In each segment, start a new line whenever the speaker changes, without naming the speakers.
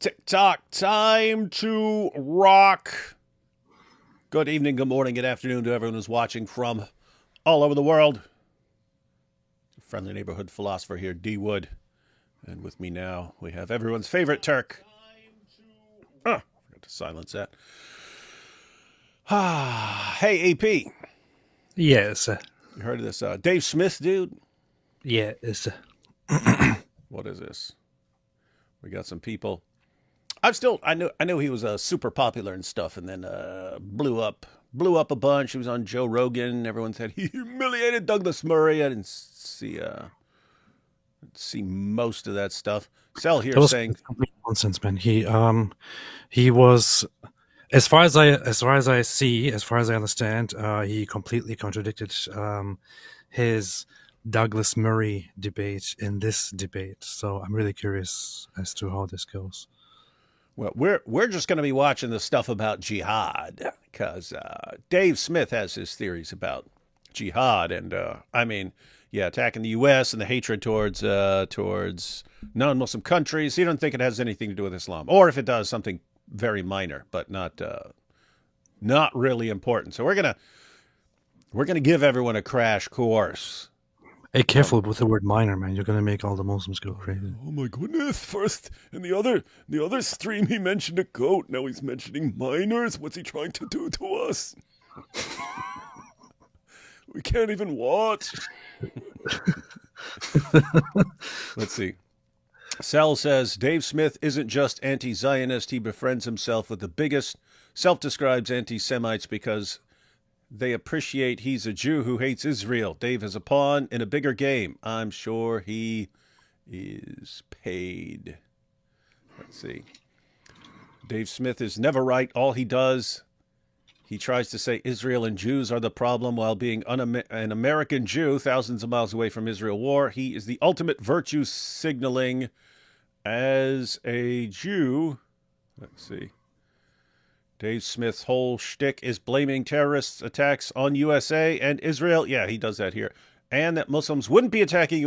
TikTok, time to rock. Good evening, good morning, good afternoon to everyone who's watching from all over the world. Friendly neighborhood philosopher here, D. Wood. And with me now, we have everyone's favorite Turk. Forgot to silence that. Hey, AP.
Yes.
You heard of this Dave Smith dude?
Yes.
What is this? We got some people. I know he was super popular and stuff, and then blew up a bunch. He was on Joe Rogan. Everyone said he humiliated Douglas Murray. I didn't see most of that stuff. Sal here
That was
saying
complete nonsense, man. He was, as far as I understand, he completely contradicted his Douglas Murray debate in this debate. So I'm really curious as to how this goes.
Well, we're just going to be watching the stuff about jihad because Dave Smith has his theories about jihad, and attacking the U.S. and the hatred towards non-Muslim countries. He doesn't think it has anything to do with Islam, or if it does, something very minor, but not really important. So we're gonna give everyone a crash course.
Hey, careful with the word minor, man. You're going to make all the Muslims go crazy.
Oh my goodness! First, in the other stream, he mentioned a goat. Now he's mentioning minors. What's he trying to do to us? We can't even watch. Let's see. Sal says Dave Smith isn't just anti-Zionist. He befriends himself with the biggest self-described anti-Semites because they appreciate he's a Jew who hates Israel. Dave is a pawn in a bigger game. I'm sure he is paid. Let's see. Dave Smith is never right. All he does, he tries to say Israel and Jews are the problem while being an American Jew thousands of miles away from Israel war. He is the ultimate virtue signaling as a Jew. Let's see. Dave Smith's whole shtick is blaming terrorist attacks on USA and Israel. Yeah, he does that here. And that Muslims wouldn't be attacking if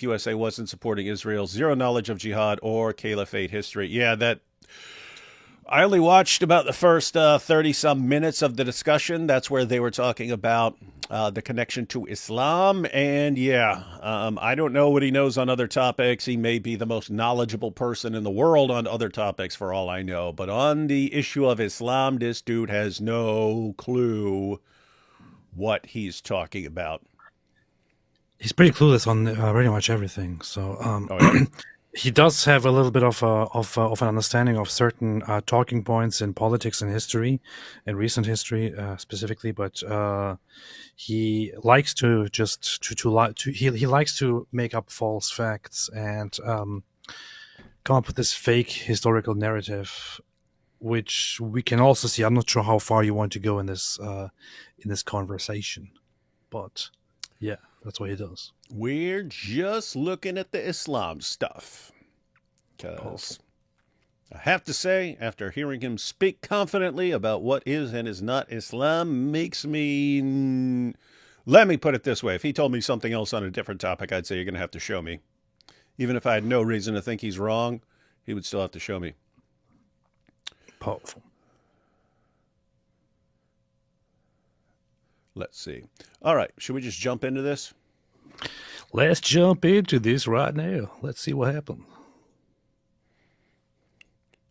USA wasn't supporting Israel. Zero knowledge of jihad or caliphate history. Yeah, that I only watched about the first 30-some minutes of the discussion. That's where they were talking about the connection to Islam. And I don't know what he knows on other topics. He may be the most knowledgeable person in the world on other topics for all I know. But on the issue of Islam, this dude has no clue what he's talking about.
He's pretty clueless on pretty much everything. So he does have a little bit of an understanding of certain talking points in politics and history, and recent history specifically. But he likes to he likes to make up false facts and come up with this fake historical narrative, which we can also see. I'm not sure how far you want to go in this conversation, but yeah. That's what he does.
We're just looking at the Islam stuff. Because I have to say, after hearing him speak confidently about what is and is not Islam, makes me... Let me put it this way. If he told me something else on a different topic, I'd say you're going to have to show me. Even if I had no reason to think he's wrong, he would still have to show me.
Powerful.
Let's see. All right. Should we just jump into this?
Let's jump into this right now. Let's see what happens.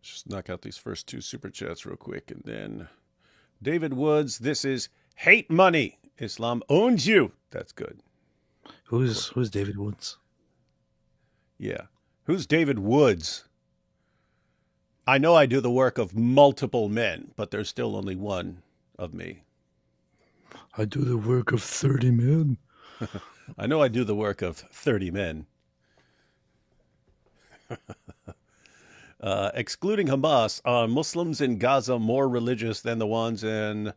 Just knock out these first two super chats real quick. And then David Woods, this is hate money. Islam owns you. That's good.
Who's David Woods?
Yeah. Who's David Woods? I know I do the work of multiple men, but there's still only one of me.
I do the work of 30 men.
I know I do the work of 30 men. Excluding Hamas, are Muslims in Gaza more religious than the ones in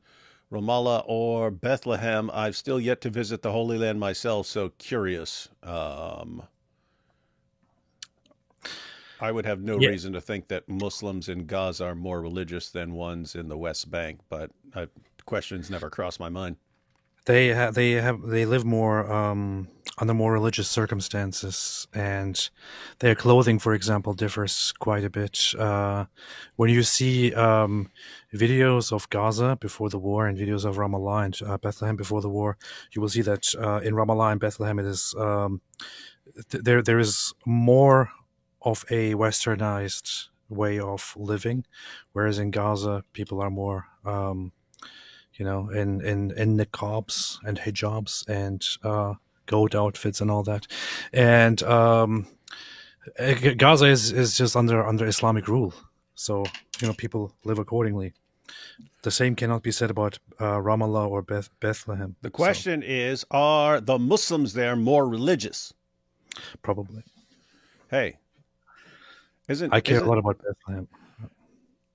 Ramallah or Bethlehem? I've still yet to visit the Holy Land myself, so curious. I would have no reason to think that Muslims in Gaza are more religious than ones in the West Bank, but questions never crossed my mind.
They live more under more religious circumstances, and their clothing, for example, differs quite a bit. When you see videos of Gaza before the war and videos of Ramallah and Bethlehem before the war, you will see that in Ramallah and Bethlehem, it is there is more of a westernized way of living, whereas in Gaza, people are more in niqabs and hijabs and goat outfits and all that. And Gaza is just under Islamic rule, so people live accordingly. The same cannot be said about Ramallah or Bethlehem.
The question is, are the Muslims there more religious?
Probably.
Hey,
I care a lot about Bethlehem.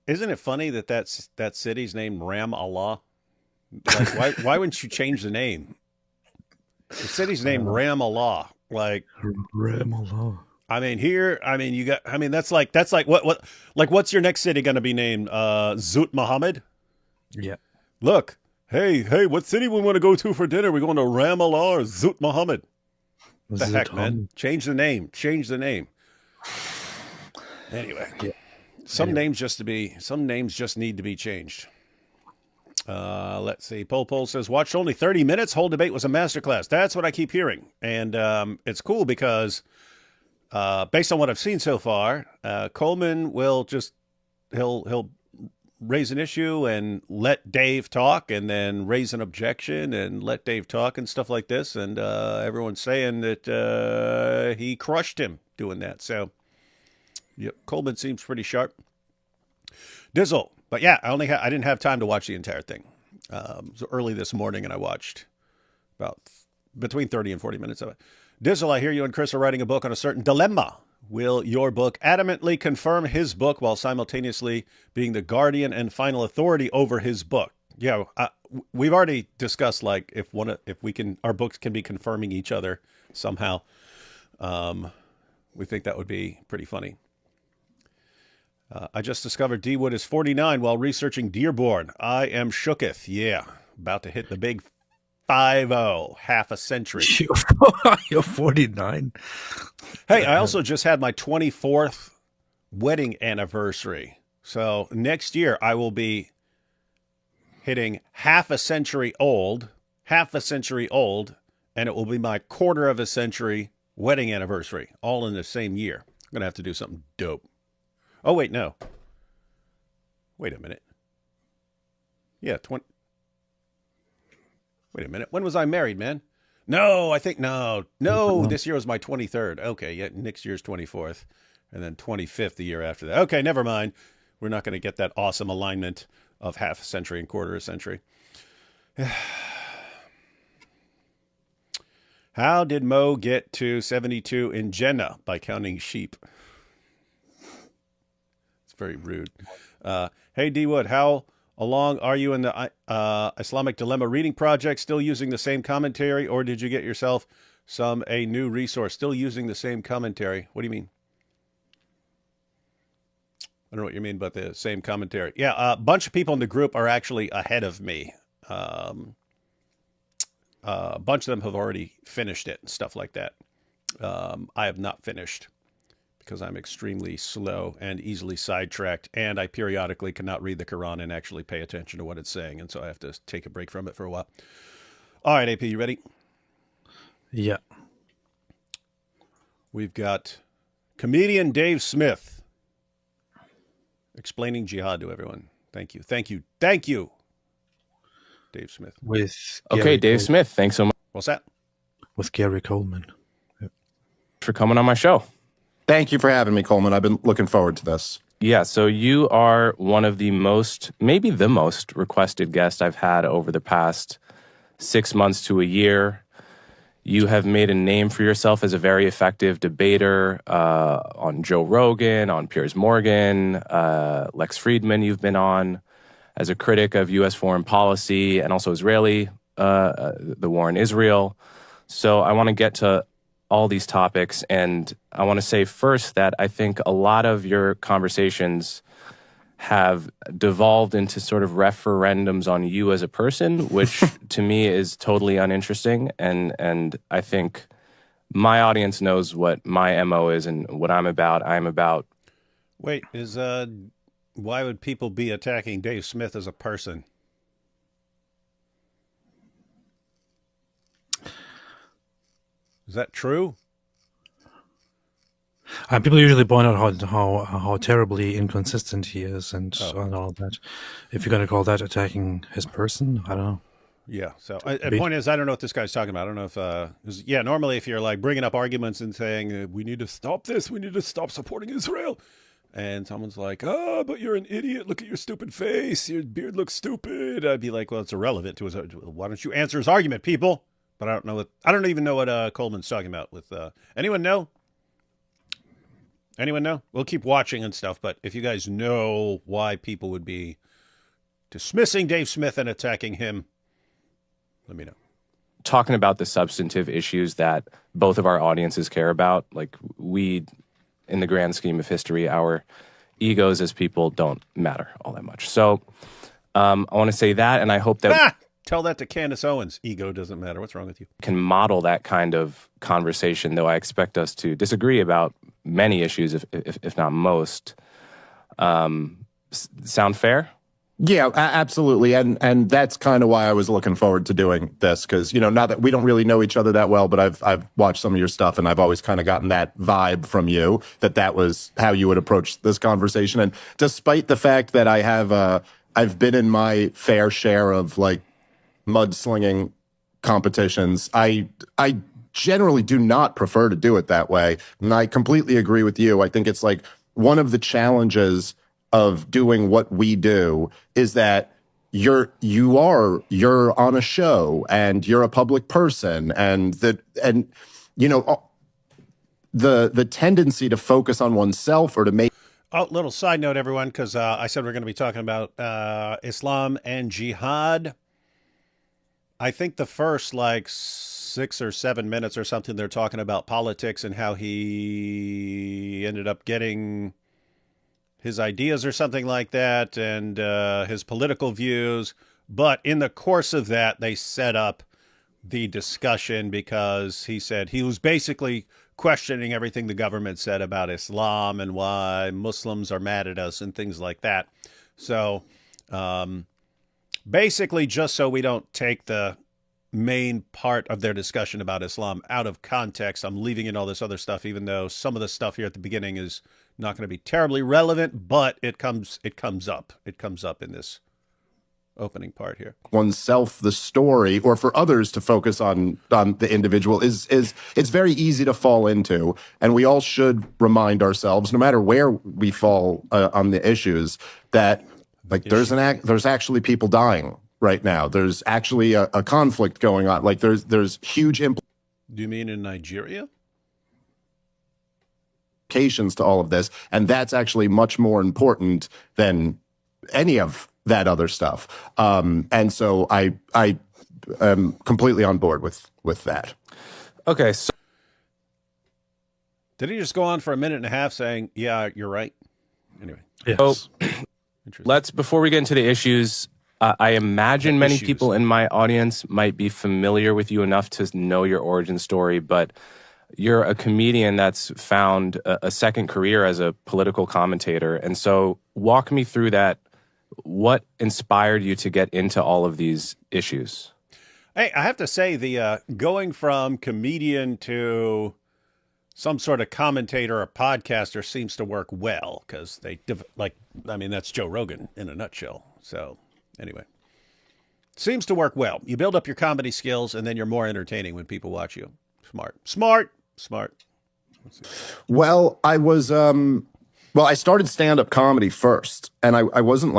Isn't it funny that city's named Ram Allah? Like, why wouldn't you change the name? The city's named Ram Allah. Like
Ram Allah.
That's like what's your next city going to be named? Zut Muhammad?
Yeah.
Look, hey, what city we want to go to for dinner? We're going to Ram Allah or Zut Muhammad? What the heck, man? Change the name. Anyway,
yeah.
Some names just need to be changed. Let's see. Pol says, watched only 30 minutes. Whole debate was a masterclass. That's what I keep hearing. And it's cool because based on what I've seen so far, Coleman will he'll raise an issue and let Dave talk, and then raise an objection and let Dave talk and stuff like this. And everyone's saying that he crushed him doing that. So, yep, Coleman seems pretty sharp. Dizzle. But yeah, I didn't have time to watch the entire thing. So early this morning, and I watched about between 30 and 40 minutes of it. Dizzle, I hear you and Chris are writing a book on a certain dilemma. Will your book adamantly confirm his book while simultaneously being the guardian and final authority over his book? Yeah, we've already discussed like if our books can be confirming each other somehow. We think that would be pretty funny. I just discovered D. Wood is 49 while researching Dearborn. I am shooketh. Yeah, about to hit the big 50, half a century.
You're 49.
Hey, I also just had my 24th wedding anniversary. So next year I will be hitting half a century old, and it will be my quarter of a century wedding anniversary, all in the same year. I'm going to have to do something dope. Oh, wait, no. Wait a minute. Yeah, Wait a minute. When was I married, man? No, this year was my 23rd. Okay, yeah, next year's 24th. And then 25th the year after that. Okay, never mind. We're not going to get that awesome alignment of half a century and quarter a century. How did Mo get to 72 in Jannah? By counting sheep. Very rude. Hey, D. Wood, how along are you in the Islamic Dilemma reading project? Still using the same commentary, or did you get yourself a new resource? Still using the same commentary. What do you mean? I don't know what you mean by the same commentary. Yeah, a bunch of people in the group are actually ahead of me. A bunch of them have already finished it and stuff like that. I have not finished, because I'm extremely slow and easily sidetracked, and I periodically cannot read the Quran and actually pay attention to what it's saying, and so I have to take a break from it for a while. All right, AP, you ready?
Yeah.
We've got comedian Dave Smith explaining jihad to everyone. Thank you, Dave Smith.
Dave Smith, thanks so much.
What's that?
With Gary Coleman.
For coming on my show.
Thank you for having me, Coleman. I've been looking forward to this.
Yeah, so you are one of the maybe the most requested guest I've had over the past 6 months to a year. You have made a name for yourself as a very effective debater on Joe Rogan, on Piers Morgan, Lex Friedman you've been on, as a critic of U.S. foreign policy and also Israeli, the war in Israel. So I want to get to all these topics. And I want to say first that I think a lot of your conversations have devolved into sort of referendums on you as a person, which to me is totally uninteresting. And I think My audience knows what my MO is and what I'm about. I'm about.
Wait, why would people be attacking Dave Smith as a person? Is that true?
People usually point out how terribly inconsistent he is and all that. If you're going to call that attacking his person, I don't know.
Yeah. So the point is, I don't know what this guy's talking about. I don't know if, normally if you're like bringing up arguments and saying, we need to stop this, we need to stop supporting Israel. And someone's like, oh, but you're an idiot. Look at your stupid face. Your beard looks stupid. I'd be like, well, it's irrelevant to his. Why don't you answer his argument, people? But I don't even know what Coleman's talking about with, anyone know? Anyone know? We'll keep watching and stuff, but if you guys know why people would be dismissing Dave Smith and attacking him, let me know.
Talking about the substantive issues that both of our audiences care about, like we, in the grand scheme of history, our egos as people don't matter all that much. So I want to say that, and I hope that...
Tell that to Candace Owens. Ego doesn't matter. What's wrong with you?
Can model that kind of conversation, though I expect us to disagree about many issues, if not most. Sound fair?
Yeah, absolutely. And that's kind of why I was looking forward to doing this, because, not that we don't really know each other that well, but I've watched some of your stuff and I've always kind of gotten that vibe from you, that was how you would approach this conversation. And despite the fact that I've been in my fair share of like mudslinging competitions, I generally do not prefer to do it that way. And I completely agree with you. I think it's like one of the challenges of doing what we do is that you're on a show and you're a public person, and the tendency to focus on oneself or to make.
Oh, little side note, everyone, because I said we're going to be talking about Islam and Jihad. I think the first 6 or 7 minutes or something, they're talking about politics and how he ended up getting his ideas or something like that, and his political views. But in the course of that, they set up the discussion because he said he was basically questioning everything the government said about Islam and why Muslims are mad at us and things like that. So basically, just so we don't take the main part of their discussion about Islam out of context, I'm leaving in all this other stuff, even though some of the stuff here at the beginning is not going to be terribly relevant, but it comes up in this opening part here.
Oneself the story, or for others to focus on the individual is it's very easy to fall into, and we all should remind ourselves, no matter where we fall on the issues, that there's actually people dying right now. There's actually a conflict going on. Like there's huge
Do you mean in Nigeria?
implications to all of this, and that's actually much more important than any of that other stuff. And so I am completely on board with that.
Okay. So
did he just go on for a minute and a half saying, yeah, you're right? Anyway.
Yes.
Before we get into the issues, I imagine many people in my audience might be familiar with you enough to know your origin story, but you're a comedian that's found a second career as a political commentator. And so walk me through that. What inspired you to get into all of these issues?
Hey, I have to say, the going from comedian to some sort of commentator or podcaster seems to work well, because that's Joe Rogan in a nutshell. So anyway, seems to work well. You build up your comedy skills, and then you're more entertaining when people watch you. Smart.
Well, I was I started stand-up comedy first, and I wasn't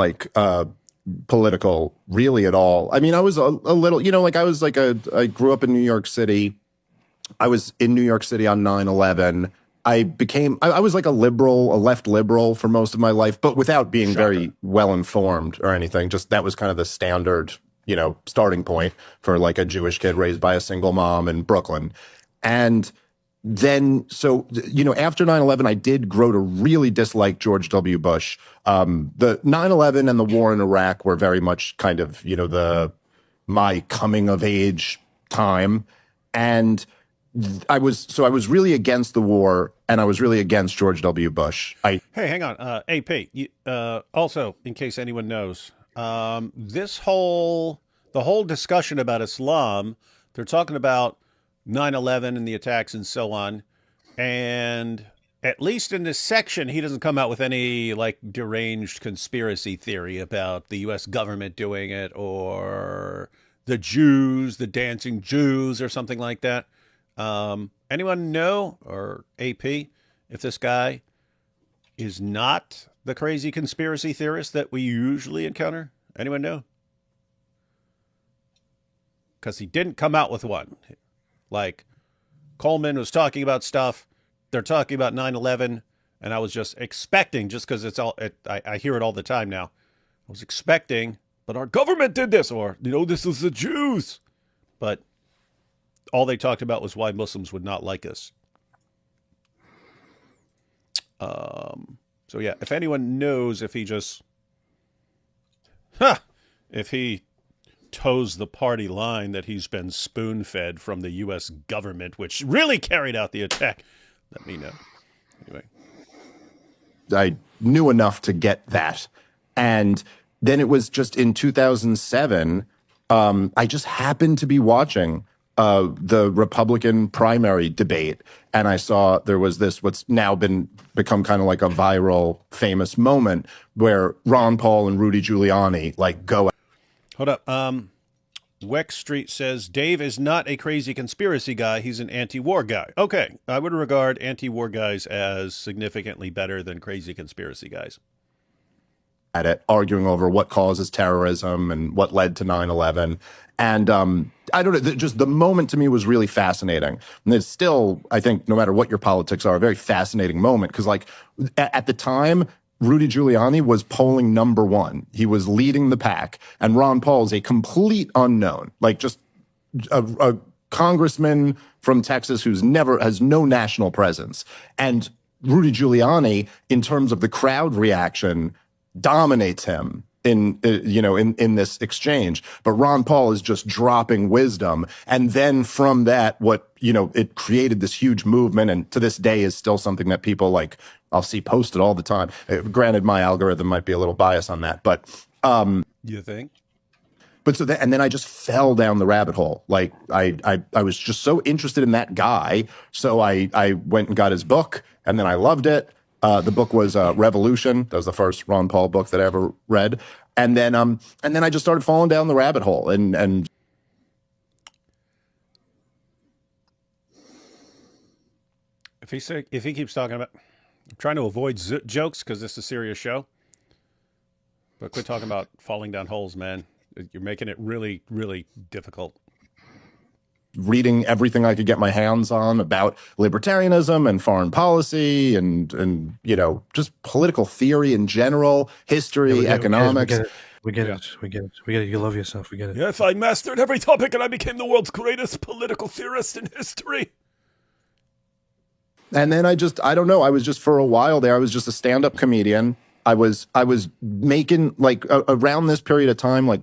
political really at all. I mean, I was a little, I grew up in New York City. I was in New York City on 9/11. I was like a left liberal for most of my life, but without being very well informed or anything. Just that was kind of the standard, starting point for like a Jewish kid raised by a single mom in Brooklyn. And then, so, after 9/11, I did grow to really dislike George W. Bush. The 9/11 and the war in Iraq were very much kind of, my coming of age time. And I was really against the war, and I was really against George W. Bush.
Hey, hang on, AP. Also, in case anyone knows, the whole discussion about Islam, they're talking about 9/11 and the attacks and so on, and at least in this section, he doesn't come out with any like deranged conspiracy theory about the U.S. government doing it or the Jews, the dancing Jews, or something like that. Anyone know, or AP, if this guy is not the crazy conspiracy theorist that we usually encounter? Anyone know? Because he didn't come out with one. Like, Coleman was talking about stuff. They're talking about 9/11, and I was just expecting, just because I hear it all the time now. I was expecting, but our government did this, or, this is the Jews. But all they talked about was why Muslims would not like us. So yeah, if anyone knows if he just, if he toes the party line that he's been spoon-fed from the U.S. government, which really carried out the attack, let me know. Anyway.
I knew enough to get that. And then it was just in 2007, I just happened to be watching the Republican primary debate, and I saw there was this what's now become kind of like a viral, famous moment where Ron Paul and Rudy Giuliani go.
Hold up. Weck Street says Dave is not a crazy conspiracy guy. He's an anti-war guy. Okay, I would regard anti-war guys as significantly better than crazy conspiracy guys.
At it, arguing over what causes terrorism and what led to 9/11. And I don't know, just the moment to me was really fascinating. And it's still, I think, no matter what your politics are, a very fascinating moment. Because at the time, Rudy Giuliani was polling #1. He was leading the pack. And Ron Paul is a complete unknown, just a congressman from Texas who's has no national presence. And Rudy Giuliani, in terms of the crowd reaction, dominates him in this exchange. But Ron Paul is just dropping wisdom. And then from that, it created this huge movement, and to this day is still something that people I'll see posted all the time. Granted, my algorithm might be a little biased on that, but
you think?
But and then I just fell down the rabbit hole. I was just so interested in that guy, so I went and got his book, and then I loved it. The book was Revolution. That was the first Ron Paul book that I ever read. And then I just started falling down the rabbit hole. And
if he keeps talking about, I'm trying to avoid jokes because this is a serious show. But quit talking about falling down holes, man. You're making it really, really difficult.
Reading everything I could get my hands on about libertarianism and foreign policy and just political theory in general, history, economics.
We get it. You love yourself. We get it.
Yes, I mastered every topic and I became the world's greatest political theorist in history.
And then I don't know. I was just, for a while there, I was just a stand-up comedian. I was making around this period of time,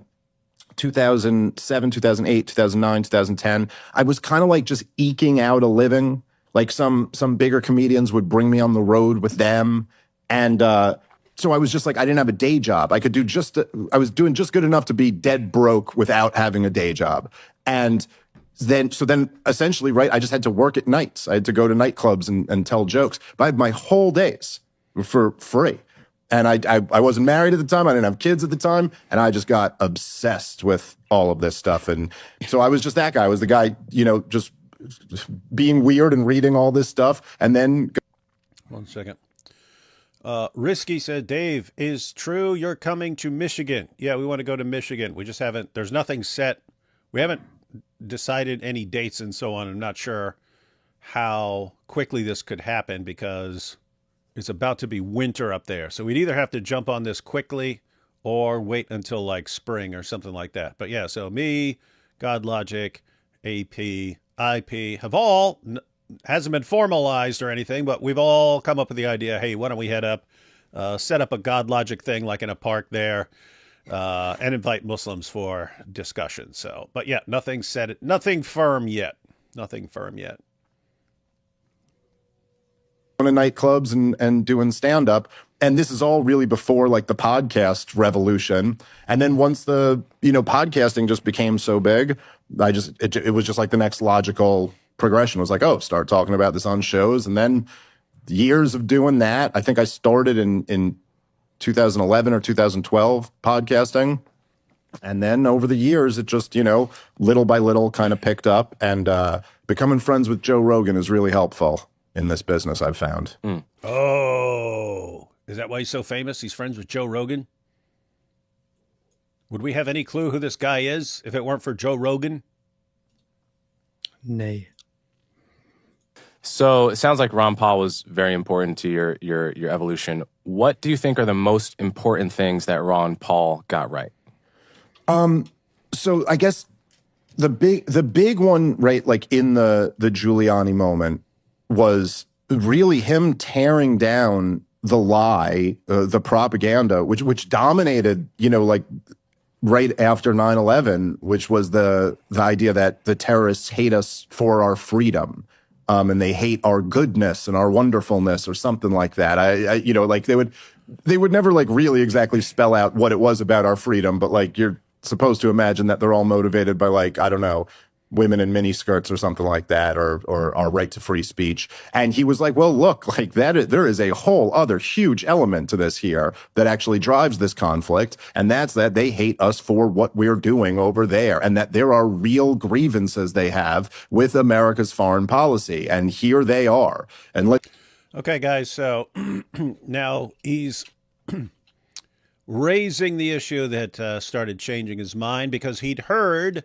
2007, 2008, 2009, 2010, I was kind of just eking out a living. Some bigger comedians would bring me on the road with them. And so I was just I didn't have a day job. I was doing just good enough to be dead broke without having a day job. And then essentially, right, I just had to work at nights. I had to go to nightclubs and tell jokes. But I had my whole days for free. And I wasn't married at the time. I didn't have kids at the time. And I just got obsessed with all of this stuff. And so I was just that guy. I was the guy, just being weird and reading all this stuff. And then...
1 second. Risky said, Dave, is true you're coming to Michigan? Yeah, we want to go to Michigan. We just haven't... There's nothing set. We haven't decided any dates and so on. I'm not sure how quickly this could happen because... it's about to be winter up there. So we'd either have to jump on this quickly or wait until spring or something like that. But yeah, so me, God Logic, AP, IP have all, hasn't been formalized or anything, but we've all come up with the idea, hey, why don't we head up, set up a God Logic thing in a park there, and invite Muslims for discussion. So, but yeah, nothing set, nothing firm yet. Nothing firm yet.
going to nightclubs and doing stand up. And this is all really before like the podcast revolution. And then once the, podcasting just became so big, it was just like the next logical progression was like, oh, start talking about this on shows. And then years of doing that. I think I started in 2011 or 2012 podcasting. And then over the years, it just, little by little kind of picked up. And becoming friends with Joe Rogan is really helpful in this business, I've found.
Mm.
Oh, is that why he's so famous? He's friends with Joe Rogan? Would we have any clue who this guy is if it weren't for Joe Rogan?
Nay.
So it sounds like Ron Paul was very important to your evolution. What do you think are the most important things that Ron Paul got right?
So I guess the big one, right, like in the Giuliani moment was really him tearing down the lie, the propaganda, which dominated, like right after 9/11, which was the idea that the terrorists hate us for our freedom. And they hate our goodness and our wonderfulness or something like that. Like they would never like really exactly spell out what it was about our freedom, but like you're supposed to imagine that they're all motivated by like, I don't know, women in miniskirts or something like that, or our right to free speech. And he was like, well, look, like there is a whole other huge element to this here that actually drives this conflict. And that's that they hate us for what we're doing over there, and that there are real grievances they have with America's foreign policy. And here they are. And
okay, guys, so now he's raising the issue that started changing his mind because he'd heard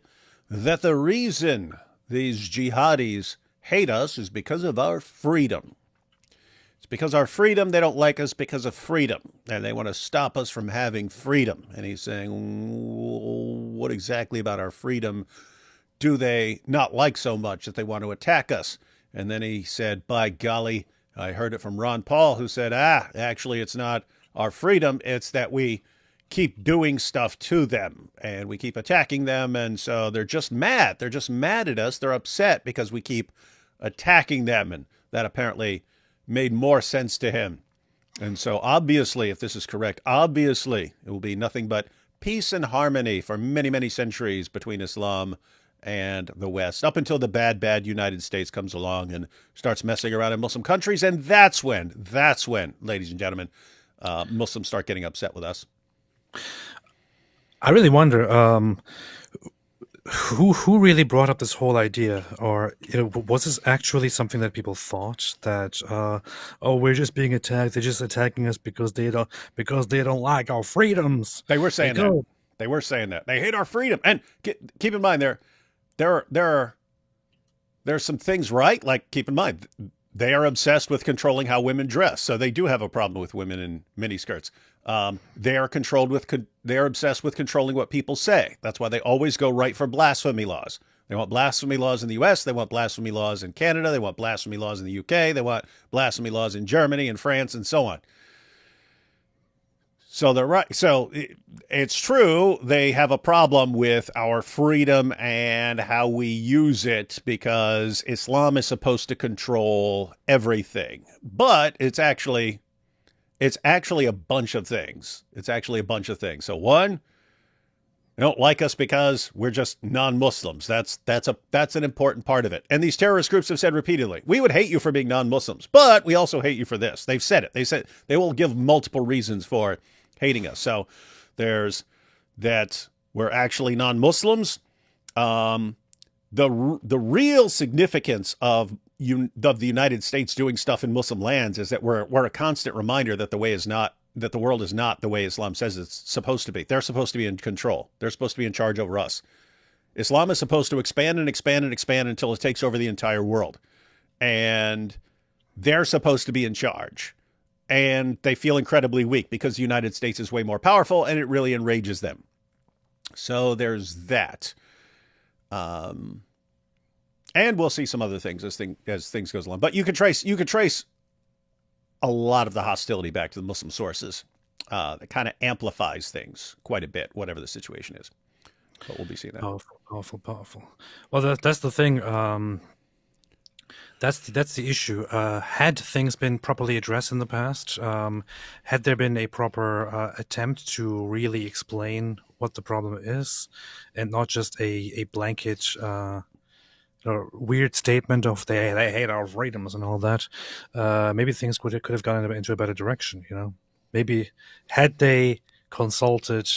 that the reason these jihadis hate us is because of our freedom. It's because our freedom, they don't like us because of freedom, and they want to stop us from having freedom. And he's saying, what exactly about our freedom do they not like so much that they want to attack us? And then he said, by golly, I heard it from Ron Paul, who said, actually, it's not our freedom, it's that we keep doing stuff to them and we keep attacking them. And so they're just mad. They're just mad at us. They're upset because we keep attacking them. And that apparently made more sense to him. And so obviously, if this is correct, obviously it will be nothing but peace and harmony for many, many centuries between Islam and the West, up until the bad United States comes along and starts messing around in Muslim countries. And that's when, ladies and gentlemen, Muslims start getting upset with us.
I really wonder who really brought up this whole idea, or was this actually something that people thought that we're just being attacked? They're just attacking us because they don't like our freedoms.
They were saying that. They were saying that they hate our freedom. And keep in mind there's some things, right? Like keep in mind they are obsessed with controlling how women dress, so they do have a problem with women in miniskirts. They are obsessed with controlling what people say. That's why they always go right for blasphemy laws. They want blasphemy laws in the US. They want blasphemy laws in Canada. They want blasphemy laws in the UK. They want blasphemy laws in Germany and France and so on. So they're right. So it's true. They have a problem with our freedom and how we use it because Islam is supposed to control everything. But it's actually a bunch of things. So one, they don't like us because we're just non-Muslims. That's an important part of it. And these terrorist groups have said repeatedly, we would hate you for being non-Muslims, but we also hate you for this. They've said it. They said they will give multiple reasons for hating us. So there's that we're actually non-Muslims. The real significance of the United States doing stuff in Muslim lands is that we're a constant reminder that the world is not the way Islam says it's supposed to be. They're supposed to be in control. They're supposed to be in charge over us. Islam is supposed to expand and expand and expand until it takes over the entire world. And they're supposed to be in charge. And they feel incredibly weak because the United States is way more powerful, and it really enrages them. So there's that. And we'll see some other things as things goes along. But you could trace a lot of the hostility back to the Muslim sources. That kind of amplifies things quite a bit, whatever the situation is. But we'll be seeing that.
Powerful. Well, that's the thing. That's the issue. Had things been properly addressed in the past, had there been a proper attempt to really explain what the problem is, and not just a blanket weird statement of they hate our freedoms and all that, maybe things could have gone into a better direction. Maybe had they consulted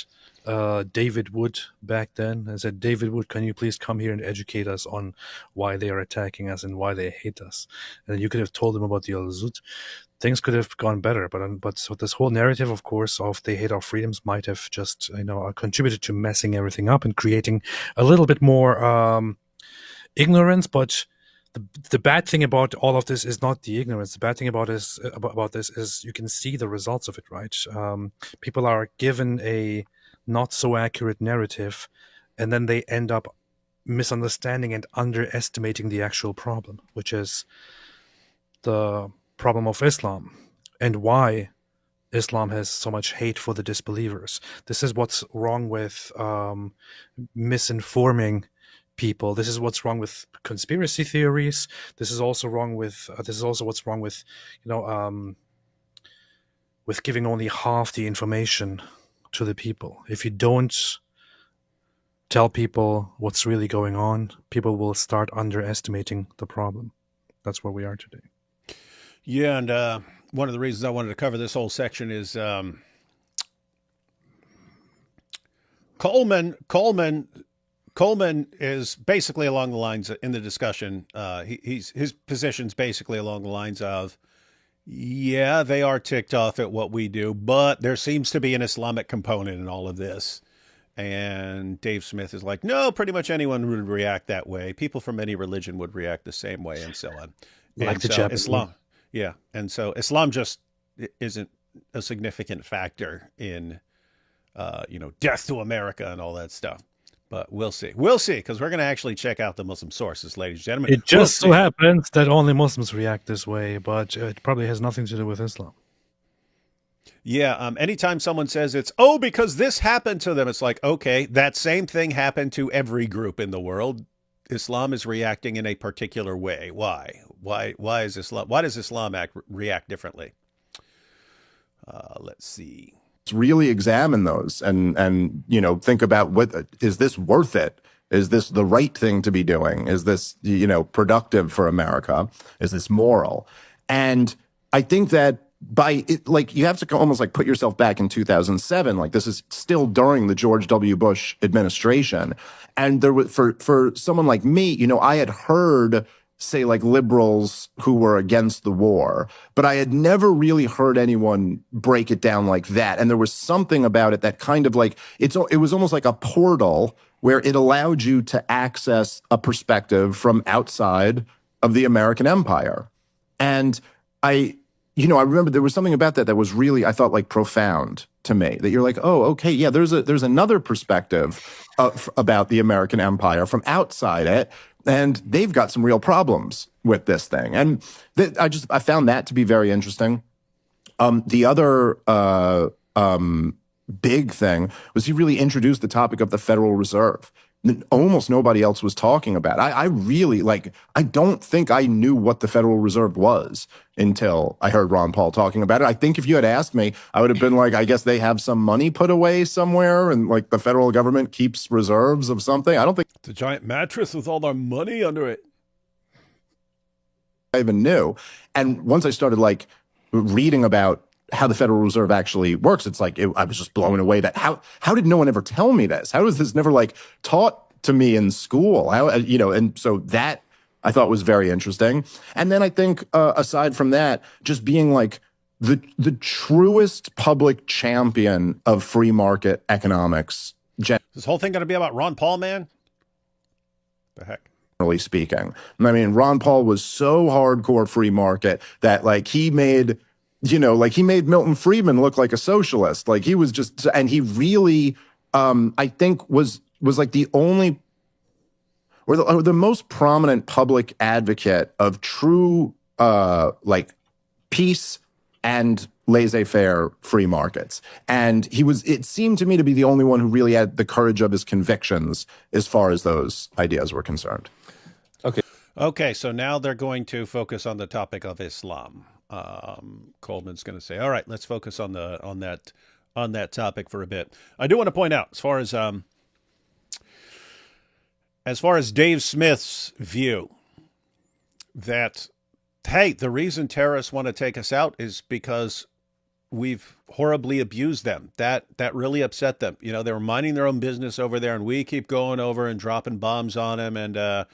David Wood back then and said, David Wood, can you please come here and educate us on why they are attacking us and why they hate us? And you could have told them about the Al-Zut. Things could have gone better, but so this whole narrative, of course, of they hate our freedoms might have just contributed to messing everything up and creating a little bit more ignorance. But the bad thing about all of this is not the ignorance. The bad thing about this is you can see the results of it, right? People are given a not so accurate narrative, and then they end up misunderstanding and underestimating the actual problem, which is the problem of Islam and why Islam has so much hate for the disbelievers. This is what's wrong with misinforming people. This is what's wrong with conspiracy theories. This is also wrong with what's wrong with with giving only half the information to the people. If you don't tell people what's really going on, people will start underestimating the problem. That's where we are today.
Yeah, and one of the reasons I wanted to cover this whole section is Coleman is basically along the lines in the discussion. His position's basically along the lines of, yeah, they are ticked off at what we do, but there seems to be an Islamic component in all of this. And Dave Smith is like, no, pretty much anyone would react that way. People from any religion would react the same way, and so on.
Like
and
the
so
Japanese.
Islam, yeah, and so Islam just isn't a significant factor in, death to America and all that stuff. But we'll see, because we're going to actually check out the Muslim sources, ladies and gentlemen.
It just so happens that only Muslims react this way, but it probably has nothing to do with Islam.
Yeah, anytime someone says it's, because this happened to them, it's like, okay, that same thing happened to every group in the world. Islam is reacting in a particular way. Why? Why does Islam react differently? Let's see.
Really examine those and think about, what is this worth it? Is this the right thing to be doing? Is this productive for America? Is this moral? And I think that by it, you have to almost put yourself back in 2007. This is still during the George W. Bush administration, and there was for someone like me, I had heard, say, liberals who were against the war, but I had never really heard anyone break it down like that. And there was something about it that kind of it was almost like a portal where it allowed you to access a perspective from outside of the American empire. And I remember there was something about that was really, I thought, profound to me, that you're oh, okay, yeah, there's another perspective about the American empire from outside it. And they've got some real problems with this thing. And I found that to be very interesting. The other big thing was he really introduced the topic of the Federal Reserve. Almost nobody else was talking about it. I really, I don't think I knew what the Federal Reserve was until I heard Ron Paul talking about it. I think if you had asked me, I would have been I guess they have some money put away somewhere, and the federal government keeps reserves of something. I don't think
it's a giant mattress with all their money under it.
I even knew. And once I started reading about how the Federal Reserve actually works, it's I was just blown away that how did no one ever tell me this? How was this never taught to me in school? How, and so that I thought was very interesting. And then I think aside from that, just being the truest public champion of free market economics.
This whole thing going to be about Ron Paul, man? The heck?
Generally speaking. I mean, Ron Paul was so hardcore free market that he made he made Milton Friedman look like a socialist. He was just, and he really, I think was the only, or the most prominent public advocate of true, peace and laissez-faire free markets. And it seemed to me to be the only one who really had the courage of his convictions as far as those ideas were concerned.
Okay, so now they're going to focus on the topic of Islam. Coleman's going to say, "All right, let's focus on that topic for a bit." I do want to point out, as far as Dave Smith's view, that hey, the reason terrorists want to take us out is because we've horribly abused them. That really upset them. You know, they were minding their own business over there, and we keep going over and dropping bombs on them, and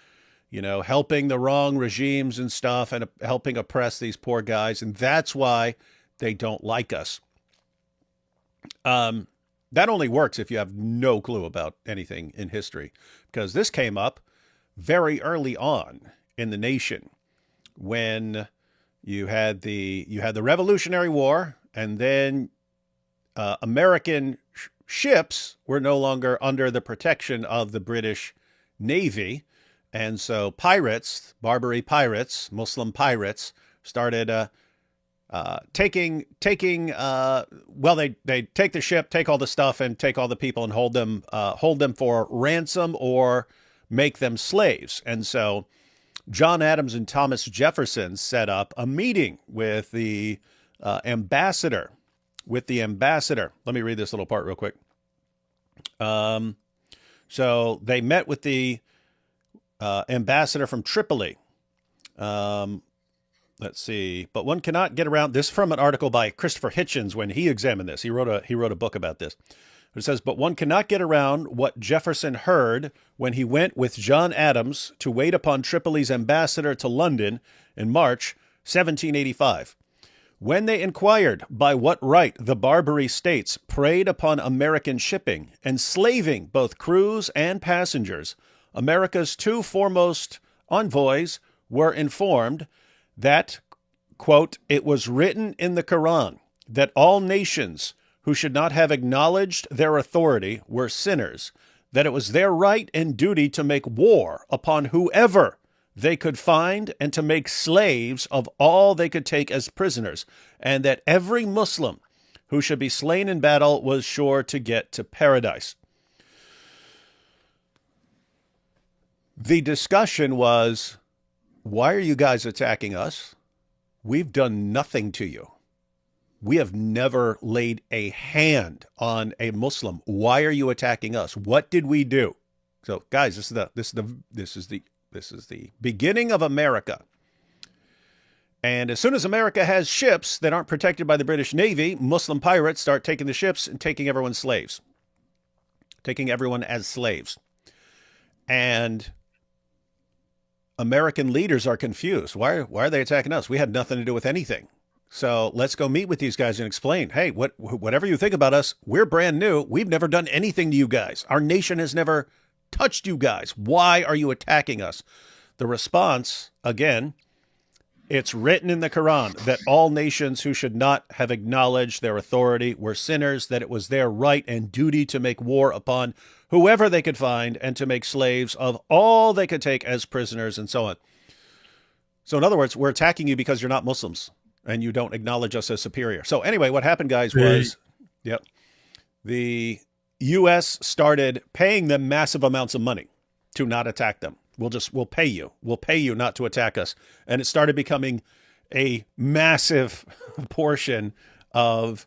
helping the wrong regimes and stuff, and helping oppress these poor guys, and that's why they don't like us. That only works if you have no clue about anything in history, because this came up very early on in the nation when you had the Revolutionary War, and then American ships were no longer under the protection of the British Navy. And so pirates, Barbary pirates, Muslim pirates, started they take the ship, take all the stuff, and take all the people and hold them for ransom or make them slaves. And so John Adams and Thomas Jefferson set up a meeting with the ambassador. Let me read this little part real quick. So they met with the ambassador from Tripoli. Let's see. But one cannot get around this, from an article by Christopher Hitchens when he examined this. He wrote a book about this. It says, but one cannot get around what Jefferson heard when he went with John Adams to wait upon Tripoli's ambassador to London in March 1785. When they inquired by what right the Barbary states preyed upon American shipping, enslaving both crews and passengers, America's two foremost envoys were informed that, quote, it was written in the Quran that all nations who should not have acknowledged their authority were sinners, that it was their right and duty to make war upon whoever they could find and to make slaves of all they could take as prisoners, and that every Muslim who should be slain in battle was sure to get to paradise. The discussion was, why are you guys attacking us? We've done nothing to you. We have never laid a hand on a Muslim. Why are you attacking us? What did we do? So, guys, this is the beginning of America. And as soon as America has ships that aren't protected by the British Navy, Muslim pirates start taking the ships and taking everyone as slaves. And American leaders are confused. Why are they attacking us? We had nothing to do with anything. So let's go meet with these guys and explain, hey, whatever you think about us, we're brand new. We've never done anything to you guys. Our nation has never touched you guys. Why are you attacking us? The response, again, it's written in the Quran that all nations who should not have acknowledged their authority were sinners, that it was their right and duty to make war upon whoever they could find and to make slaves of all they could take as prisoners, and so on. So in other words, we're attacking you because you're not Muslims and you don't acknowledge us as superior. So anyway, what happened, guys, was the U.S. started paying them massive amounts of money to not attack them. We'll pay you. We'll pay you not to attack us. And it started becoming a massive portion of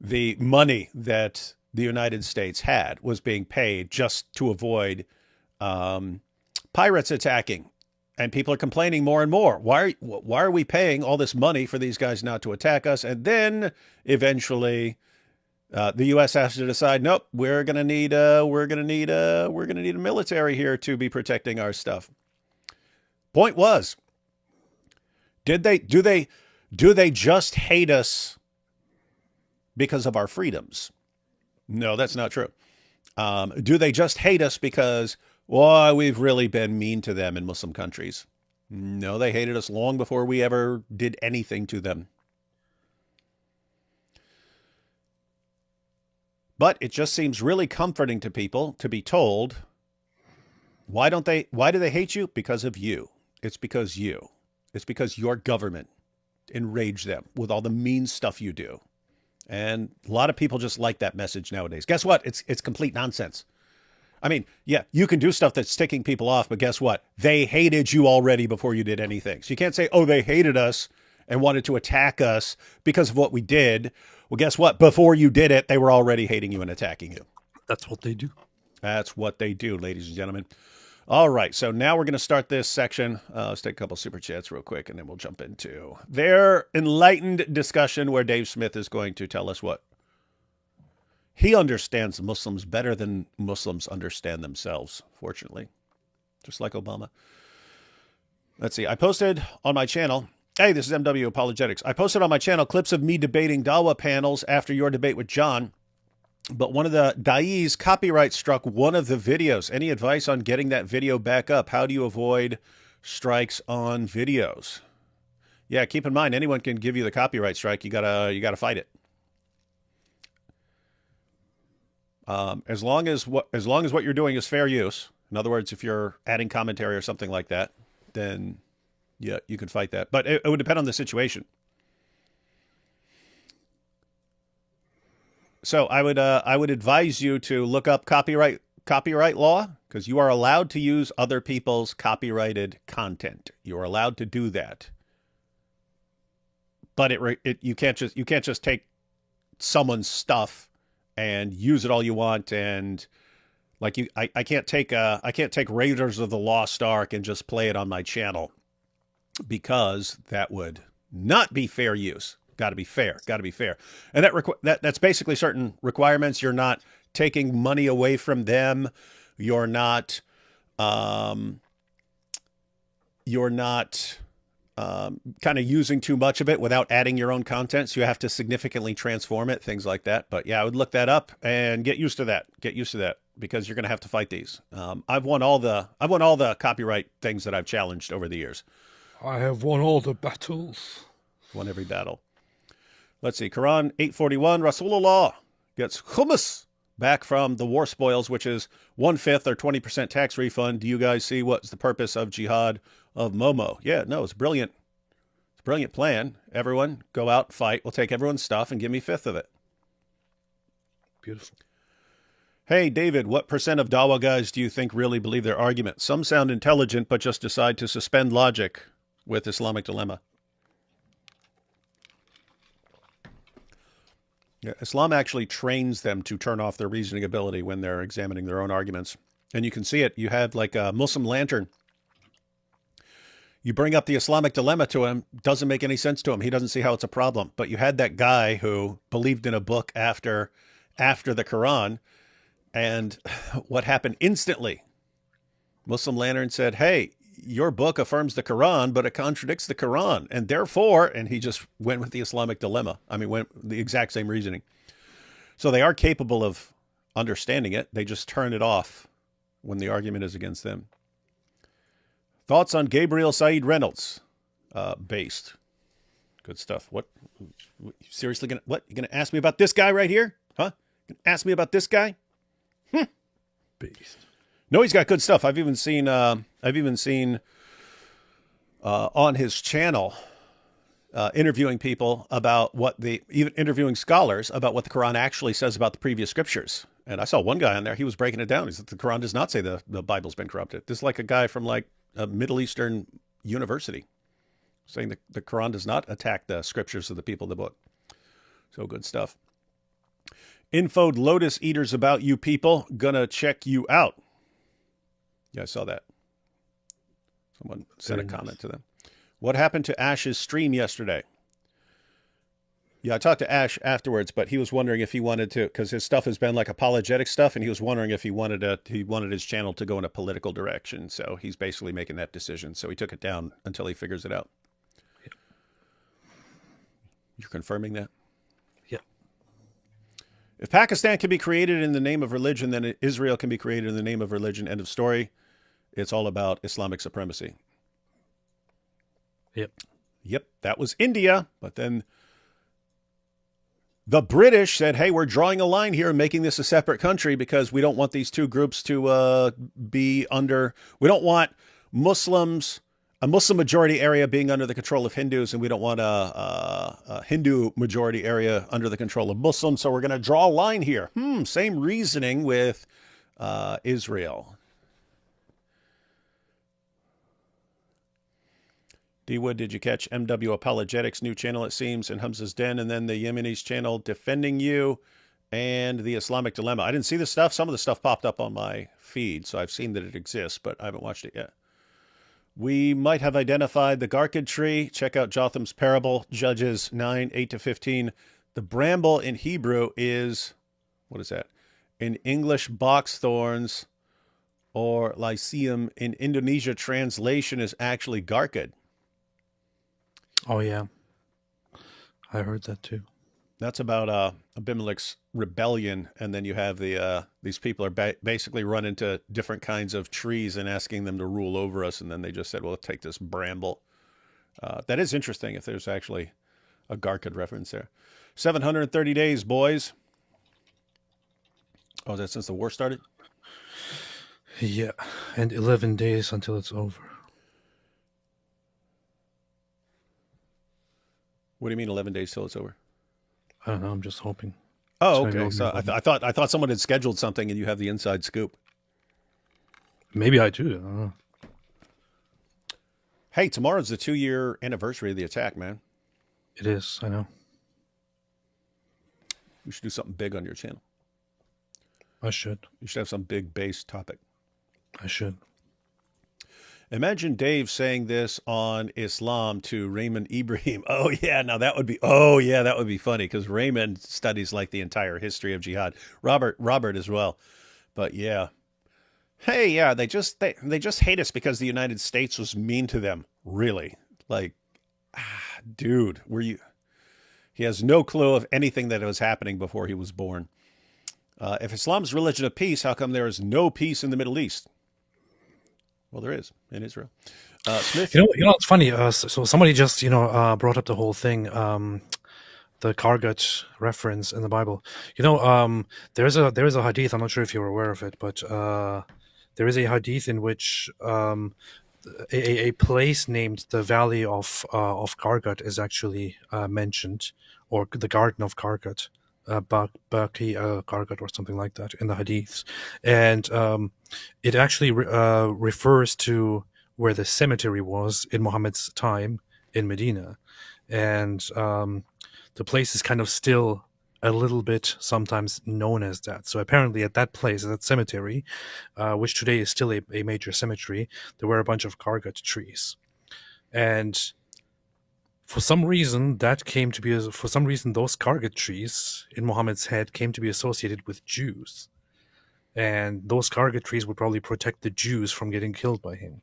the money that the United States had was being paid just to avoid pirates attacking. And people are complaining more and more. Why are we paying all this money for these guys not to attack us? And then eventually the U.S. has to decide, nope, we're gonna need a military here to be protecting our stuff. Point was, do they just hate us because of our freedoms? No, that's not true. Do they just hate us because, well, we've really been mean to them in Muslim countries? No, they hated us long before we ever did anything to them. But it just seems really comforting to people to be told, why do they hate you? Because of you. It's because your government enraged them with all the mean stuff you do. And a lot of people just like that message nowadays. Guess what? It's complete nonsense. I mean, yeah, you can do stuff that's ticking people off, but guess what? They hated you already before you did anything. So you can't say, oh, they hated us and wanted to attack us because of what we did. Well, guess what? Before you did it, they were already hating you and attacking you.
That's what they do.
That's what they do, ladies and gentlemen. All right, so now we're going to start this section. Let's take a couple super chats real quick, and then we'll jump into their enlightened discussion where Dave Smith is going to tell us what he understands Muslims better than Muslims understand themselves, fortunately, just like Obama. Let's see. I posted on my channel. Hey, this is MW Apologetics. I posted on my channel clips of me debating Dawa panels after your debate with John. But one of the Da'is copyright struck one of the videos. Any advice on getting that video back up? How do you avoid strikes on videos? Yeah, keep in mind, anyone can give you the copyright strike. You gotta fight it. As long as what you're doing is fair use. In other words, if you're adding commentary or something like that, then yeah, you can fight that. But it would depend on the situation. So I would advise you to look up copyright law, because you are allowed to use other people's copyrighted content. You are allowed to do that. But you can't just take someone's stuff and use it all you want, and like I can't take Raiders of the Lost Ark and just play it on my channel, because that would not be fair use. Got to be fair. And that's basically certain requirements. You're not taking money away from them. You're not kind of using too much of it without adding your own content. So you have to significantly transform it, things like that. But yeah, I would look that up and get used to that. Because you're going to have to fight these. I've won all the copyright things that I've challenged over the years.
I have won all the battles.
Won every battle. Let's see. Quran 841. Rasulullah gets hummus back from the war spoils, which is 1/5 or 20% tax refund. Do you guys see what's the purpose of Jihad of Momo? Yeah, no, it's brilliant. It's a brilliant plan. Everyone go out, fight. We'll take everyone's stuff and give me 1/5 of it.
Beautiful.
Hey, David, what percent of Dawa guys do you think really believe their argument? Some sound intelligent, but just decide to suspend logic with Islamic dilemma. Yeah, Islam actually trains them to turn off their reasoning ability when they're examining their own arguments. And you can see it. You have like a Muslim lantern. You bring up the Islamic dilemma to him, doesn't make any sense to him. He doesn't see how it's a problem. But you had that guy who believed in a book after the Quran. And what happened instantly? Muslim lantern said, hey, your book affirms the Quran, but it contradicts the Quran. And therefore, and he just went with the Islamic dilemma. I mean, went the exact same reasoning. So they are capable of understanding it. They just turn it off when the argument is against them. Thoughts on Gabriel Said Reynolds? Based. Good stuff. What? Seriously, you gonna ask me about this guy right here? Huh? Ask me about this guy?
Beast.
No, he's got good stuff. I've even seen on his channel interviewing people about even interviewing scholars about what the Quran actually says about the previous scriptures. And I saw one guy on there. He was breaking it down. He said the Quran does not say the Bible's been corrupted. This is like a guy from like a Middle Eastern university saying the Quran does not attack the scriptures of the people of the book. So good stuff. Infoed Lotus Eaters about you people. Gonna check you out. Yeah, I saw that. Someone sent a comment to them. What happened to Ash's stream yesterday? Yeah, I talked to Ash afterwards, but he was wondering if he wanted to, because his stuff has been like apologetic stuff, and he was wondering if he wanted his channel to go in a political direction. So he's basically making that decision. So he took it down until he figures it out.
Yeah.
You're confirming that?
Yeah.
If Pakistan can be created in the name of religion, then Israel can be created in the name of religion. End of story. It's all about Islamic supremacy. Yep, that was India. But then the British said, hey, we're drawing a line here and making this a separate country because we don't want these two groups to be under, we don't want a Muslim majority area being under the control of Hindus, and we don't want a Hindu majority area under the control of Muslims. So we're going to draw a line here. Same reasoning with Israel. D. Wood, did you catch MW Apologetics new channel, it seems, and Hamza's Den, and then the Yemenis channel Defending You and the Islamic Dilemma? I didn't see the stuff. Some of the stuff popped up on my feed, so I've seen that it exists, but I haven't watched it yet. We might have identified the Garkid tree. Check out Jotham's Parable, Judges 9, 8-15. The bramble in Hebrew is, what is that? In English, box thorns, or lyceum. In Indonesia, translation is actually Garkid.
Oh, yeah. I heard that too.
That's about Abimelech's rebellion, and then you have these people are basically run into different kinds of trees and asking them to rule over us, and then they just said, well, take this bramble. That is interesting if there's actually a Garkid reference there. 730 days, boys. Oh, is that since the war started?
Yeah, and 11 days until it's over.
What do you mean 11 days till it's over?
I don't know. I'm just hoping.
Oh, okay. So I thought someone had scheduled something, and you have the inside scoop.
Maybe I do. I don't know.
Hey, tomorrow's the 2-year anniversary of the attack, man.
It is. I know.
We should do something big on your channel.
I should.
You should have some big base topic.
I should.
Imagine Dave saying this on Islam to Raymond Ibrahim. Oh, yeah, now that would be funny, because Raymond studies like the entire history of jihad. Robert as well. But yeah. Hey, yeah, they just hate us because the United States was mean to them. Really? Like, dude, were you? He has no clue of anything that was happening before he was born. If Islam's religion of peace, how come there is no peace in the Middle East? Well, there is in Israel. Smith,
you know, it's funny. So somebody just brought up the whole thing, the Kargat reference in the Bible. There's a hadith. I'm not sure if you're aware of it, but there is a hadith in which a place named the Valley of Kargat is actually mentioned, or the Garden of Kargat. Baki Kargat or something like that in the hadiths, and it actually refers to where the cemetery was in Muhammad's time in Medina, and the place is kind of still a little bit sometimes known as that. So apparently at that place, at that cemetery, which today is still a major cemetery, there were a bunch of Kargat trees, and for some reason, those Kargat trees in Muhammad's head came to be associated with Jews. And those Kargat trees would probably protect the Jews from getting killed by him.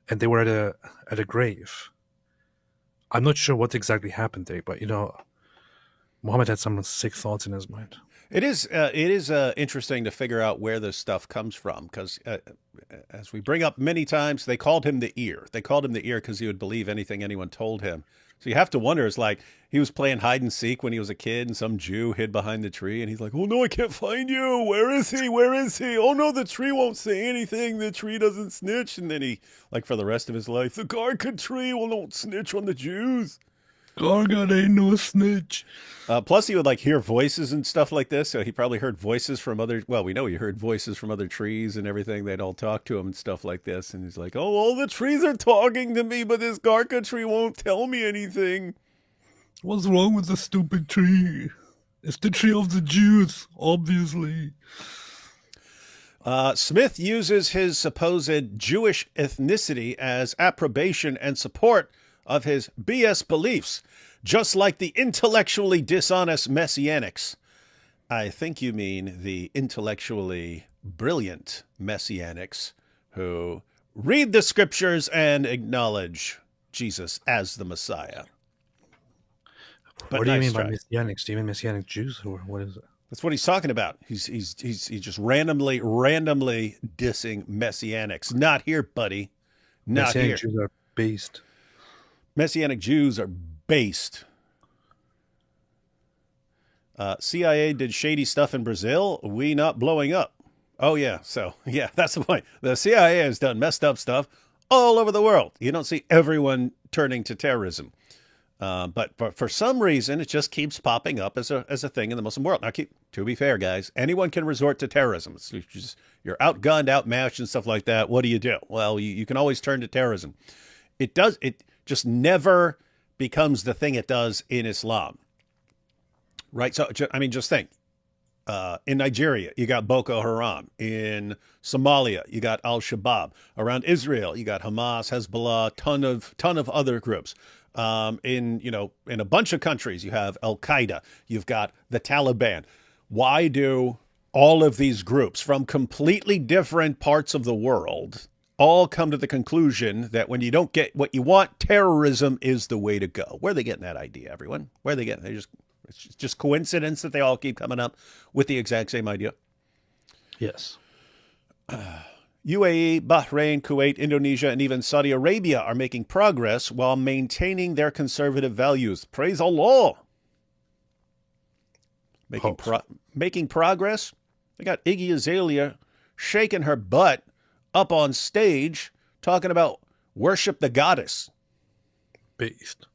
And they were at a grave. I'm not sure what exactly happened there, but Muhammad had some sick thoughts in his mind.
It is interesting to figure out where this stuff comes from, because as we bring up many times, they called him the ear. They called him the ear because he would believe anything anyone told him. So you have to wonder, it's like he was playing hide and seek when he was a kid, and some Jew hid behind the tree, and he's like, oh no, I can't find you. Where is he? Where is he? Oh no, the tree won't say anything. The tree doesn't snitch. And then he, like for the rest of his life, the Garkid tree don't snitch on the Jews.
Gargat ain't no snitch.
Plus, he would hear voices and stuff like this. So he probably heard voices from other. Well, we know he heard voices from other trees and everything. They'd all talk to him and stuff like this. And he's like, "Oh, all the trees are talking to me, but this Garkid tree won't tell me anything."
What's wrong with the stupid tree? It's the tree of the Jews, obviously.
Smith uses his supposed Jewish ethnicity as approbation and support of his BS beliefs, just like the intellectually dishonest Messianics. I think you mean the intellectually brilliant Messianics who read the scriptures and acknowledge Jesus as the Messiah. But
what do you mean by Messianics? Do you mean Messianic Jews, or what is it?
That's what he's talking about. He's just randomly dissing Messianics. Not here, buddy. Not
Messianic
here.
Jews are based.
Messianic Jews are based. CIA did shady stuff in Brazil. We not blowing up. Oh, yeah. So, yeah, that's the point. The CIA has done messed up stuff all over the world. You don't see everyone turning to terrorism. But for some reason, it just keeps popping up as a thing in the Muslim world. Now, to be fair, guys, anyone can resort to terrorism. You're outgunned, outmatched, and stuff like that. What do? Well, you can always turn to terrorism. It just never becomes the thing it does in Islam, right? So, I mean, just think. In Nigeria, you got Boko Haram. In Somalia, you got Al-Shabaab. Around Israel, you got Hamas, Hezbollah, ton of other groups. In a bunch of countries, you have Al-Qaeda. You've got the Taliban. Why do all of these groups from completely different parts of the world all come to the conclusion that when you don't get what you want, terrorism is the way to go? Where are they getting that idea, everyone? Where are they getting it? It's just coincidence that they all keep coming up with the exact same idea.
Yes.
UAE, Bahrain, Kuwait, Indonesia, and even Saudi Arabia are making progress while maintaining their conservative values. Praise Allah. Making progress. They got Iggy Azalea shaking her butt up on stage talking about worship the goddess.
Beast.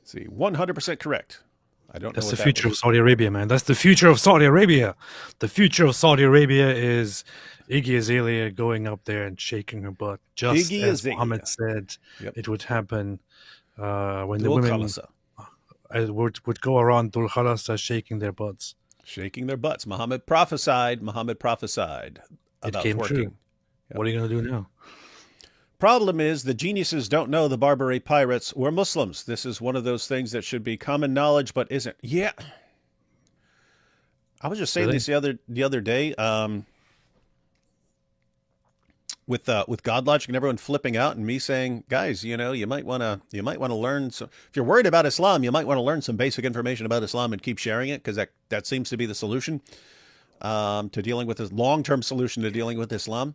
See, 100% correct. I don't know.
That's the future of Saudi Arabia, man. That's the future of Saudi Arabia. The future of Saudi Arabia is Iggy Azalea going up there and shaking her butt, just as Muhammad said it would happen when the women would go around Dhul Khalasa shaking their butts.
Shaking their butts. Muhammad prophesied.
It came true. Yep. What are you going to do now?
Problem is, the geniuses don't know the Barbary pirates were Muslims. This is one of those things that should be common knowledge, but isn't. Yeah. I was just saying this the other day, with God Logic and everyone flipping out, and me saying, guys, you might want to learn some. If you're worried about Islam, you might want to learn some basic information about Islam and keep sharing it, because that seems to be the solution to dealing with this long-term solution to dealing with Islam.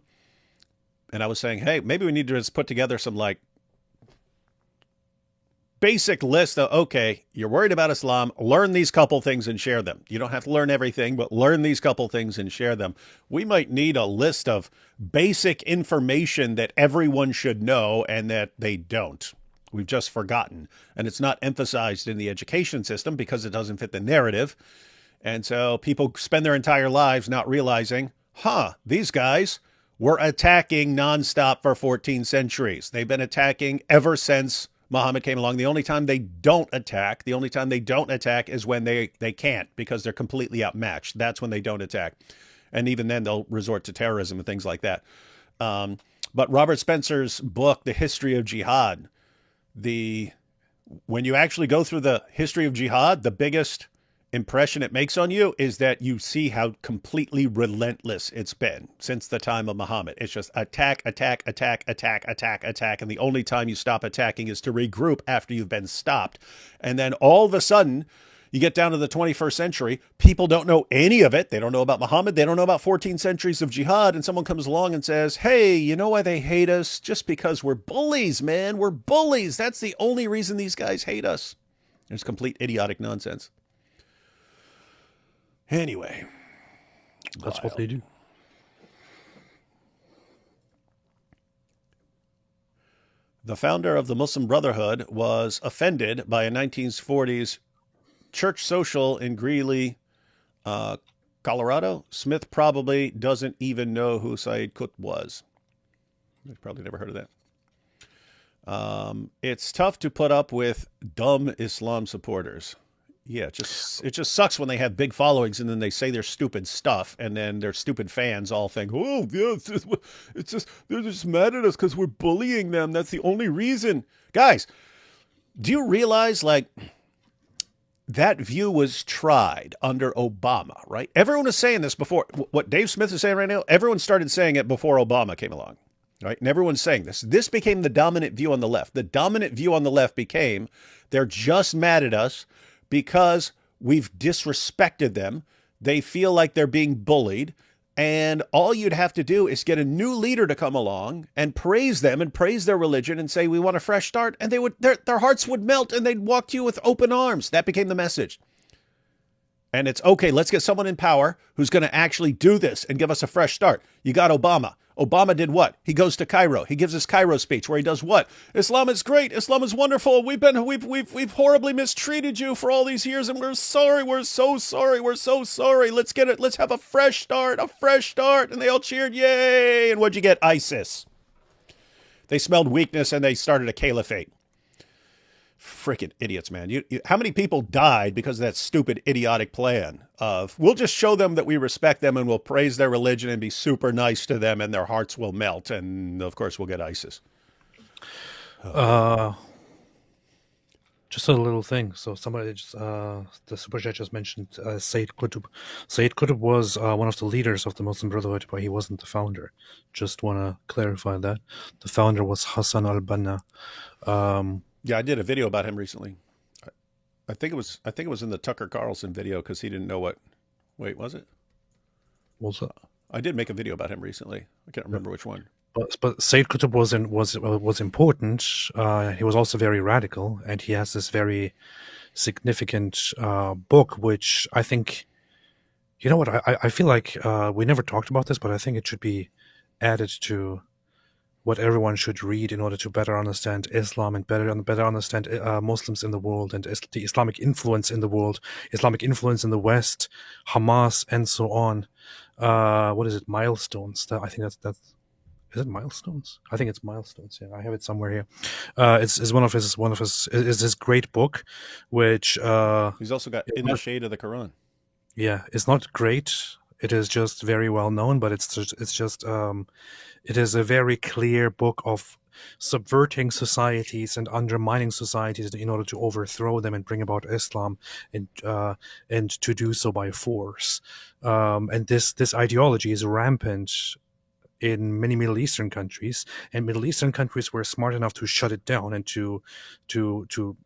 And I was saying, hey, maybe we need to just put together some basic list of, okay, you're worried about Islam, learn these couple things and share them. You don't have to learn everything, but learn these couple things and share them. We might need a list of basic information that everyone should know and that they don't. We've just forgotten. And it's not emphasized in the education system because it doesn't fit the narrative. And so people spend their entire lives not realizing, these guys were attacking nonstop for 14 centuries. They've been attacking ever since Muhammad came along. The only time they don't attack is when they can't, because they're completely outmatched. That's when they don't attack. And even then, they'll resort to terrorism and things like that. But Robert Spencer's book, The History of Jihad, when you actually go through the history of jihad, the biggest impression it makes on you is that you see how completely relentless it's been since the time of Muhammad. It's just attack. And the only time you stop attacking is to regroup after you've been stopped. And then all of a sudden, you get down to the 21st century. People don't know any of it. They don't know about Muhammad. They don't know about 14 centuries of jihad. And someone comes along and says, hey, you know why they hate us? Just because we're bullies, man. We're bullies. That's the only reason these guys hate us. It's complete idiotic nonsense. Anyway,
that's what they do.
The founder of the Muslim Brotherhood was offended by a 1940s church social in Greeley, Colorado. Smith probably doesn't even know who Sayyid Qutb was. You've probably never heard of that. It's tough to put up with dumb Islam supporters. Yeah, it just sucks when they have big followings and then they say their stupid stuff, and then their stupid fans all think, oh, yeah, they're just mad at us because we're bullying them. That's the only reason. Guys, do you realize, that view was tried under Obama, right? Everyone was saying this before. What Dave Smith is saying right now, everyone started saying it before Obama came along, right? And everyone's saying this. This became the dominant view on the left. The dominant view on the left became, they're just mad at us because we've disrespected them. They feel like they're being bullied. And all you'd have to do is get a new leader to come along and praise them and praise their religion and say, we want a fresh start. And their hearts would melt and they'd walk to you with open arms. That became the message. And it's okay, let's get someone in power who's going to actually do this and give us a fresh start. You got Obama. Obama did what? He goes to Cairo. He gives his Cairo speech where he does what? Islam is great. Islam is wonderful. We've horribly mistreated you for all these years, and we're sorry. We're so sorry. We're so sorry. Let's get it. Let's have a fresh start. A fresh start. And they all cheered, yay! And what'd you get? ISIS. They smelled weakness and they started a caliphate. Freaking idiots, man. How many people died because of that stupid, idiotic plan of, we'll just show them that we respect them and we'll praise their religion and be super nice to them and their hearts will melt. And, of course, we'll get ISIS.
Just a little thing. So somebody just, the super chat just mentioned Sayyid Qutb. Sayyid Qutb was one of the leaders of the Muslim Brotherhood, but he wasn't the founder. Just want to clarify that. The founder was Hassan al-Banna.
Yeah, I did a video about him recently. I think it was in the Tucker Carlson video because he didn't know what. Wait, was it?
Was it?
I did make a video about him recently. I can't remember which one.
But Sayyid Qutb was important. He was also very radical, and he has this very significant book, which I think, you know what, I feel like we never talked about this, but I think it should be added to what everyone should read in order to better understand Islam and better understand Muslims in the world and the Islamic influence in the world, Islamic influence in the West, Hamas, and so on. What is it? Milestones. I think that's. Is it Milestones? I think it's Milestones. Yeah, I have it somewhere here. It's one of his great book, which
he's also got In the Shade of the Quran.
Yeah, it's not great. It is just very well known, but it is a very clear book of subverting societies and undermining societies in order to overthrow them and bring about Islam, and to do so by force. And this ideology is rampant in many Middle Eastern countries, and Middle Eastern countries were smart enough to shut it down and to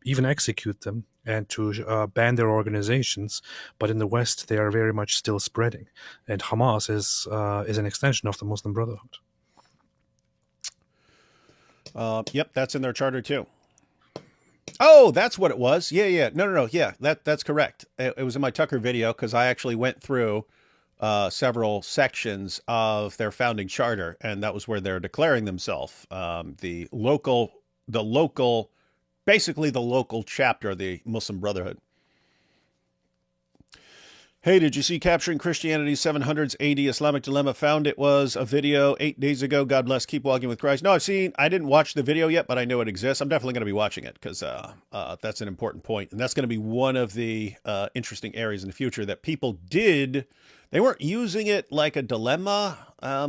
even execute them and to ban their organizations. But in the West, they are very much still spreading, and Hamas is an extension of the Muslim Brotherhood.
Yep, that's in their charter too. Oh, that's what it was. Yeah. No. Yeah, that's correct. It was in my Tucker video because I actually went through several sections of their founding charter, and that was where they're declaring themselves basically the local chapter of the Muslim Brotherhood. Hey, did you see Capturing Christianity 700s AD Islamic Dilemma? Found it was a video 8 days ago. God bless. Keep walking with Christ. No, I didn't watch the video yet, but I know it exists. I'm definitely going to be watching it because that's an important point. And that's going to be one of the interesting areas in the future that people they weren't using it like a dilemma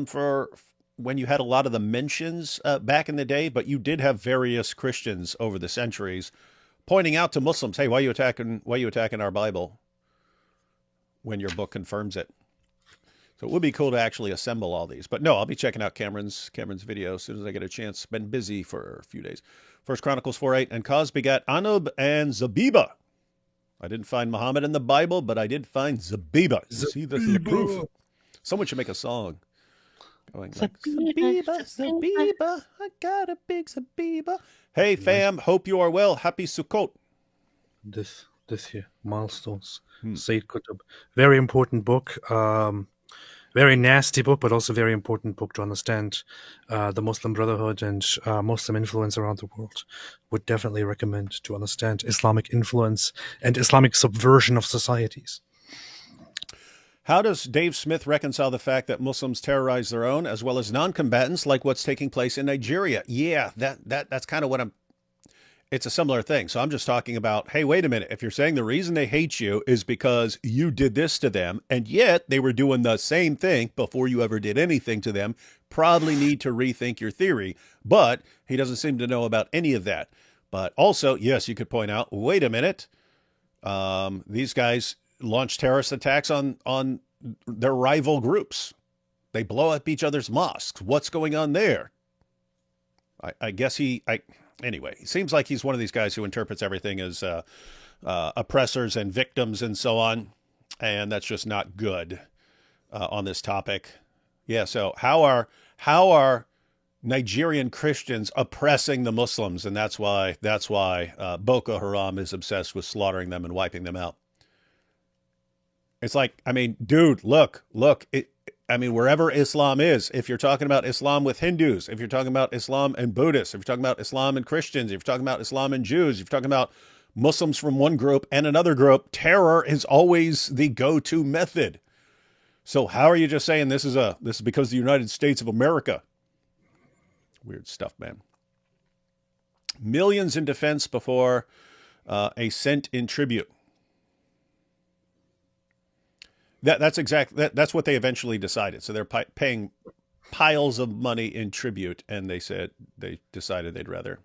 for when you had a lot of the mentions back in the day, but you did have various Christians over the centuries pointing out to Muslims, hey, why are you attacking our Bible? When your book confirms it. So it would be cool to actually assemble all these. But no, I'll be checking out Cameron's video as soon as I get a chance. Been busy for a few days. First Chronicles 4:8, and Kaz begat Anub and Zabiba. I didn't find Muhammad in the Bible, but I did find Zabiba. See the proof. Someone should make a song. Going like, Zabiba, I got a big Zabiba. Hey fam, hope you are well. Happy Sukkot.
This here, Milestones, Sayyid Qutb. Very important book, very nasty book, but also very important book to understand the Muslim Brotherhood and Muslim influence around the world. Would definitely recommend to understand Islamic influence and Islamic subversion of societies.
How does Dave Smith reconcile the fact that Muslims terrorize their own as well as non-combatants, like what's taking place in Nigeria? Yeah, that's kind of what it's a similar thing. So I'm just talking about, hey, wait a minute. If you're saying the reason they hate you is because you did this to them, and yet they were doing the same thing before you ever did anything to them, probably need to rethink your theory. But he doesn't seem to know about any of that. But also, yes, you could point out, wait a minute. These guys launch terrorist attacks on their rival groups. They blow up each other's mosques. What's going on there? I guess anyway, he seems like he's one of these guys who interprets everything as oppressors and victims and so on. And that's just not good on this topic. Yeah. So how are Nigerian Christians oppressing the Muslims? And that's why Boko Haram is obsessed with slaughtering them and wiping them out. It's like, I mean, dude, look. I mean, wherever Islam is, if you're talking about Islam with Hindus, if you're talking about Islam and Buddhists, if you're talking about Islam and Christians, if you're talking about Islam and Jews, if you're talking about Muslims from one group and another group, terror is always the go-to method. So how are you just saying this is because of the United States of America? Weird stuff, man. Millions in defense before a cent in tribute. That's what they eventually decided. So they're paying piles of money in tribute, and they decided they'd rather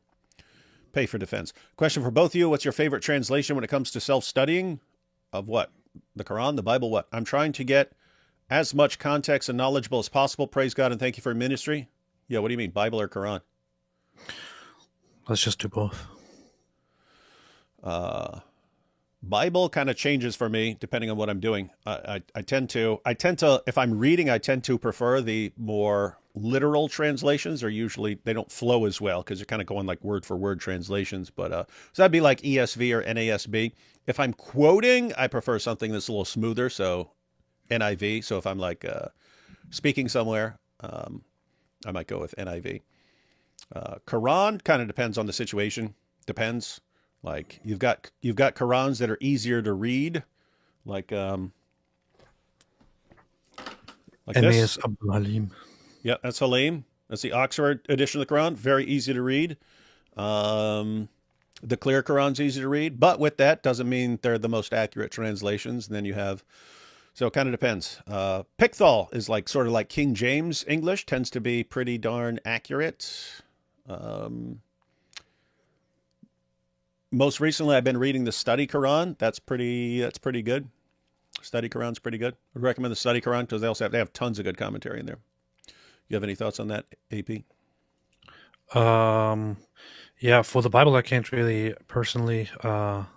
pay for defense. Question for both of you: what's your favorite translation when it comes to self-studying? Of what? The Quran, the Bible, what? I'm trying to get as much context and knowledgeable as possible. Praise God and thank you for your ministry. Yeah, what do you mean, Bible or Quran?
Let's just do both.
Bible kind of changes for me depending on what I'm doing. I tend to, if I'm reading, I tend to prefer the more literal translations. Or usually they don't flow as well because you're kind of going like word for word translations. But so that'd be like ESV or NASB. If I'm quoting, I prefer something that's a little smoother. So NIV. So if I'm like speaking somewhere, I might go with NIV. Quran kind of depends on the situation. Depends. Like you've got Qurans that are easier to read, like
M.A.S. Abdul Halim.
Yeah, that's Halim. That's the Oxford edition of the Quran. Very easy to read. The clear Quran's easy to read, but with that doesn't mean they're the most accurate translations. And then you have, so it kind of depends. Pickthall is like sort of like King James English, tends to be pretty darn accurate. Most recently, I've been reading the Study Quran. That's pretty good. Study Quran's pretty good. I recommend the Study Quran because they have tons of good commentary in there. You have any thoughts on that, AP?
Yeah, for the Bible, I can't really personally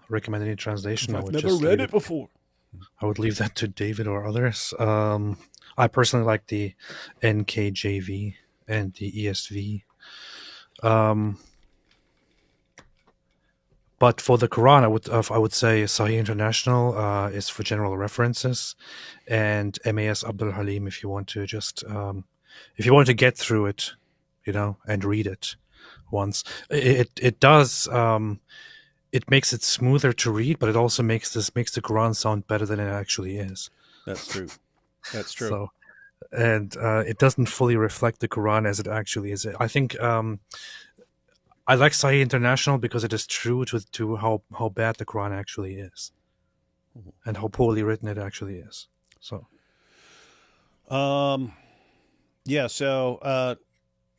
recommend any translation.
I've never read it before.
I would leave that to David or others. I personally like the NKJV and the ESV. But for the Quran, I would say Sahih International is for general references, and M.A.S. Abdul Halim if you want to just if you want to get through it, and read it once. It does it makes it smoother to read, but it also makes the Quran sound better than it actually is.
That's true. That's true.
So, and it doesn't fully reflect the Quran as it actually is. I think. I like Sahih International because it is true to how bad the Quran actually is, and how poorly written it actually is. So,
yeah. So,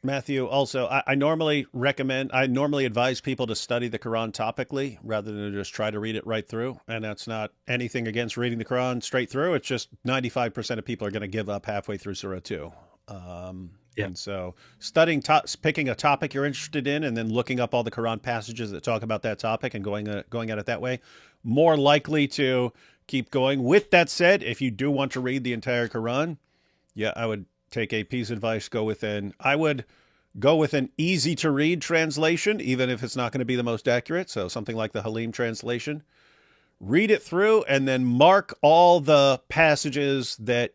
Matthew, also, I normally advise people to study the Quran topically rather than just try to read it right through. And that's not anything against reading the Quran straight through. It's just 95% of people are going to give up halfway through Surah 2.
Yeah.
And so studying, picking a topic you're interested in and then looking up all the Quran passages that talk about that topic and going at it that way, more likely to keep going. With that said, if you do want to read the entire Quran, yeah, I would take AP's advice. I would go with an easy to read translation, even if it's not going to be the most accurate. So something like the Halim translation. Read it through and then mark all the passages that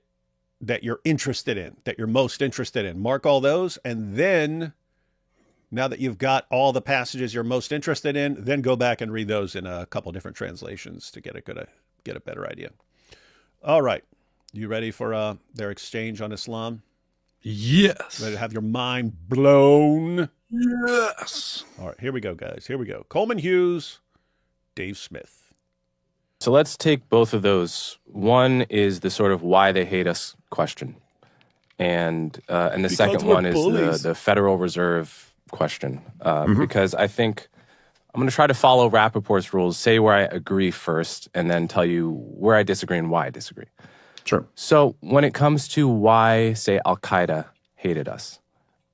you're interested in, that you're most interested in. Mark all those. And then now that you've got all the passages you're most interested in, then go back and read those in a couple different translations to get a better idea. All right. You ready for their exchange on Islam?
Yes.
Ready to have your mind blown?
Yes.
All right. Here we go, guys. Here we go. Coleman Hughes, Dave Smith.
So let's take both of those. One is the sort of why they hate us question. And the second one is the Federal Reserve question. Because I think I'm going to try to follow Rappaport's rules, say where I agree first, and then tell you where I disagree and why I disagree.
Sure.
So when it comes to why, say, Al-Qaeda hated us,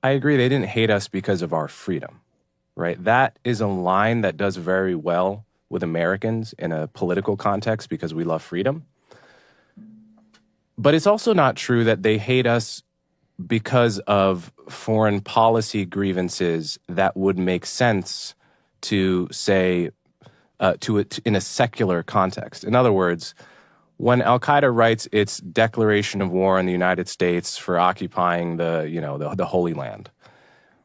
I agree they didn't hate us because of our freedom, right? That is a line that does very well with Americans in a political context because we love freedom. But it's also not true that they hate us because of foreign policy grievances that would make sense to say in a secular context. In other words, when Al Qaeda writes its declaration of war on the United States for occupying the Holy Land,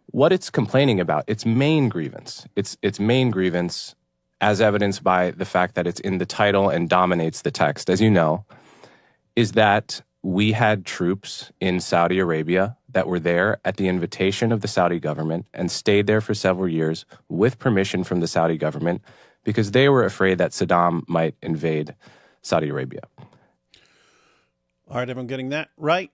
what it's complaining about, its main grievance, as evidenced by the fact that it's in the title and dominates the text, as you know, is that we had troops in Saudi Arabia that were there at the invitation of the Saudi government and stayed there for several years with permission from the Saudi government because they were afraid that Saddam might invade Saudi Arabia.
All right, everyone getting that right?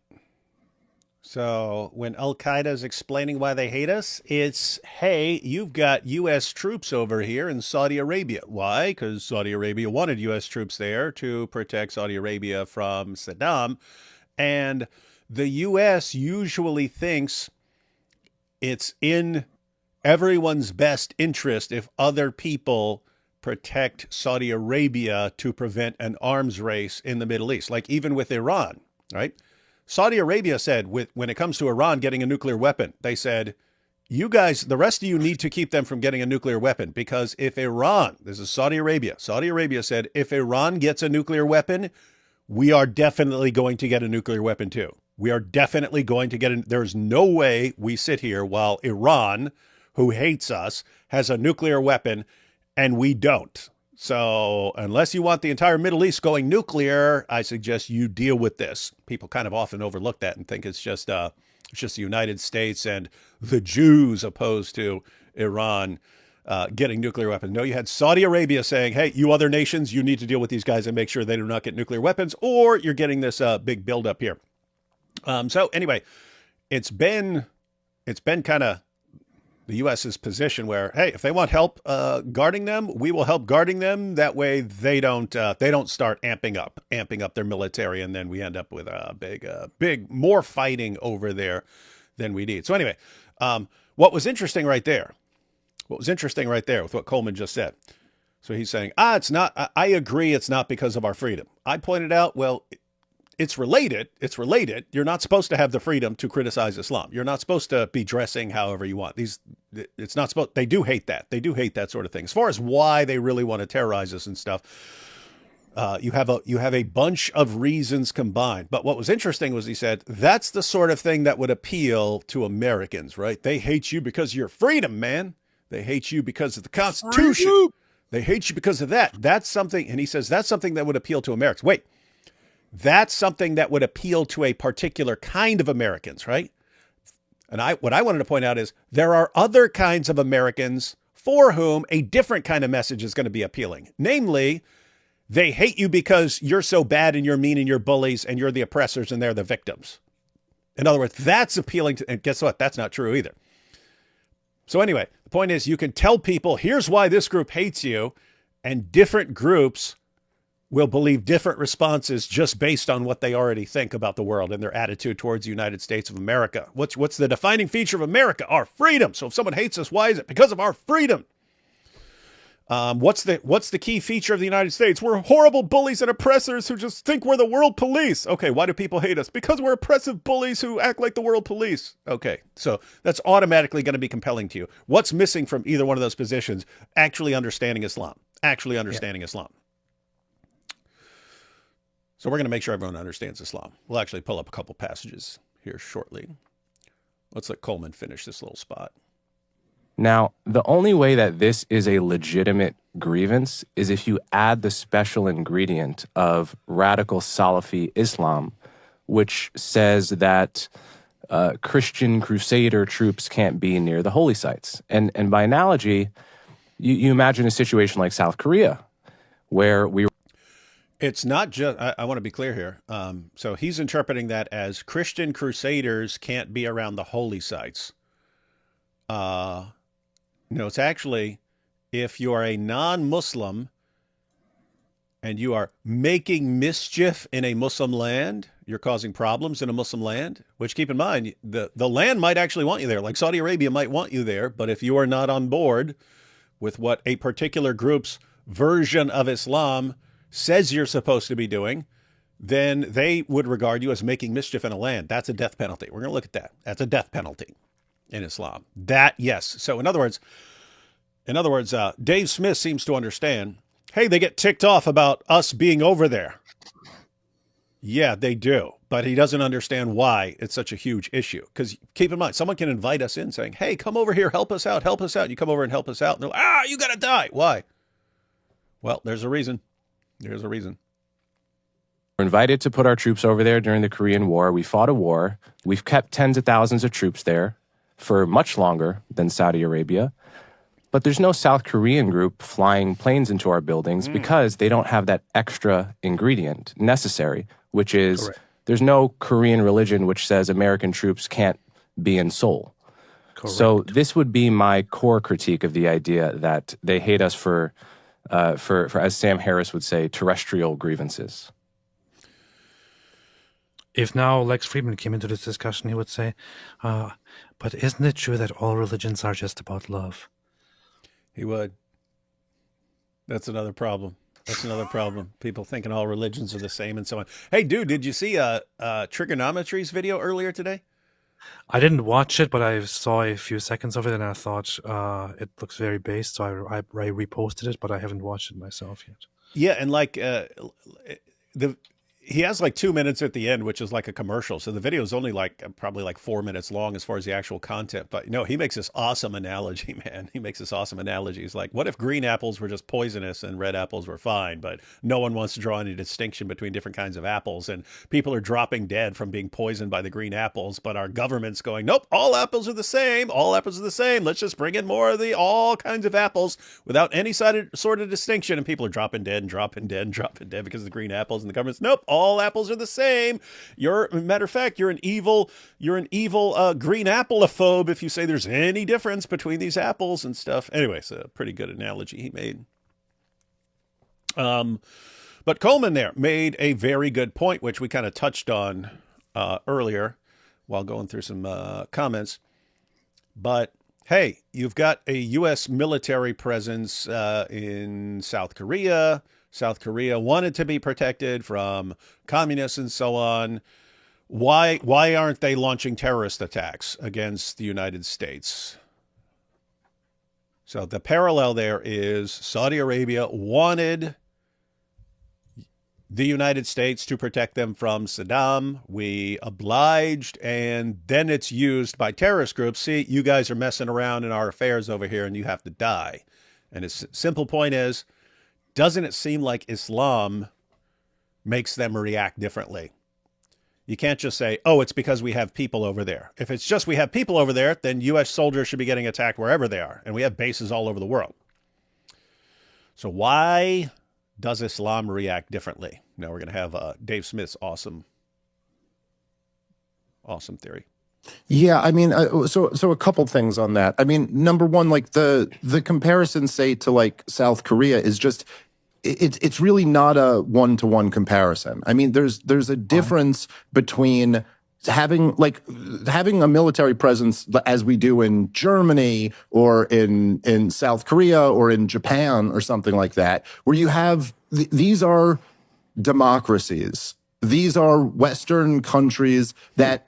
So when Al-Qaeda is explaining why they hate us, it's, hey, you've got U.S. troops over here in Saudi Arabia. Why? Because Saudi Arabia wanted U.S. troops there to protect Saudi Arabia from Saddam. And the U.S. usually thinks it's in everyone's best interest if other people protect Saudi Arabia to prevent an arms race in the Middle East, like even with Iran, right? Saudi Arabia said, when it comes to Iran getting a nuclear weapon, they said, you guys, the rest of you need to keep them from getting a nuclear weapon, because if Iran, this is Saudi Arabia said, if Iran gets a nuclear weapon, we are definitely going to get a nuclear weapon too. We are definitely going to get there's no way we sit here while Iran, who hates us, has a nuclear weapon and we don't. So unless you want the entire Middle East going nuclear, I suggest you deal with this. People kind of often overlook that and think it's just the United States and the Jews opposed to Iran getting nuclear weapons. No, you had Saudi Arabia saying, hey, you other nations, you need to deal with these guys and make sure they do not get nuclear weapons, or you're getting this big buildup here. So anyway, it's been kind of the U.S.'s position where, hey, if they want help guarding them, we will help guarding them. That way they don't start amping up their military, and then we end up with a big more fighting over there than we need. So anyway, what was interesting right there with what Coleman just said. So he's saying, it's not, I agree, it's not because of our freedom. I pointed out, well, it's related. You're not supposed to have the freedom to criticize Islam. You're not supposed to be dressing however you want. They do hate that. They do hate that sort of thing. As far as why they really want to terrorize us and stuff, you have a bunch of reasons combined. But what was interesting was he said, that's the sort of thing that would appeal to Americans, right? They hate you because of your freedom, man. They hate you because of the Constitution. Freedom. They hate you because of that. That's something. And he says, that's something that would appeal to Americans. Wait. That's something that would appeal to a particular kind of Americans, right? And what I wanted to point out is there are other kinds of Americans for whom a different kind of message is going to be appealing. Namely, they hate you because you're so bad and you're mean and you're bullies and you're the oppressors and they're the victims. In other words, that's appealing to, and guess what? That's not true either. So anyway, the point is you can tell people, here's why this group hates you, and different groups will believe different responses just based on what they already think about the world and their attitude towards the United States of America. What's the defining feature of America? Our freedom. So if someone hates us, why is it? Because of our freedom. What's the key feature of the United States? We're horrible bullies and oppressors who just think we're the world police. Okay, why do people hate us? Because we're oppressive bullies who act like the world police. Okay, so that's automatically going to be compelling to you. What's missing from either one of those positions? Actually understanding Islam. Islam. So we're going to make sure everyone understands Islam. We'll actually pull up a couple passages here shortly. Let's let Coleman finish this little spot.
Now, the only way that this is a legitimate grievance is if you add the special ingredient of radical Salafi Islam, which says that Christian crusader troops can't be near the holy sites. And by analogy, you imagine a situation like South Korea, where we...
It's not just, I want to be clear here. So he's interpreting that as Christian crusaders can't be around the holy sites. No, it's actually, if you are a non-Muslim and you are making mischief in a Muslim land, you're causing problems in a Muslim land, which, keep in mind, the land might actually want you there. Like Saudi Arabia might want you there, but if you are not on board with what a particular group's version of Islam says you're supposed to be doing, then they would regard you as making mischief in a land. That's a death penalty. We're going to look at that. That's a death penalty in Islam. That, yes. So in other words, Dave Smith seems to understand, hey, they get ticked off about us being over there. Yeah, they do. But he doesn't understand why it's such a huge issue. Because keep in mind, someone can invite us in saying, hey, come over here, help us out, help us out. You come over and help us out. And they're like, you got to die. Why? Well, there's a reason. There's a reason.
We're invited to put our troops over there during the Korean War. We fought a war. We've kept tens of thousands of troops there for much longer than Saudi Arabia. But there's no South Korean group flying planes into our buildings because they don't have that extra ingredient necessary, which is
Correct.
There's no Korean religion which says American troops can't be in Seoul.
Correct.
So this would be my core critique of the idea that they hate us for as Sam Harris would say, terrestrial grievances.
If now Lex Friedman came into this discussion, he would say, but isn't it true that all religions are just about love?
He would. That's another problem. That's another problem. People thinking all religions are the same and so on. Hey, dude, did you see Trigonometry's video earlier today?
I didn't watch it, but I saw a few seconds of it, and I thought it looks very based, so I reposted it, but I haven't watched it myself yet.
Yeah, and like he has like 2 minutes at the end, which is like a commercial. So the video is only like probably like 4 minutes long as far as the actual content. But no, he makes this awesome analogy, man. He makes this awesome analogy. He's like, what if green apples were just poisonous and red apples were fine? But no one wants to draw any distinction between different kinds of apples. And people are dropping dead from being poisoned by the green apples. But our government's going, nope, all apples are the same. All apples are the same. Let's just bring in more of the all kinds of apples without any sort of distinction. And people are dropping dead and dropping dead and dropping dead because of the green apples. And the government's, nope, all apples are the same. Matter of fact, you're an evil green appleophobe if you say there's any difference between these apples and stuff. Anyway, it's a pretty good analogy he made. But Coleman there made a very good point, which we kind of touched on earlier while going through some comments. But hey, you've got a U.S. military presence in South Korea. South Korea wanted to be protected from communists and so on. Why aren't they launching terrorist attacks against the United States? So the parallel there is Saudi Arabia wanted the United States to protect them from Saddam. We obliged, and then it's used by terrorist groups. See, you guys are messing around in our affairs over here, and you have to die. And his simple point is, doesn't it seem like Islam makes them react differently? You can't just say, oh, it's because we have people over there. If it's just we have people over there, then U.S. soldiers should be getting attacked wherever they are. And we have bases all over the world. So why does Islam react differently? Now we're going to have Dave Smith's awesome theory.
Yeah, I mean, so a couple things on that. I mean, number one, like the comparison, say, to like South Korea is just it's really not a one-to-one comparison. I mean, there's a difference between having a military presence as we do in Germany or in South Korea or in Japan or something like that, where you have these are democracies. These are Western countries that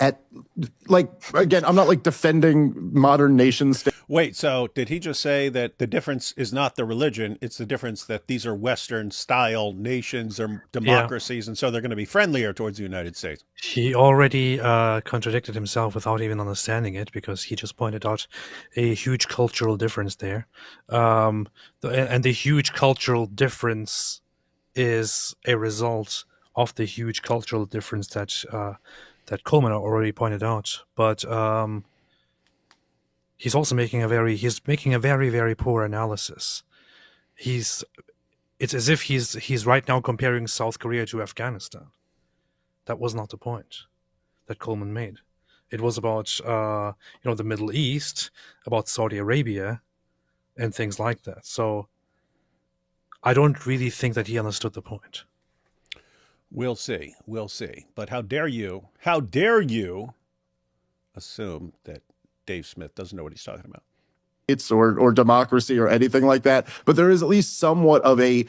again, I'm not like defending modern nation states.
Wait, so did he just say that the difference is not the religion, it's the difference that these are Western style nations or democracies, and so they're going to be friendlier towards the United States?
He already contradicted himself without even understanding it, because he just pointed out a huge cultural difference there. And the huge cultural difference is a result of the huge cultural difference that Coleman already pointed out, but he's also making a very, very poor analysis. It's as if he's right now comparing South Korea to Afghanistan. That was not the point that Coleman made. It was about the Middle East, about Saudi Arabia, and things like that. So I don't really think that he understood the point.
We'll see. But how dare you assume that Dave Smith doesn't know what he's talking about?
It's or democracy or anything like that, but there is at least somewhat of a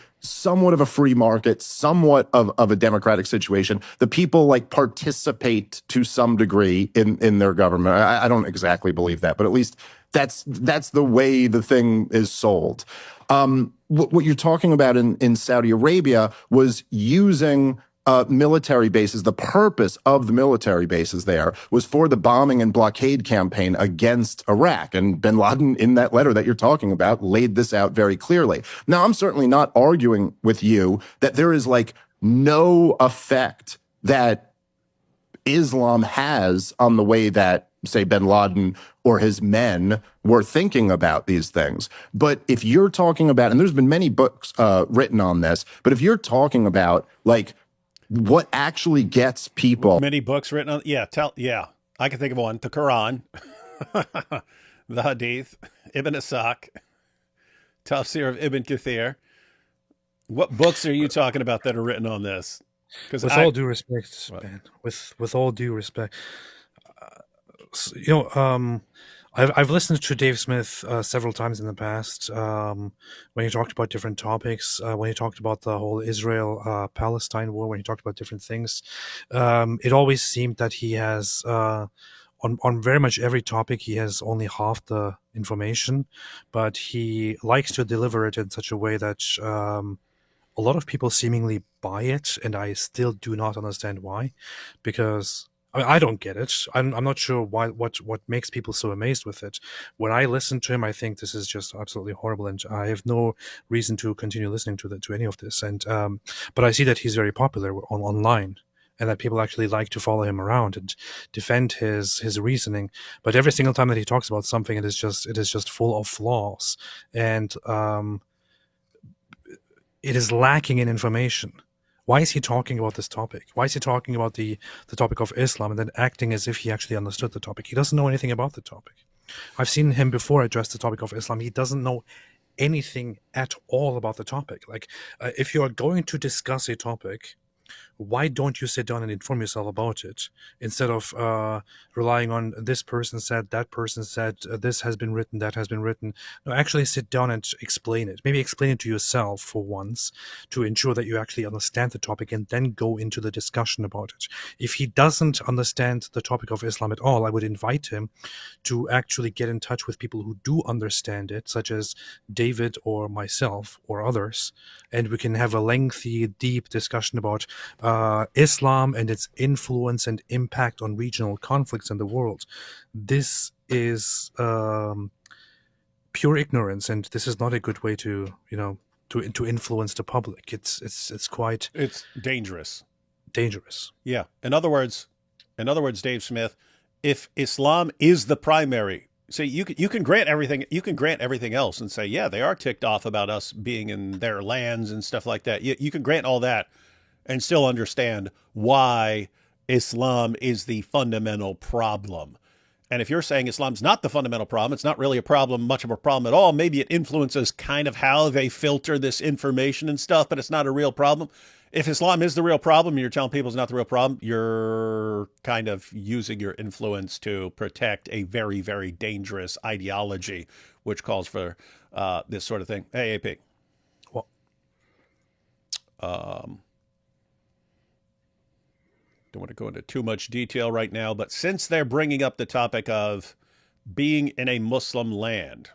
free market, somewhat of a democratic situation. The people like participate to some degree in their government. I don't exactly believe that, but at least that's the way the thing is sold. What you're talking about in Saudi Arabia was using military bases. The purpose of the military bases there was for the bombing and blockade campaign against Iraq. And bin Laden, in that letter that you're talking about, laid this out very clearly. Now, I'm certainly not arguing with you that there is like no effect that Islam has on the way that, say, bin Laden or his men were thinking about these things. But if you're talking about, and there's been many books written on this, but if you're talking about like what actually gets people.
Many books written on, yeah, I can think of one, the Quran, the Hadith, Ibn Ishaq, Tafsir of Ibn Kathir. What books are you talking about that are written on this?
With all due respect, man, with all due respect, I've listened to Dave Smith several times in the past when he talked about different topics, when he talked about the whole Israel-Palestine war, when he talked about different things. It always seemed that he has, on very much every topic, he has only half the information, but he likes to deliver it in such a way that a lot of people seemingly buy it, and I still do not understand why, because I don't get it. I'm not sure what makes people so amazed with it. When I listen to him, I think this is just absolutely horrible, and I have no reason to continue listening to any of this. And but I see that he's very popular online, and that people actually like to follow him around and defend his reasoning. But every single time that he talks about something, it is just full of flaws, and it is lacking in information. Why is he talking about this topic? Why is he talking about the topic of Islam and then acting as if he actually understood the topic? He doesn't know anything about the topic. I've seen him before address the topic of Islam. He doesn't know anything at all about the topic. Like, if you are going to discuss a topic, why don't you sit down and inform yourself about it instead of relying on this person said, that person said, this has been written, that has been written? No, actually sit down and explain it. Maybe explain it to yourself for once to ensure that you actually understand the topic and then go into the discussion about it. If he doesn't understand the topic of Islam at all, I would invite him to actually get in touch with people who do understand it, such as David or myself or others, and we can have a lengthy, deep discussion about Islam and its influence and impact on regional conflicts in the world. This is pure ignorance, and this is not a good way to influence the public. It's
dangerous.
Dangerous.
Yeah. In other words, Dave Smith, if Islam is the primary, see, you can grant everything. You can grant everything else and say, yeah, they are ticked off about us being in their lands and stuff like that. You can grant all that and still understand why Islam is the fundamental problem. And if you're saying Islam's not the fundamental problem, it's not really a problem, much of a problem at all, maybe it influences kind of how they filter this information and stuff, but it's not a real problem. If Islam is the real problem and you're telling people it's not the real problem, you're kind of using your influence to protect a very, very dangerous ideology, which calls for this sort of thing. Hey, AP.
Well,
don't want to go into too much detail right now, but since they're bringing up the topic of being in a Muslim land.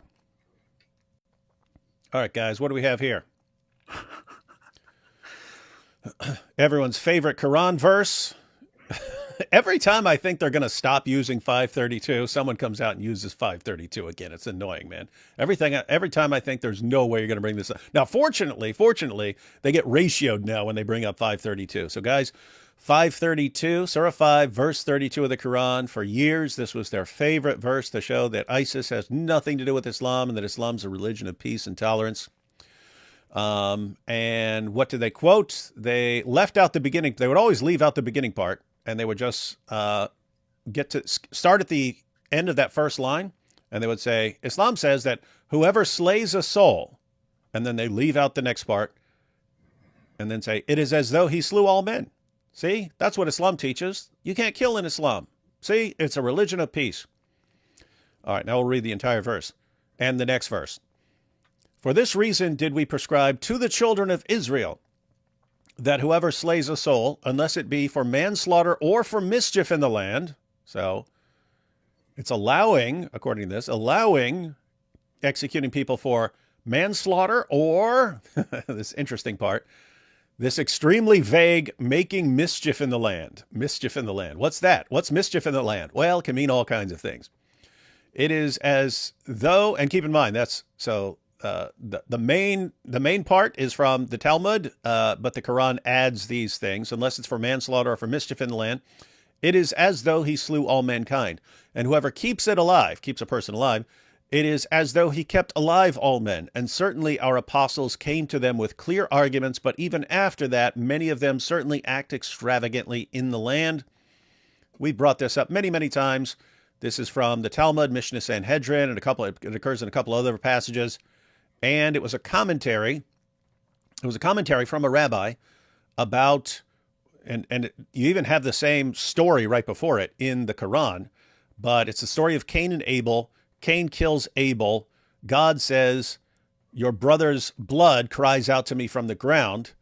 All right, guys, what do we have here? Everyone's favorite Quran verse. Every time I think they're going to stop using 532, someone comes out and uses 532 again. It's annoying, man. Every time I think there's no way you're going to bring this up. Now, fortunately, they get ratioed now when they bring up 532. So, guys, 532, Surah 5, verse 32 of the Quran. For years, this was their favorite verse to show that ISIS has nothing to do with Islam and that Islam's a religion of peace and tolerance. And what did they quote? They left out the beginning. They would always leave out the beginning part, and they would just get to start at the end of that first line, and they would say, Islam says that whoever slays a soul, and then they leave out the next part, and then say, it is as though he slew all men. See, that's what Islam teaches. You can't kill in Islam. See, it's a religion of peace. All right, now we'll read the entire verse and the next verse. For this reason did we prescribe to the children of Israel that whoever slays a soul, unless it be for manslaughter or for mischief in the land, so it's allowing, according to this, allowing executing people for manslaughter or, this interesting part, This extremely vague making mischief in the land. Mischief in the land. What's that? What's mischief in the land? Well, it can mean all kinds of things. It is as though, and keep in mind, that's so the main part is from the Talmud, but the Quran adds these things, unless it's for manslaughter or for mischief in the land. It is as though he slew all mankind, and whoever keeps it alive, keeps a person alive, it is as though he kept alive all men, and certainly our apostles came to them with clear arguments, but even after that, many of them certainly act extravagantly in the land. We brought this up many, many times. This is from the Talmud, Mishnah Sanhedrin, and it occurs in a couple other passages, and it was a commentary. It was a commentary from a rabbi about, and you even have the same story right before it in the Quran, but it's the story of Cain and Abel. Cain kills Abel. God says, your brother's blood cries out to me from the ground.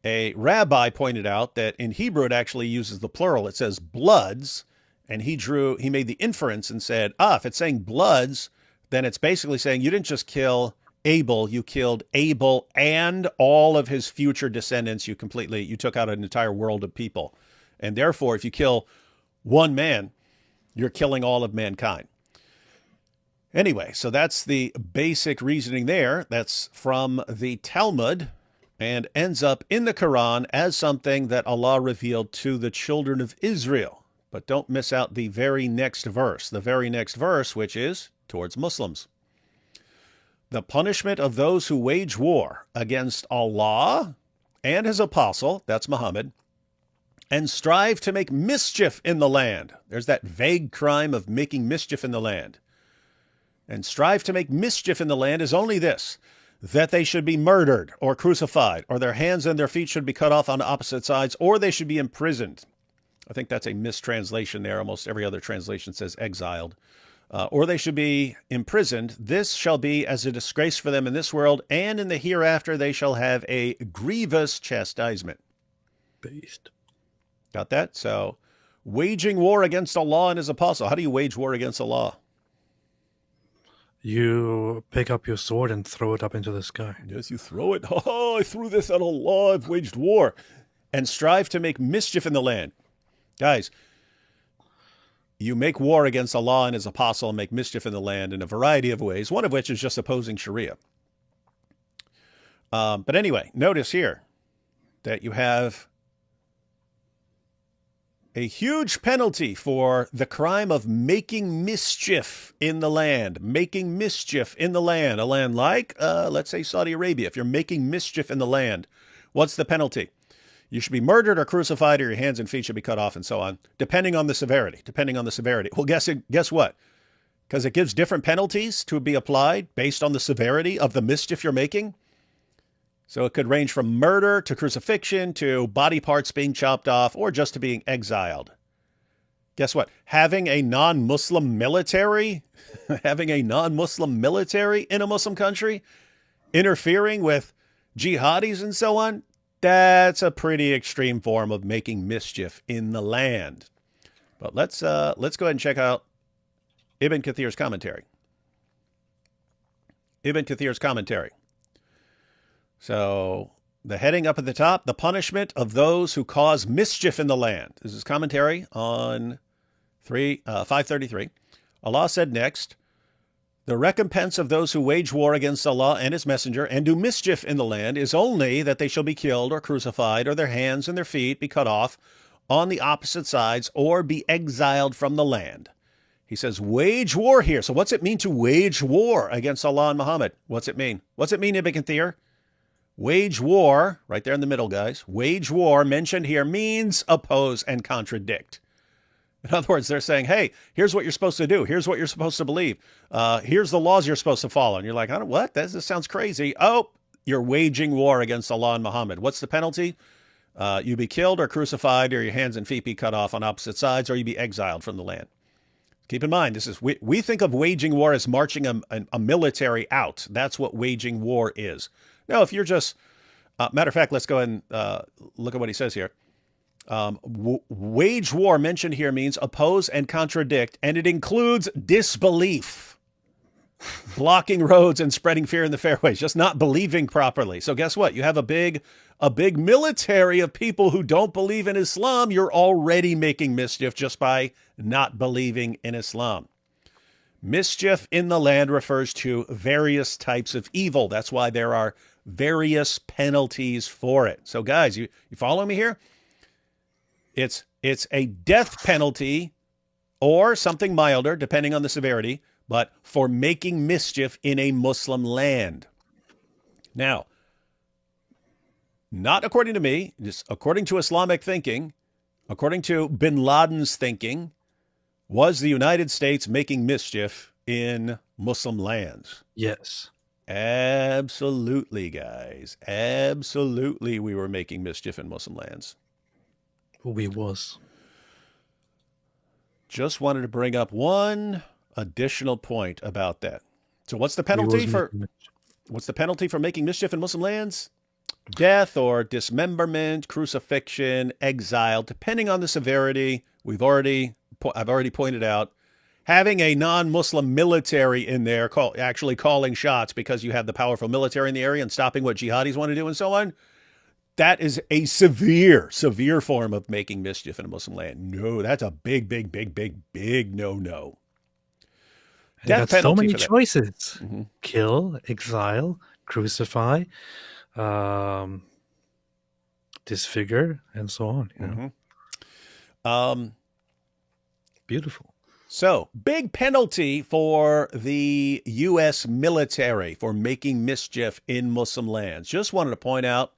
A rabbi pointed out that in Hebrew it actually uses the plural. It says bloods, and he made the inference and said, if it's saying bloods, then it's basically saying you didn't just kill Abel, you killed Abel and all of his future descendants. You took out an entire world of people. And therefore, if you kill one man, you're killing all of mankind. Anyway, so that's the basic reasoning there. That's from the Talmud and ends up in the Quran as something that Allah revealed to the children of Israel. But don't miss out the very next verse, which is towards Muslims. The punishment of those who wage war against Allah and his apostle, that's Muhammad, and strive to make mischief in the land. There's that vague crime of making mischief in the land. And strive to make mischief in the land is only this, that they should be murdered or crucified, or their hands and their feet should be cut off on opposite sides, or they should be imprisoned. I think that's a mistranslation there. Almost every other translation says exiled. Or they should be imprisoned. This shall be as a disgrace for them in this world, and in the hereafter they shall have a grievous chastisement.
Based.
Got that? So, waging war against Allah and his apostle. How do you wage war against Allah?
You pick up your sword and throw it up into the sky.
Yes, you throw it. Oh, I threw this at Allah. I've waged war. And strive to make mischief in the land. Guys, you make war against Allah and his apostle and make mischief in the land in a variety of ways, one of which is just opposing Sharia. But anyway, notice here that you have a huge penalty for the crime of making mischief in the land. Making mischief in the land. A land like, let's say, Saudi Arabia. If you're making mischief in the land, what's the penalty? You should be murdered or crucified, or your hands and feet should be cut off, and so on, depending on the severity. Well, guess what? Because it gives different penalties to be applied based on the severity of the mischief you're making. So it could range from murder to crucifixion to body parts being chopped off or just to being exiled. Guess what? Having a non-Muslim military in a Muslim country, interfering with jihadis and so on, that's a pretty extreme form of making mischief in the land. But let's go ahead and check out Ibn Kathir's commentary. So the heading up at the top, the punishment of those who cause mischief in the land. This is commentary on 533. Allah said next, the recompense of those who wage war against Allah and his messenger and do mischief in the land is only that they shall be killed or crucified, or their hands and their feet be cut off on the opposite sides, or be exiled from the land. He says, wage war here. So what's it mean to wage war against Allah and Muhammad? What's it mean? What's it mean, Ibn Kathir? Wage war, right there in the middle, guys. Wage war mentioned here means oppose and contradict. In other words, they're saying, hey, here's what you're supposed to do. Here's what you're supposed to believe. Here's the laws you're supposed to follow. And you're like, what? This sounds crazy. Oh, you're waging war against Allah and Muhammad. What's the penalty? You be killed or crucified, or your hands and feet be cut off on opposite sides, or you be exiled from the land. Keep in mind, we think of waging war as marching a military out. That's what waging war is. Now, if you're just, matter of fact, let's go ahead and look at what he says here. Wage war mentioned here means oppose and contradict, and it includes disbelief. blocking roads and spreading fear in the fairways, just not believing properly. So guess what? You have a big military of people who don't believe in Islam. You're already making mischief just by not believing in Islam. Mischief in the land refers to various types of evil. That's why there are various penalties for it. So guys, you follow me here? It's a death penalty or something milder, depending on the severity, but for making mischief in a Muslim land. Now, not according to me, just according to Islamic thinking, according to bin Laden's thinking, was the United States making mischief in Muslim lands?
Yes.
Absolutely, guys. Absolutely, we were making mischief in Muslim lands.
We was.
Just wanted to bring up one additional point about that. So what's the penalty for making mischief in Muslim lands? Death or dismemberment, crucifixion, exile, depending on the severity. I've already pointed out, having a non-Muslim military in there actually calling shots because you have the powerful military in the area and stopping what jihadis want to do and so on. That is a severe form of making mischief in a Muslim land. No, that's a big no-no.
Death penalty. So many choices. Mm-hmm. Kill, exile, crucify, disfigure, and so on. You know?
Mm-hmm.
Beautiful.
So, big penalty for the U.S. military for making mischief in Muslim lands. Just wanted to point out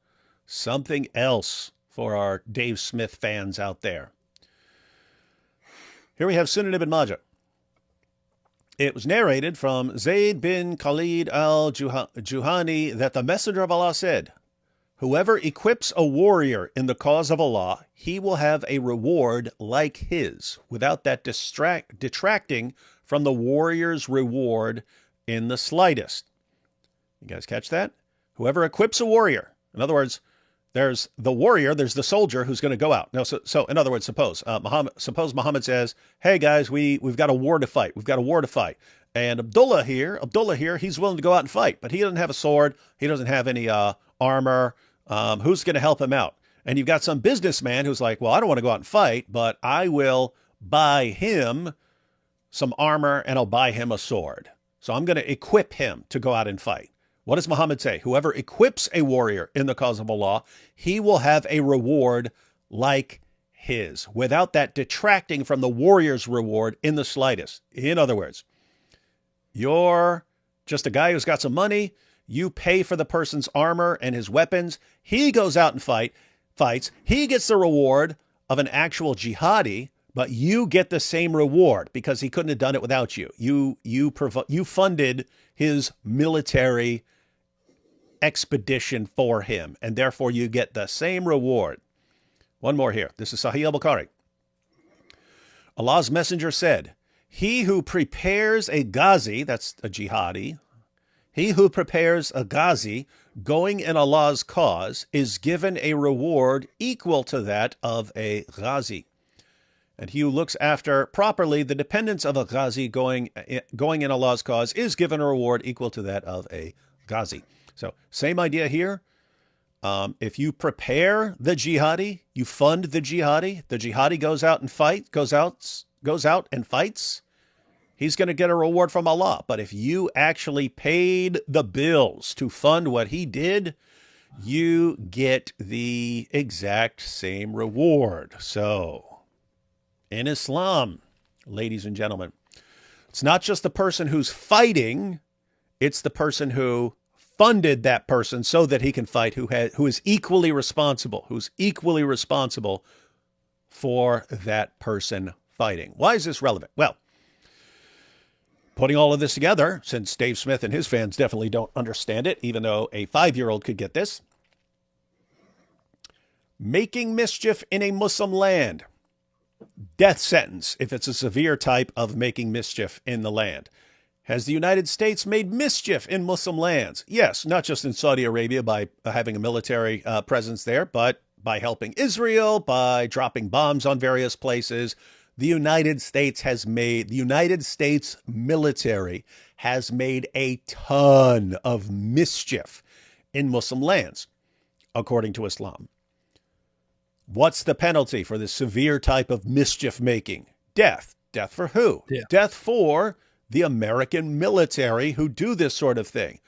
something else for our Dave Smith fans out there. Here we have Sunan ibn Majah. It was narrated from Zayd bin Khalid al-Juhani that the Messenger of Allah said, "Whoever equips a warrior in the cause of Allah, he will have a reward like his, without that detracting from the warrior's reward in the slightest." You guys catch that? Whoever equips a warrior. In other words, there's the warrior, there's the soldier who's going to go out. Now, so in other words, suppose Muhammad says, "Hey guys, we've got a war to fight. We've got a war to fight." And Abdullah here, he's willing to go out and fight, but he doesn't have a sword. He doesn't have any armor. Who's going to help him out? And you've got some businessman who's like, "Well, I don't want to go out and fight, but I will buy him some armor and I'll buy him a sword. So I'm going to equip him to go out and fight." What does Muhammad say? Whoever equips a warrior in the cause of Allah, he will have a reward like his, without that detracting from the warrior's reward in the slightest. In other words, you're just a guy who's got some money. You pay for the person's armor and his weapons. He goes out and fights. He gets the reward of an actual jihadi, but you get the same reward because he couldn't have done it without you. You funded his military expedition for him, and therefore you get the same reward. One more here. This is Sahih al-Bukhari. Allah's messenger said, "He who prepares a ghazi," that's a jihadi, "he who prepares a ghazi going in Allah's cause is given a reward equal to that of a ghazi. And he who looks after properly the dependents of a ghazi going in Allah's cause is given a reward equal to that of a ghazi." So same idea here. If you prepare the jihadi, you fund the jihadi goes out and fights, he's going to get a reward from Allah. But if you actually paid the bills to fund what he did, you get the exact same reward. So in Islam, ladies and gentlemen, it's not just the person who's fighting, it's the person who funded that person so that he can fight, who is equally responsible for that person fighting. Why is this relevant? Well, putting all of this together, since Dave Smith and his fans definitely don't understand it, even though a 5-year-old could get this. Making mischief in a Muslim land. Death sentence if it's a severe type of making mischief in the land. Has the United States made mischief in Muslim lands? Yes, not just in Saudi Arabia by having a military presence there, but by helping Israel, by dropping bombs on various places. the United States military has made a ton of mischief in Muslim lands, according to Islam. What's the penalty for this severe type of mischief making? Death. Death for who?
Yeah.
Death for the American military who do this sort of thing.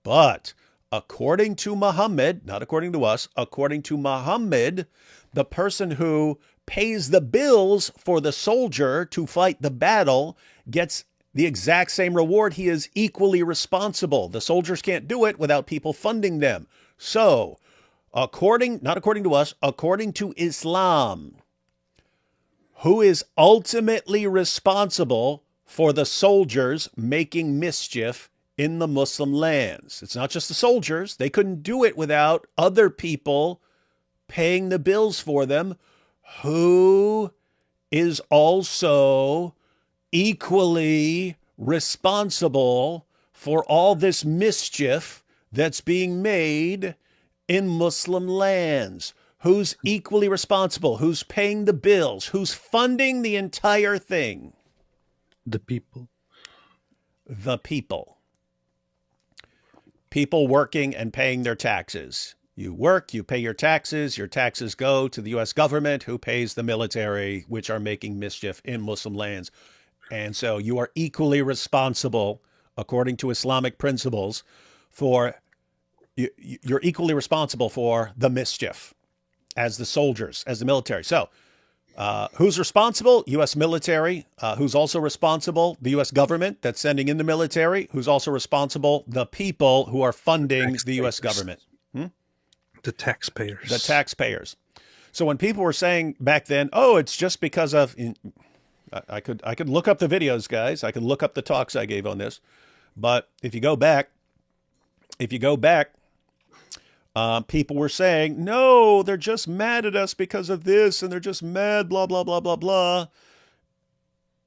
But according to Muhammad, not according to us, according to Muhammad, the person who pays the bills for the soldier to fight the battle gets the exact same reward. He is equally responsible. The soldiers can't do it without people funding them. So, not according to us, according to Islam, who is ultimately responsible for the soldiers making mischief in the Muslim lands? It's not just the soldiers. They couldn't do it without other people paying the bills for them. Who is also equally responsible for all this mischief that's being made in Muslim lands? Who's equally responsible? Who's paying the bills? Who's funding the entire thing?
The people.
The people. People working and paying their taxes. You work, you pay your taxes go to the U.S. government, who pays the military, which are making mischief in Muslim lands. And so you are equally responsible, according to Islamic principles, you're equally responsible for the mischief as the soldiers, as the military. So who's responsible? U.S. military. Who's also responsible? The U.S. government that's sending in the military. Who's also responsible? The people who are funding the U.S. government.
The taxpayers.
The taxpayers. So when people were saying back then, oh, it's just because of, I could look up the videos, guys. I could look up the talks I gave on this. But if you go back, people were saying, no, they're just mad at us because of this, and they're just mad, blah, blah, blah, blah, blah.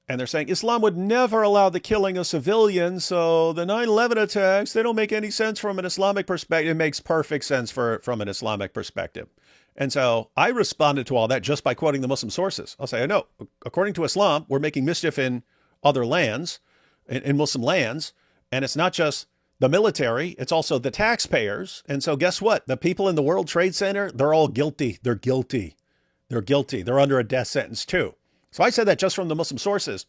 And they're saying Islam would never allow the killing of civilians, so the 9/11 attacks, they don't make any sense from an Islamic perspective. It makes perfect sense from an Islamic perspective. And so I responded to all that just by quoting the Muslim sources. I'll say, no, according to Islam, we're making mischief in other lands, in Muslim lands, and it's not just the military, it's also the taxpayers. And so guess what? The people in the World Trade Center, they're all guilty. They're guilty. They're guilty. They're under a death sentence too. So I said that just from the Muslim sources.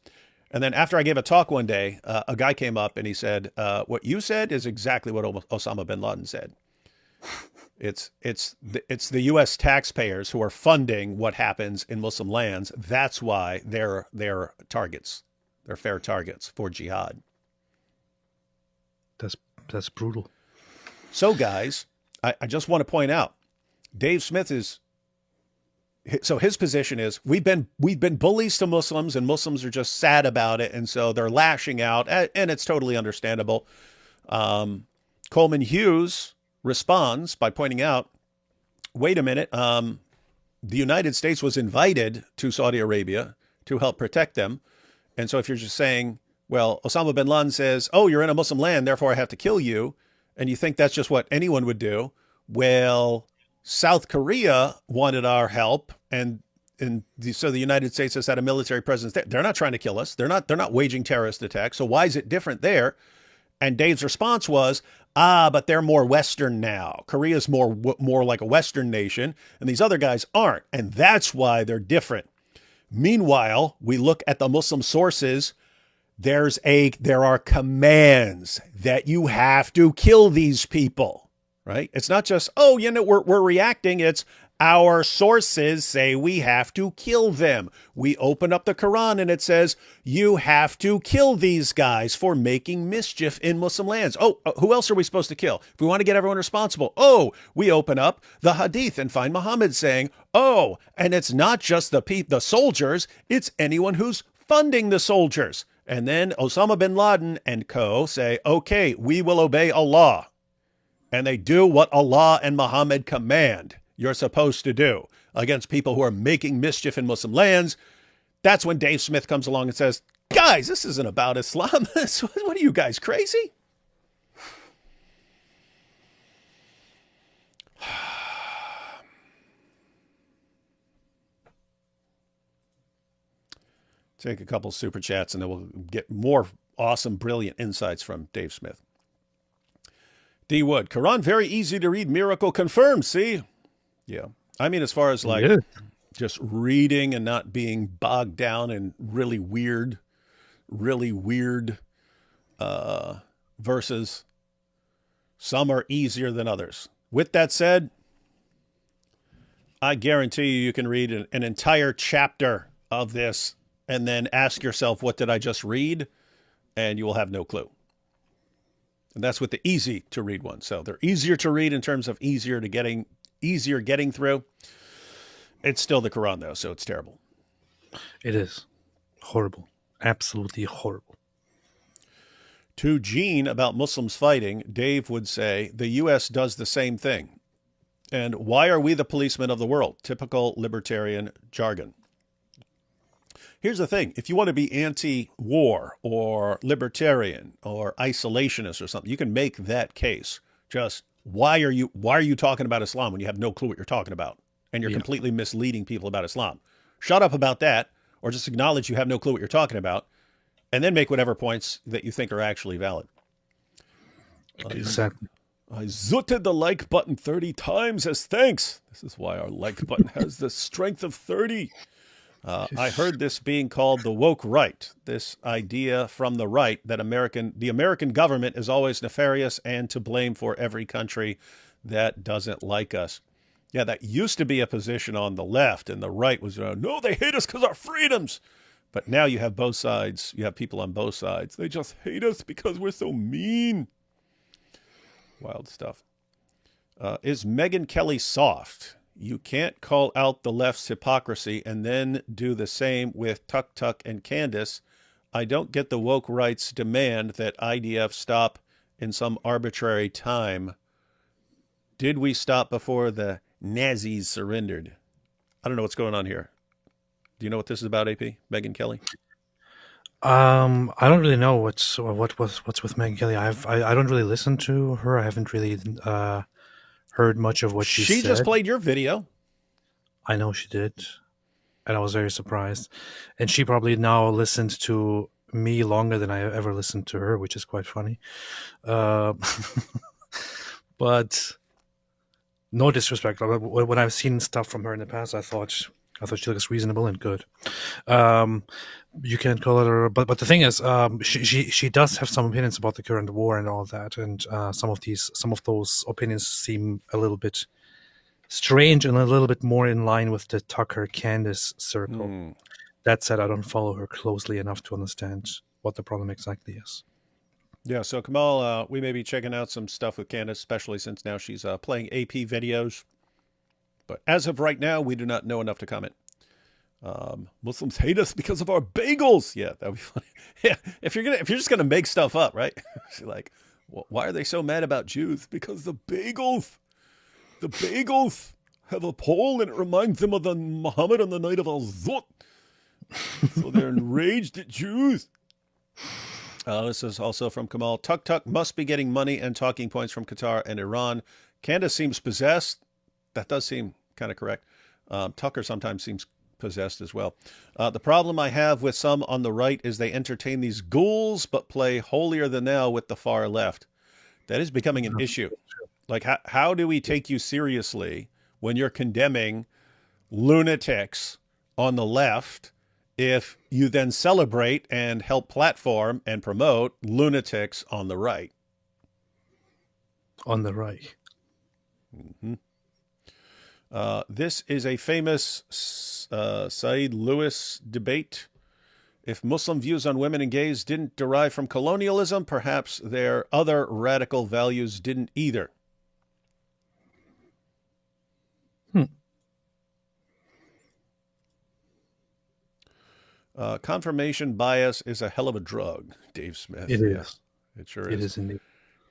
And then after I gave a talk one day, a guy came up and he said, what you said is exactly what Osama bin Laden said. It's the U.S. taxpayers who are funding what happens in Muslim lands. That's why they're targets. They're fair targets for jihad.
That's brutal.
So, guys, I just want to point out, Dave Smith his position is we've been bullies to Muslims, and Muslims are just sad about it, and so they're lashing out, and it's totally understandable. Coleman Hughes responds by pointing out, wait a minute, the United States was invited to Saudi Arabia to help protect them, and so if you're just saying, well, Osama bin Laden says, oh, you're in a Muslim land, therefore I have to kill you, and you think that's just what anyone would do, well, South Korea wanted our help, and so the United States has had a military presence there. They're not trying to kill us. They're not waging terrorist attacks. So why is it different there? And Dave's response was, but they're more Western now. Korea's more like a Western nation, and these other guys aren't, and that's why they're different. Meanwhile, we look at the Muslim sources. There are commands that you have to kill these people. Right? It's not just, we're reacting. It's our sources say we have to kill them. We open up the Quran and it says you have to kill these guys for making mischief in Muslim lands. Who else are we supposed to kill? If we want to get everyone responsible, we open up the Hadith and find Muhammad saying, and it's not just the soldiers, it's anyone who's funding the soldiers. And then Osama bin Laden and co. say, okay, we will obey Allah. And they do what Allah and Muhammad command you're supposed to do against people who are making mischief in Muslim lands. That's when Dave Smith comes along and says, guys, this isn't about Islam. What are you guys, crazy? Take a couple super chats, and then we'll get more awesome, brilliant insights from Dave Smith. D. Wood, Quran, very easy to read. Miracle confirmed. See? Yeah. I mean, as far as like just reading and not being bogged down in really weird verses. Some are easier than others. With that said, I guarantee you can read an entire chapter of this and then ask yourself, what did I just read? And you will have no clue. And that's with the easy to read ones. So they're easier to read in terms of easier getting through. It's still the Quran, though, so it's terrible.
It is. Horrible. Absolutely horrible.
To Gene about Muslims fighting, Dave would say, the U.S. does the same thing. And why are we the policemen of the world? Typical libertarian jargon. Here's the thing. If you want to be anti-war or libertarian or isolationist or something, you can make that case. Just why are you talking about Islam when you have no clue what you're talking about? And you're completely misleading people about Islam. Shut up about that, or just acknowledge you have no clue what you're talking about, and then make whatever points that you think are actually valid.
Exactly.
I zooted the like button 30 times as thanks. This is why our like button has the strength of 30. I heard this being called the woke right. This idea from the right that the American government is always nefarious and to blame for every country that doesn't like us. Yeah, that used to be a position on the left, and the right was, no, they hate us because our freedoms. But now you have both sides. You have people on both sides. They just hate us because we're so mean. Wild stuff. Is Megyn Kelly soft? You can't call out the left's hypocrisy and then do the same with Tuk Tuk and Candace. I don't get the woke right's demand that IDF stop in some arbitrary time. Did we stop before the Nazis surrendered? I don't know what's going on here. Do you know what this is about, AP? Megyn Kelly?
I don't really know what's with Megyn Kelly. I don't really listen to her. I haven't really heard much of what she said.
She just played your video.
I know she did, and I was very surprised. And she probably now listened to me longer than I ever listened to her, which is quite funny. But no disrespect. When I've seen stuff from her in the past, I thought she looks reasonable and good. You can't call her, but the thing is, she does have some opinions about the current war and all that, and some of those opinions seem a little bit strange and a little bit more in line with the Tucker Candace circle. That said, I don't follow her closely enough to understand what the problem exactly is.
Yeah, so Kamal, we may be checking out some stuff with Candace, especially since now she's playing AP videos. But as of right now, we do not know enough to comment. Muslims hate us because of our bagels. Yeah, that'd be funny. Yeah, if you're just gonna make stuff up, right? Like, why are they so mad about Jews? Because the bagels have a pole and it reminds them of the Muhammad on the night of Al-Zut. So they're enraged at Jews. This is also from Kamal. Tuk Tuk must be getting money and talking points from Qatar and Iran. Candace seems possessed. That does seem kind of correct. Tucker sometimes seems possessed as well. The problem I have with some on the right is they entertain these ghouls but play holier than thou with the far left. That is becoming an issue. Like, how do we take you seriously when you're condemning lunatics on the left if you then celebrate and help platform and promote lunatics on the right?
On the right.
Mm-hmm. This is a famous Said Lewis debate. If Muslim views on women and gays didn't derive from colonialism, perhaps their other radical values didn't either. Confirmation bias is a hell of a drug, Dave Smith.
It is.
It sure is.
It is indeed.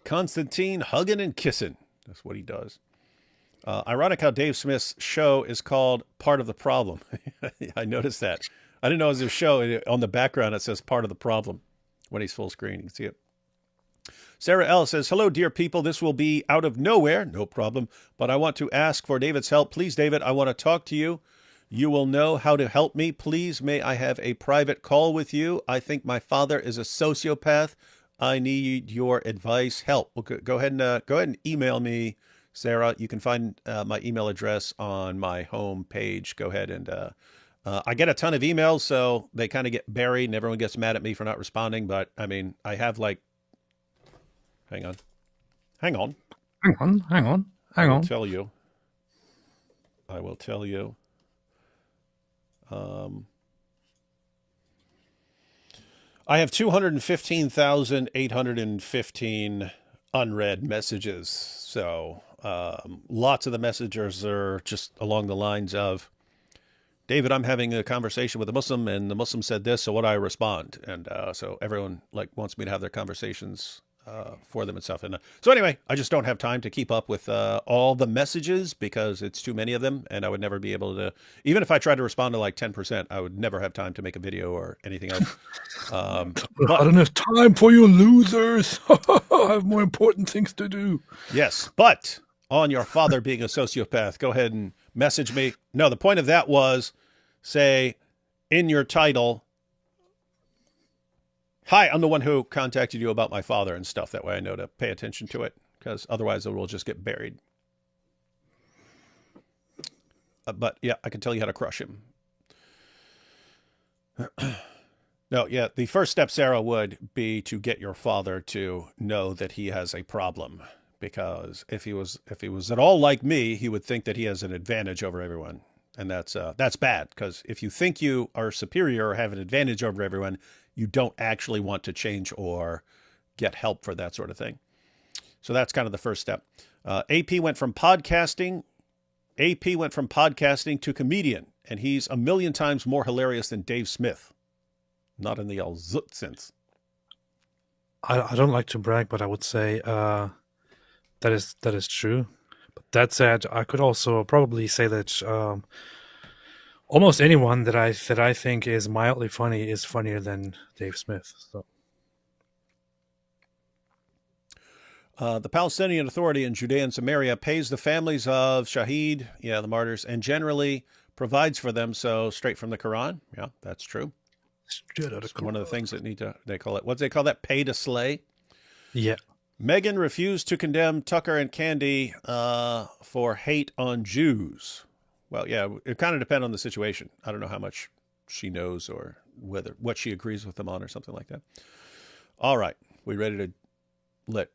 Constantine hugging and kissing. That's what he does. Ironic how Dave Smith's show is called Part of the Problem. I noticed that. I didn't know it was a show. On the background, it says Part of the Problem when he's full screen. You can see it. Sarah L. says, hello, dear people. This will be out of nowhere. No problem. But I want to ask for David's help. Please, David, I want to talk to you. You will know how to help me. Please, may I have a private call with you? I think my father is a sociopath. I need your advice. Help. Well, go ahead and email me, Sarah. You can find my email address on my home page. Go ahead and I get a ton of emails, so they kind of get buried, and everyone gets mad at me for not responding. But I mean, I have like, hang on.
Hang on.
I will tell you. I have 215,815 unread messages. So lots of the messages are just along the lines of, David, I'm having a conversation with a Muslim, and the Muslim said this, so what do I respond? And so everyone like wants me to have their conversations for them and stuff. And so anyway, I just don't have time to keep up with all the messages because it's too many of them, and I would never be able to, even if I tried to respond to like 10%, I would never have time to make a video or anything else.
But I don't have time for you losers. I have more important things to do.
Yes, but on your father being a sociopath, go ahead and message me. No, the point of that was, say in your title, hi, I'm the one who contacted you about my father and stuff. That way I know to pay attention to it, because otherwise it will just get buried. But yeah, I can tell you how to crush him. No, yeah, the first step, Sarah, would be to get your father to know that he has a problem. Because if he was at all like me, he would think that he has an advantage over everyone. And that's bad, because if you think you are superior or have an advantage over everyone, you don't actually want to change or get help for that sort of thing. So that's kind of the first step. AP went from podcasting to comedian, and he's a million times more hilarious than Dave Smith. Not in the all-zut sense.
I don't like to brag, but I would say that is true. But that said, I could also probably say that almost anyone that I think is mildly funny is funnier than Dave Smith. So.
The Palestinian Authority in Judea and Samaria pays the families of Shahid, the martyrs, and generally provides for them. So straight from the Quran. Yeah, that's true. It's one of the things that they call it, what do they call that? Pay to slay.
Yeah.
Meghan refused to condemn Tucker and Candy for hate on Jews. Well, yeah, it kind of depends on the situation. I don't know how much she knows or what she agrees with them on or something like that. All right. We ready to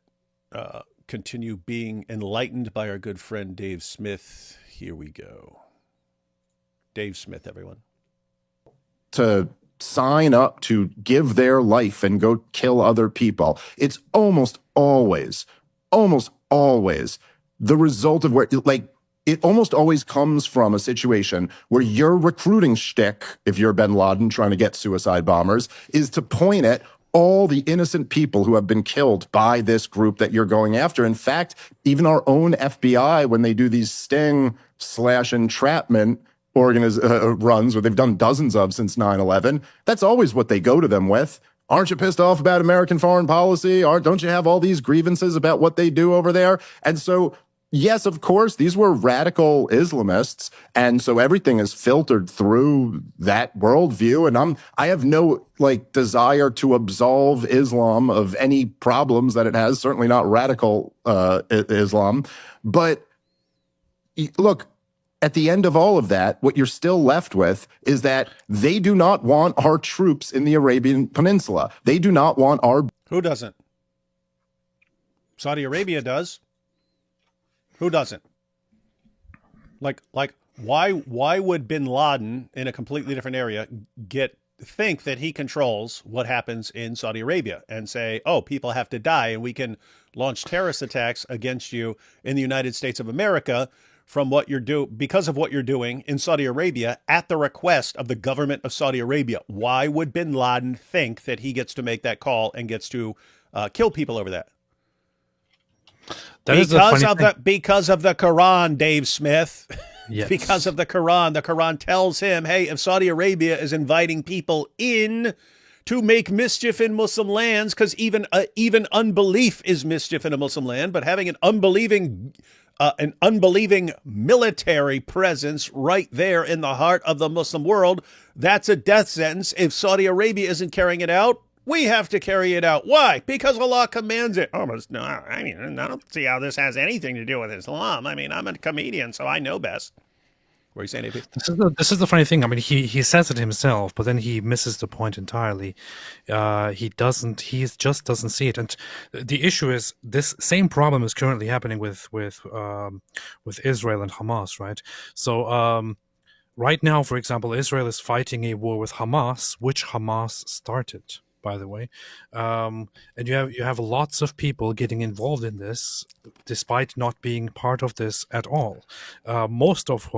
continue being enlightened by our good friend Dave Smith? Here we go. Dave Smith, everyone.
To sign up to give their life and go kill other people. It's almost always the result of where, like, it almost always comes from a situation where your recruiting shtick, if you're bin Laden trying to get suicide bombers, is to point at all the innocent people who have been killed by this group that you're going after. In fact, even our own FBI, when they do these sting/entrapment runs, where they've done dozens of since 9/11, that's always what they go to them with. Aren't you pissed off about American foreign policy? Don't you have all these grievances about what they do over there? And so, yes, of course, these were radical Islamists, and so everything is filtered through that worldview. And I have no desire to absolve Islam of any problems that it has. Certainly not radical Islam, but look. At the end of all of that, what you're still left with is that they do not want our troops in the Arabian Peninsula. They do not want our...
Who doesn't? Saudi Arabia does. Who doesn't? Like why would bin Laden in a completely different area think that he controls what happens in Saudi Arabia and say, oh, people have to die and we can launch terrorist attacks against you in the United States of America because of what you're doing in Saudi Arabia at the request of the government of Saudi Arabia? Why would bin Laden think that he gets to make that call and gets to kill people over that? Because of the Quran, Dave Smith. Yes. Because of the Quran. The Quran tells him, hey, if Saudi Arabia is inviting people in to make mischief in Muslim lands, because even unbelief is mischief in a Muslim land, but having an unbelieving an unbelieving military presence right there in the heart of the Muslim world. That's a death sentence. If Saudi Arabia isn't carrying it out, we have to carry it out. Why? Because Allah commands it. Almost, no, I mean, I don't see how this has anything to do with Islam. I mean, I'm a comedian, so I know best. What are you saying, AP?
This is the funny thing. I mean, he says it himself, but then he misses the point entirely. He just doesn't see it. And the issue is this same problem is currently happening with Israel and Hamas, right? So right now, for example, Israel is fighting a war with Hamas, which Hamas started, by the way, and you have lots of people getting involved in this, despite not being part of this at all. Most of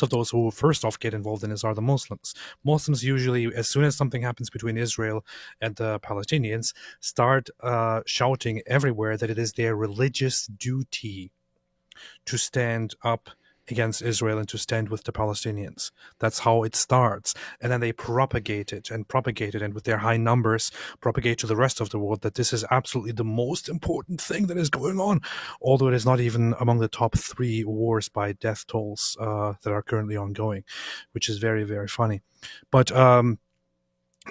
those who first off get involved in this are the Muslims. Muslims usually, as soon as something happens between Israel and the Palestinians, start shouting everywhere that it is their religious duty to stand up against Israel and to stand with the Palestinians. That's how it starts. And then they propagate it, and with their high numbers, propagate to the rest of the world that this is absolutely the most important thing that is going on, although it is not even among the top 3 wars by death tolls that are currently ongoing, which is very, very funny. But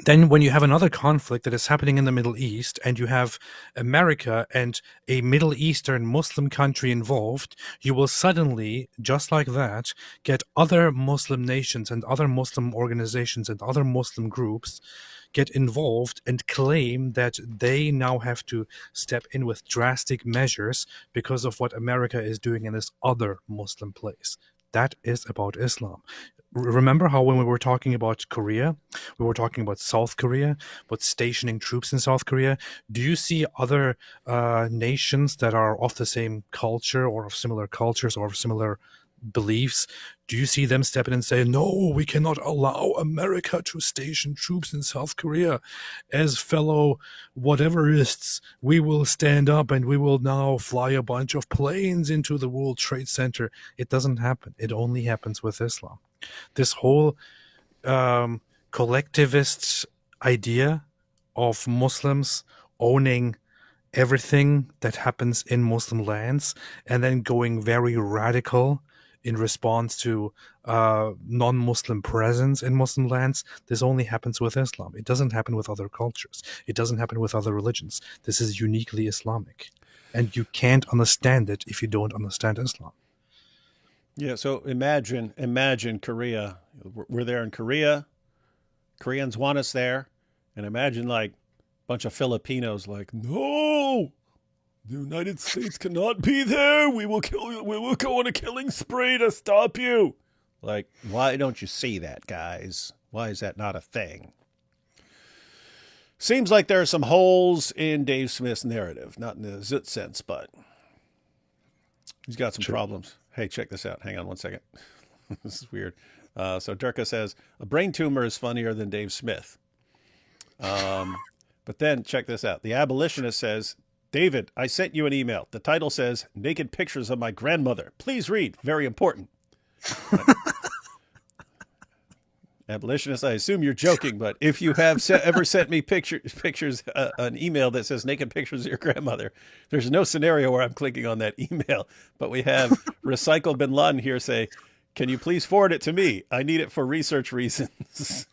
then when you have another conflict that is happening in the Middle East, and you have America and a Middle Eastern Muslim country involved, you will suddenly, just like that, get other Muslim nations and other Muslim organizations and other Muslim groups get involved and claim that they now have to step in with drastic measures because of what America is doing in this other Muslim place. That is about Islam. Remember how when we were talking about Korea, we were talking about South Korea, about stationing troops in South Korea? Do you see other nations that are of the same culture or of similar cultures or of similar beliefs? Do you see them step in and say, no, we cannot allow America to station troops in South Korea? As fellow whateverists, we will stand up and we will now fly a bunch of planes into the World Trade Center. It doesn't happen. It only happens with Islam. This whole collectivist idea of Muslims owning everything that happens in Muslim lands and then going very radical in response to non-Muslim presence in Muslim lands, this only happens with Islam. It doesn't happen with other cultures. It doesn't happen with other religions. This is uniquely Islamic. And you can't understand it if you don't understand Islam.
Yeah, so imagine Korea. We're there in Korea. Koreans want us there. And imagine like a bunch of Filipinos like, no, the United States cannot be there. We will kill you. We will go on a killing spree to stop you. Like, why don't you see that, guys? Why is that not a thing? Seems like there are some holes in Dave Smith's narrative. Not in the zit sense, but he's got some problems. Hey, check this out. Hang on one second. This is weird. So Durka says, a brain tumor is funnier than Dave Smith. But then check this out. The abolitionist says, David, I sent you an email. The title says, naked pictures of my grandmother. Please read. Very important. Abolitionist, I assume you're joking, but if you have ever sent me pictures, an email that says naked pictures of your grandmother, there's no scenario where I'm clicking on that email. But we have Recycle Bin Laden here say, can you please forward it to me? I need it for research reasons.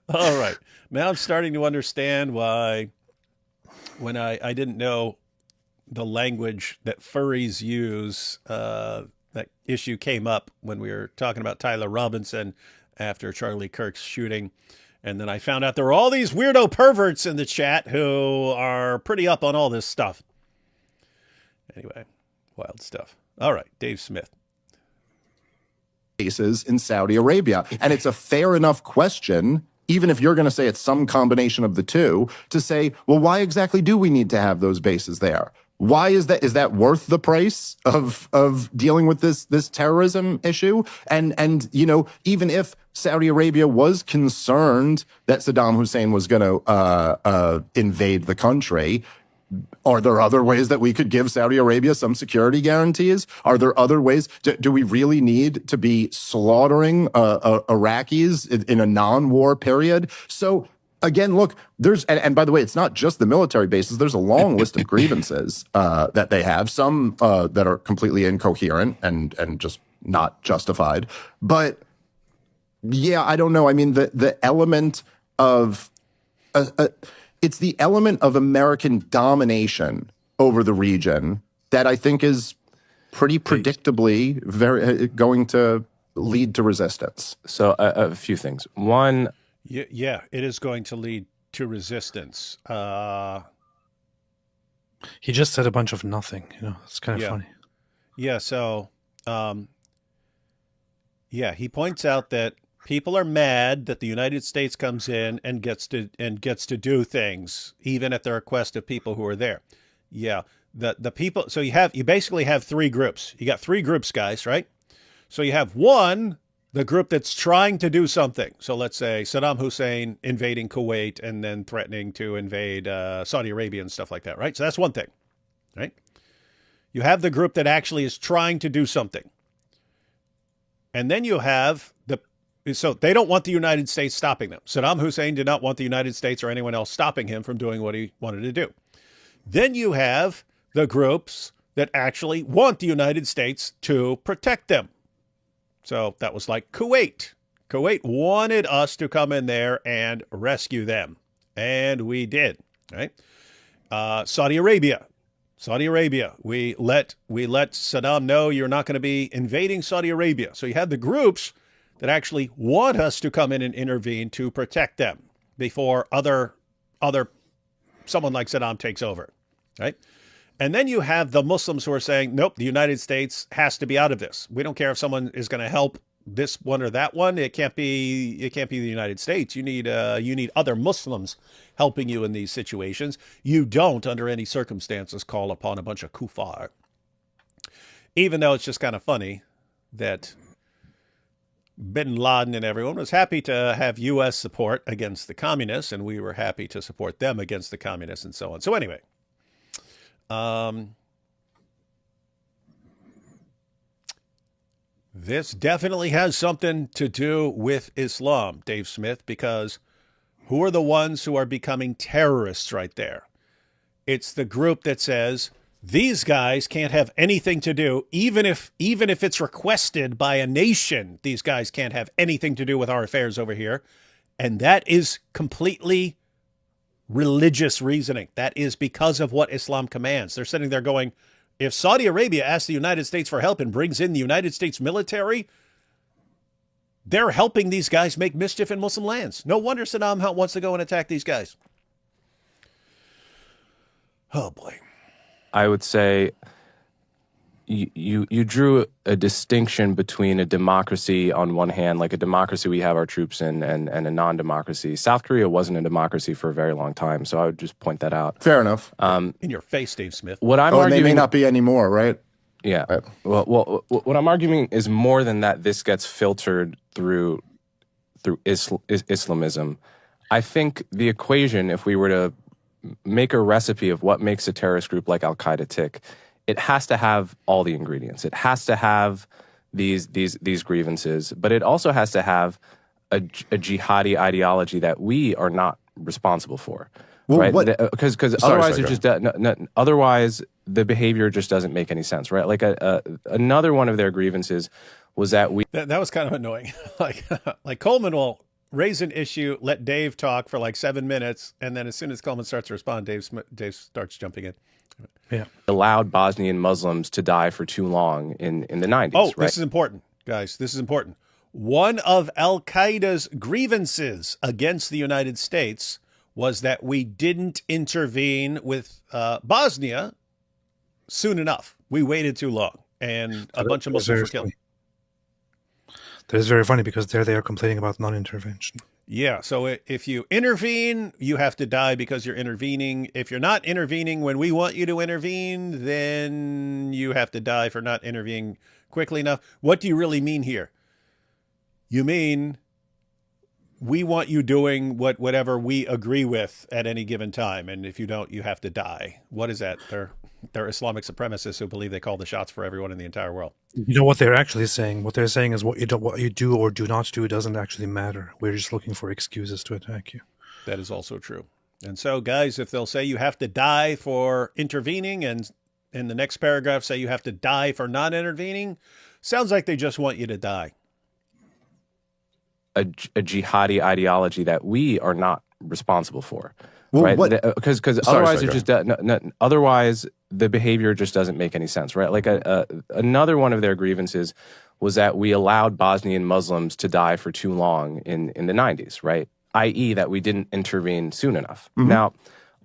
All right. Now I'm starting to understand why when I didn't know the language that furries use, that issue came up when we were talking about Tyler Robinson after Charlie Kirk's shooting. And then I found out there were all these weirdo perverts in the chat who are pretty up on all this stuff. Anyway, wild stuff. All right, Dave Smith.
Cases in Saudi Arabia. And it's a fair enough question, even if you're going to say it's some combination of the two, to say, well, why exactly do we need to have those bases there? Why is that? Is that worth the price of dealing with this terrorism issue? And you know, even if Saudi Arabia was concerned that Saddam Hussein was going to invade the country, are there other ways that we could give Saudi Arabia some security guarantees? Are there other ways? Do we really need to be slaughtering Iraqis in a non-war period? So again, look, and by the way, it's not just the military bases. There's a long list of grievances that they have, some that are completely incoherent and just not justified. But yeah, I don't know. I mean, the element of it's the element of American domination over the region that I think is pretty predictably going to lead to resistance.
So a few things. One,
yeah, it is going to lead to resistance.
He just said a bunch of nothing. It's kind of funny.
Yeah. So, he points out that people are mad that the United States comes in and gets to do things, even at the request of people who are there. Yeah. The people. So you basically have three groups. You got three groups, guys, right? So you have one, the group that's trying to do something. So let's say Saddam Hussein invading Kuwait and then threatening to invade Saudi Arabia and stuff like that, right? So that's one thing, right? You have the group that actually is trying to do something. And then you have so they don't want the United States stopping them. Saddam Hussein did not want the United States or anyone else stopping him from doing what he wanted to do. Then you have the groups that actually want the United States to protect them. So that was like Kuwait. Kuwait wanted us to come in there and rescue them. And we did, right? Saudi Arabia. We let Saddam know you're not going to be invading Saudi Arabia. So you have the groups that actually want us to come in and intervene to protect them before someone like Saddam takes over, right? And then you have the Muslims who are saying, nope, the United States has to be out of this. We don't care if someone is going to help this one or that one. It can't be the United States. You need other Muslims helping you in these situations. You don't, under any circumstances, call upon a bunch of kuffar. Even though it's just kind of funny that Bin Laden and everyone was happy to have U.S. support against the communists, and we were happy to support them against the communists and so on. So anyway, this definitely has something to do with Islam, Dave Smith, because who are the ones who are becoming terrorists right there? It's the group that says, these guys can't have anything to do, even if it's requested by a nation, these guys can't have anything to do with our affairs over here. And that is completely religious reasoning. That is because of what Islam commands. They're sitting there going, if Saudi Arabia asks the United States for help and brings in the United States military, they're helping these guys make mischief in Muslim lands. No wonder Saddam wants to go and attack these guys. Oh, boy.
I would say you drew a distinction between a democracy on one hand, like a democracy we have our troops in, and a non-democracy. South Korea wasn't a democracy for a very long time, so I would just point that out.
Fair enough.
In your face, Dave Smith.
What I'm arguing,
they may not be anymore, right?
Yeah. Right. Well, what I'm arguing is more than that. This gets filtered through Islamism. I think the equation, if we were to make a recipe of what makes a terrorist group like Al-Qaeda tick, it has to have all the ingredients. It has to have these grievances, but it also has to have a jihadi ideology that we are not responsible for, right? Because otherwise otherwise the behavior just doesn't make any sense, right? Like another one of their grievances was that
that was kind of annoying. like Coleman will raise an issue, let Dave talk for like 7 minutes, and then as soon as Coleman starts to respond, Dave starts jumping in.
Yeah,
allowed Bosnian Muslims to die for too long in the 90s.
Oh,
right?
This is important, guys. This is important. One of Al-Qaeda's grievances against the United States was that we didn't intervene with Bosnia soon enough. We waited too long, and a bunch of Muslims were killed.
That is very funny because there they are complaining about non-intervention.
Yeah, so if you intervene, you have to die because you're intervening. If you're not intervening when we want you to intervene, then you have to die for not intervening quickly enough. What do you really mean here? You mean we want you doing whatever we agree with at any given time, and if you don't, you have to die. What is that? They're Islamic supremacists who believe they call the shots for everyone in the entire world.
You know what they're actually saying? What they're saying is what you do or do not do doesn't actually matter. We're just looking for excuses to attack you.
That is also true. And so, guys, if they'll say you have to die for intervening, and in the next paragraph say you have to die for not intervening, sounds like they just want you to die.
A jihadi ideology that we are not responsible for,
Well,
right? Because otherwise,
sorry,
otherwise the behavior just doesn't make any sense, right? Like another one of their grievances was that we allowed Bosnian Muslims to die for too long in the 90s, right? I.e., that we didn't intervene soon enough. Mm-hmm. Now,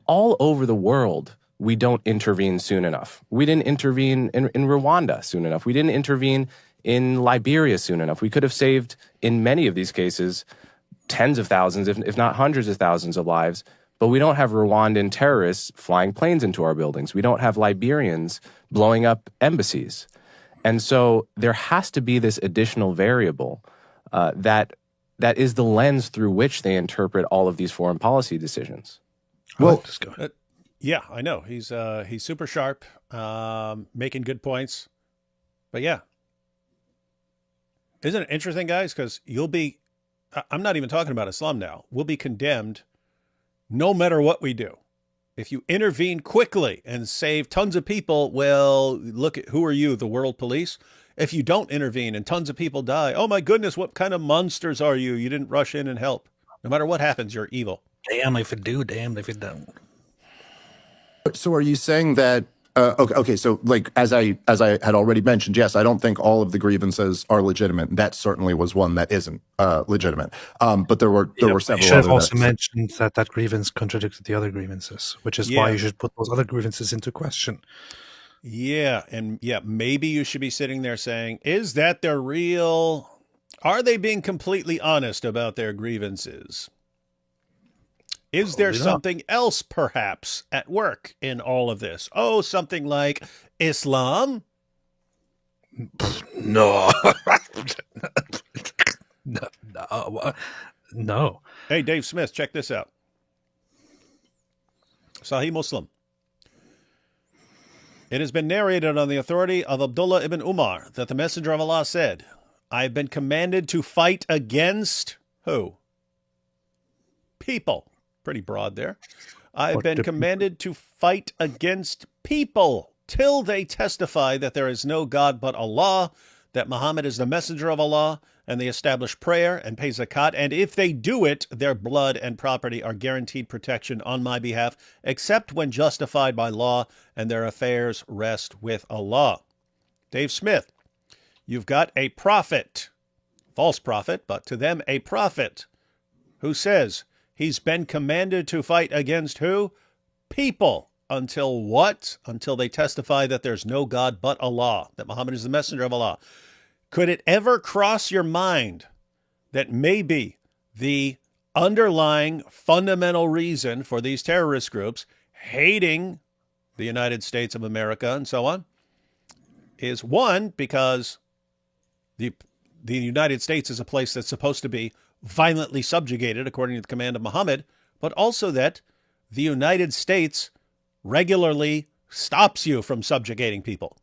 all over the world, we don't intervene soon enough. We didn't intervene in Rwanda soon enough. We didn't intervene in Liberia soon enough. We could have saved, in many of these cases, tens of thousands, if not hundreds of thousands of lives. But we don't have Rwandan terrorists flying planes into our buildings. We don't have Liberians blowing up embassies. And so there has to be this additional variable that is the lens through which they interpret all of these foreign policy decisions.
Well, just go.
Yeah, I know. He's super sharp, making good points. But yeah. Isn't it interesting, guys? Because I'm not even talking about Islam now. We'll be condemned no matter what we do. If you intervene quickly and save tons of people, well, look at who are you, the world police? If you don't intervene and tons of people die, oh my goodness, what kind of monsters are you? You didn't rush in and help. No matter what happens, you're evil.
Damn if you do, damn if you don't.
So are you saying that okay, so like as I had already mentioned, yes, I don't think all of the grievances are legitimate. That certainly was one that isn't legitimate. But there were several.
You should have also mentioned that grievance contradicted the other grievances, which is why you should put those other grievances into question.
Yeah, and maybe you should be sitting there saying, is that their real? Are they being completely honest about their grievances? Is there something else, perhaps, at work in all of this? Oh, something like Islam?
No. No.
Hey, Dave Smith, check this out. Sahih Muslim. It has been narrated on the authority of Abdullah ibn Umar that the Messenger of Allah said, I have been commanded to fight against who? People. Pretty broad there. I've been commanded to fight against people till they testify that there is no God but Allah, that Muhammad is the messenger of Allah, and they establish prayer and pay zakat. And if they do it, their blood and property are guaranteed protection on my behalf, except when justified by law, and their affairs rest with Allah. Dave Smith, you've got a prophet, false prophet, but to them a prophet, who says, he's been commanded to fight against who? People. Until what? Until they testify that there's no God but Allah, that Muhammad is the messenger of Allah. Could it ever cross your mind that maybe the underlying fundamental reason for these terrorist groups hating the United States of America and so on is, one, because the United States is a place that's supposed to be violently subjugated according to the command of Muhammad, but also that the United States regularly stops you from subjugating people.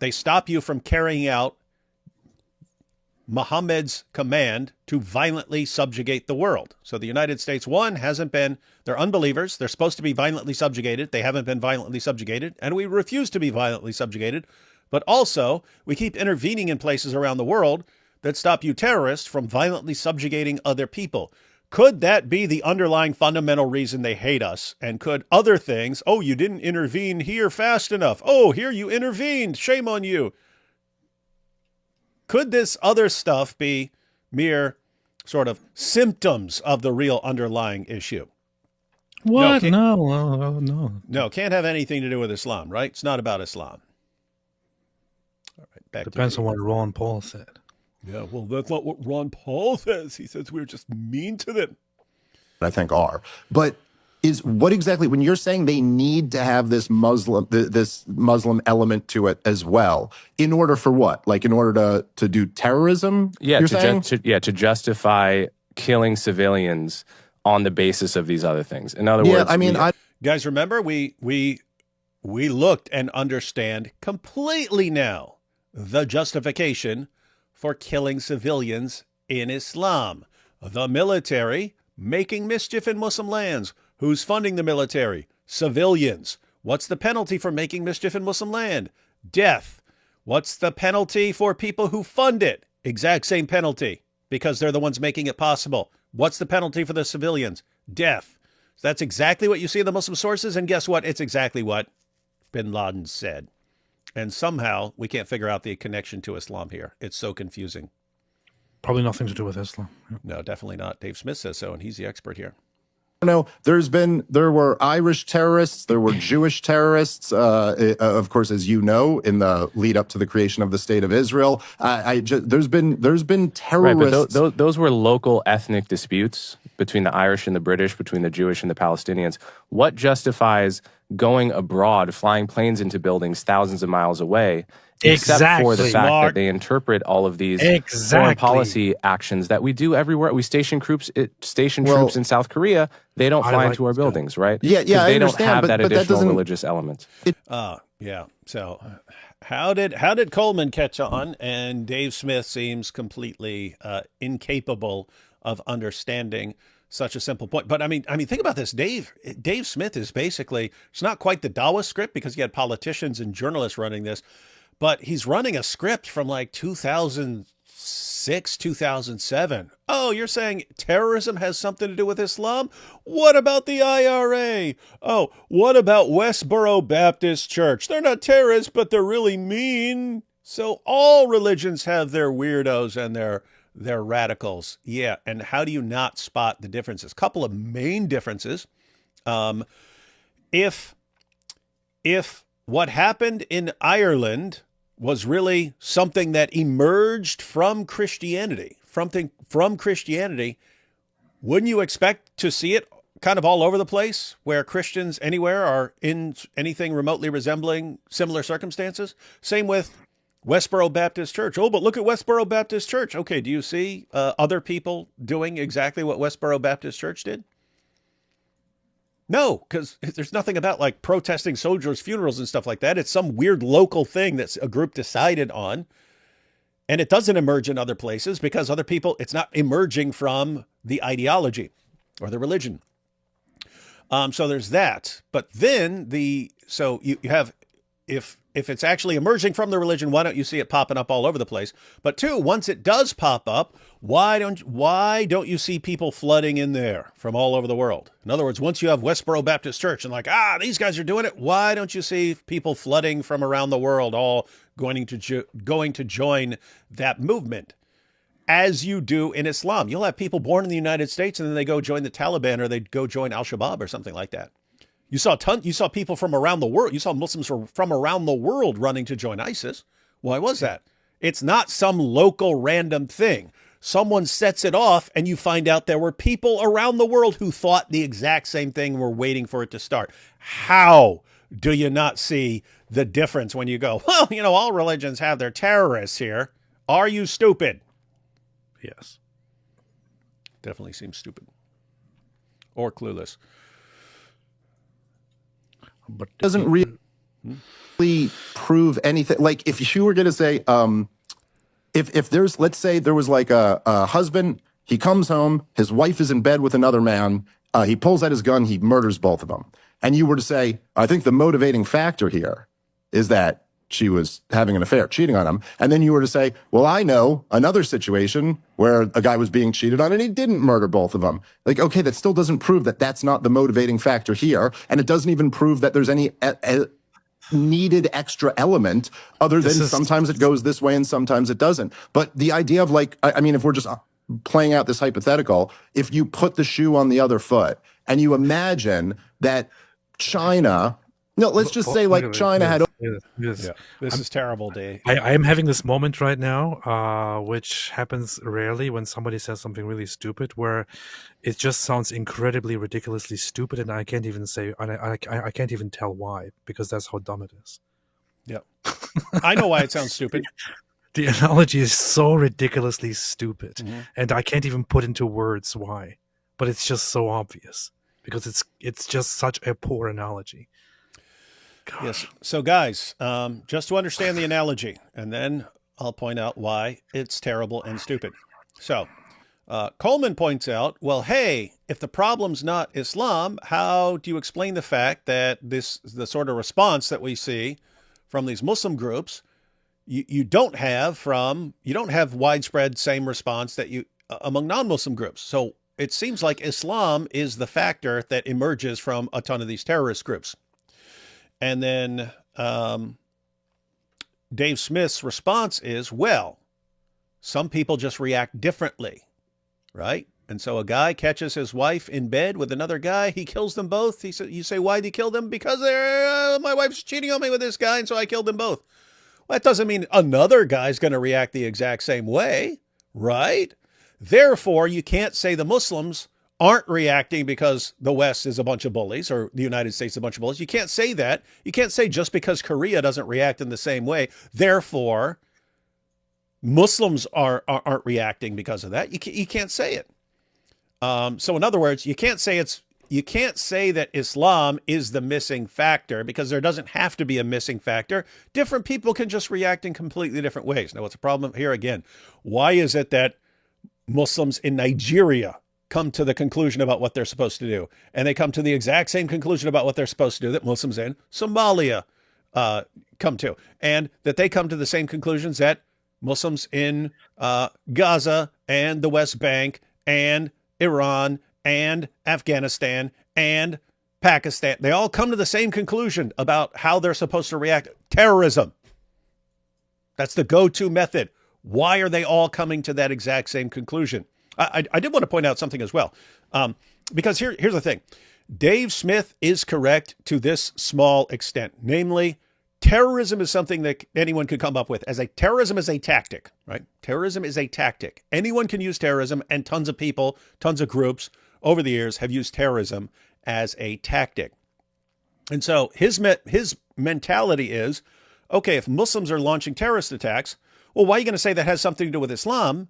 They stop you from carrying out Muhammad's command to violently subjugate the world. So the United States, one, they're unbelievers. They're supposed to be violently subjugated. They haven't been violently subjugated, and we refuse to be violently subjugated. But also, we keep intervening in places around the world that stop you terrorists from violently subjugating other people. Could that be the underlying fundamental reason they hate us? And could other things, oh, you didn't intervene here fast enough. Oh, here you intervened. Shame on you. Could this other stuff be mere sort of symptoms of the real underlying issue?
What? No.
No, can't have anything to do with Islam, right? It's not about Islam. All right, back
Depends on what Ron Paul said.
Yeah, well, that's not what Ron Paul says. He says we're just mean to them.
I think are. But is what exactly, when you're saying they need to have this Muslim element to it as well, in order for what? Like in order to do terrorism?
Yeah, to justify killing civilians on the basis of these other things. In other words,
I mean,
guys, remember we looked and understand completely now the justification for killing civilians in Islam. The military Making mischief in Muslim lands. Who's funding the military? Civilians. What's the penalty for making mischief in Muslim land? Death. What's the penalty for people who fund it? Exact same penalty, because they're the ones making it possible. What's the penalty for the civilians? Death. So that's exactly what you see in the Muslim sources, and guess what? It's exactly what bin Laden said. And somehow we can't figure out the connection to Islam here. It's so confusing.
Probably nothing to do with Islam.
No, definitely not. Dave Smith says so, and he's the expert here.
No, there were Irish terrorists, there were Jewish terrorists, of course, as you know, in the lead up to the creation of the state of Israel. There's been terrorists.
Right, but those were local ethnic disputes between the Irish and the British, between the Jewish and the Palestinians. What justifies going abroad, flying planes into buildings thousands of miles away, except for the fact that they interpret all of these foreign policy actions that we do everywhere? We station troops in South Korea. They don't fly into our buildings, right?
Yeah,
they don't have that additional religious element.
Yeah. So how did Coleman catch on? And Dave Smith seems completely incapable of understanding such a simple point. But I mean, think about this. Dave Smith is basically, it's not quite the Dawa script because he had politicians and journalists running this, but he's running a script from like 2006, 2007. Oh, you're saying terrorism has something to do with Islam? What about the IRA? Oh, what about Westboro Baptist Church? They're not terrorists, but they're really mean. So all religions have their weirdos and their radicals. Yeah. And how do you not spot the differences? Couple of main differences. If what happened in Ireland was really something that emerged from Christianity, wouldn't you expect to see it kind of all over the place where Christians anywhere are in anything remotely resembling similar circumstances? Same with Westboro Baptist Church. Oh, but look at Westboro Baptist Church. Okay, do you see other people doing exactly what Westboro Baptist Church did? No, because there's nothing about like protesting soldiers' funerals and stuff like that. It's some weird local thing that's a group decided on. And it doesn't emerge in other places because other people, it's not emerging from the ideology or the religion. So there's that. But then so you have, if it's actually emerging from the religion, why don't you see it popping up all over the place? But two, once it does pop up, why don't you see people flooding in there from all over the world? In other words, once you have Westboro Baptist Church and like, these guys are doing it, why don't you see people flooding from around the world, all going to join that movement? As you do in Islam. You'll have people born in the United States and then they go join the Taliban or they go join Al-Shabaab or something like that. You saw people from around the world. You saw Muslims from around the world running to join ISIS. Why was that? It's not some local random thing. Someone sets it off and you find out there were people around the world who thought the exact same thing, were waiting for it to start. How do you not see the difference when you go, well, all religions have their terrorists here? Are you stupid?
Yes.
Definitely seems stupid. Or clueless.
But doesn't really prove anything. Like if you were going to say, if there's, let's say there was like a husband, he comes home, his wife is in bed with another man, he pulls out his gun, he murders both of them. And you were to say, I think the motivating factor here is that she was having an affair, cheating on him. And then you were to say, well, I know another situation where a guy was being cheated on and he didn't murder both of them. Like, okay, that still doesn't prove that that's not the motivating factor here. And it doesn't even prove that there's any needed extra element other than sometimes it goes this way and sometimes it doesn't. But the idea of like, I mean, if we're just playing out this hypothetical, if you put the shoe on the other foot and you imagine that China, no, let's just say like China had.
This is terrible, Dave.
I am having this moment right now, which happens rarely when somebody says something really stupid, where it just sounds incredibly, ridiculously stupid, and I can't even say, I can't even tell why, because that's how dumb it is.
Yeah, I know why it sounds stupid.
The analogy is so ridiculously stupid, and I can't even put into words why, but it's just so obvious because it's just such a poor analogy. Gosh.
Yes. So guys, just to understand the analogy, and then I'll point out why it's terrible and stupid. So Coleman points out, well, hey, if the problem's not Islam, how do you explain the fact that the sort of response that we see from these Muslim groups, you don't have widespread same response that you among non-Muslim groups. So it seems like Islam is the factor that emerges from a ton of these terrorist groups. And then Dave Smith's response is, well, some people just react differently, right? And so a guy catches his wife in bed with another guy. He kills them both. You say, why did he kill them? Because my wife's cheating on me with this guy, and so I killed them both. Well, that doesn't mean another guy's going to react the exact same way, right? Therefore, you can't say the Muslims aren't reacting because the West is a bunch of bullies or the United States is a bunch of bullies. You can't say that. You can't say just because Korea doesn't react in the same way, therefore Muslims aren't reacting because of that. You can't say it. So in other words, you can't say that Islam is the missing factor, because there doesn't have to be a missing factor. Different people can just react in completely different ways. Now, what's the problem here again? Why is it that Muslims in Nigeria come to the conclusion about what they're supposed to do, and they come to the exact same conclusion about what they're supposed to do that Muslims in Somalia come to, and that they come to the same conclusions that Muslims in Gaza and the West Bank and Iran and Afghanistan and Pakistan, they all come to the same conclusion about how they're supposed to react. Terrorism. That's the go-to method. Why are they all coming to that exact same conclusion? I did want to point out something as well, because here's the thing. Dave Smith is correct to this small extent. Namely, terrorism is something that anyone could come up with. Terrorism is a tactic, right? Terrorism is a tactic. Anyone can use terrorism, and tons of people, tons of groups over the years have used terrorism as a tactic. And so his mentality is, okay, if Muslims are launching terrorist attacks, well, why are you going to say that has something to do with Islam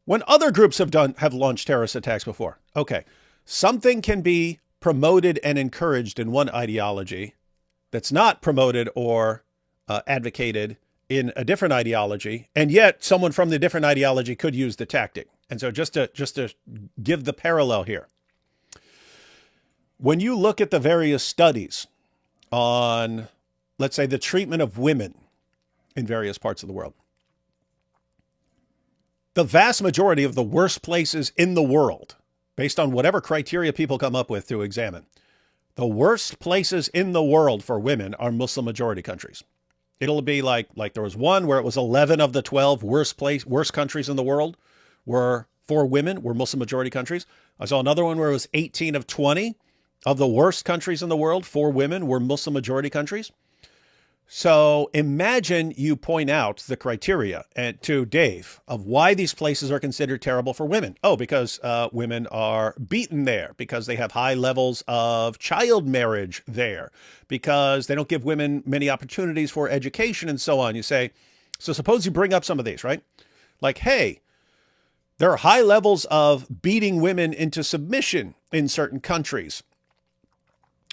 when other groups have launched terrorist attacks before? Okay, something can be promoted and encouraged in one ideology that's not promoted or advocated in a different ideology, and yet someone from the different ideology could use the tactic. And so just to give the parallel here, when you look at the various studies on, let's say, the treatment of women in various parts of the world, the vast majority of the worst places in the world, based on whatever criteria people come up with to examine, the worst places in the world for women are Muslim majority countries. It'll be like there was one where it was 11 of the 12 worst countries in the world were for women were Muslim majority countries. I saw another one where it was 18 of 20 of the worst countries in the world for women were Muslim majority countries. So imagine you point out the criteria to Dave of why these places are considered terrible for women. Oh, because women are beaten there, because they have high levels of child marriage there, because they don't give women many opportunities for education and so on. You say, so suppose you bring up some of these, right? Like, hey, there are high levels of beating women into submission in certain countries.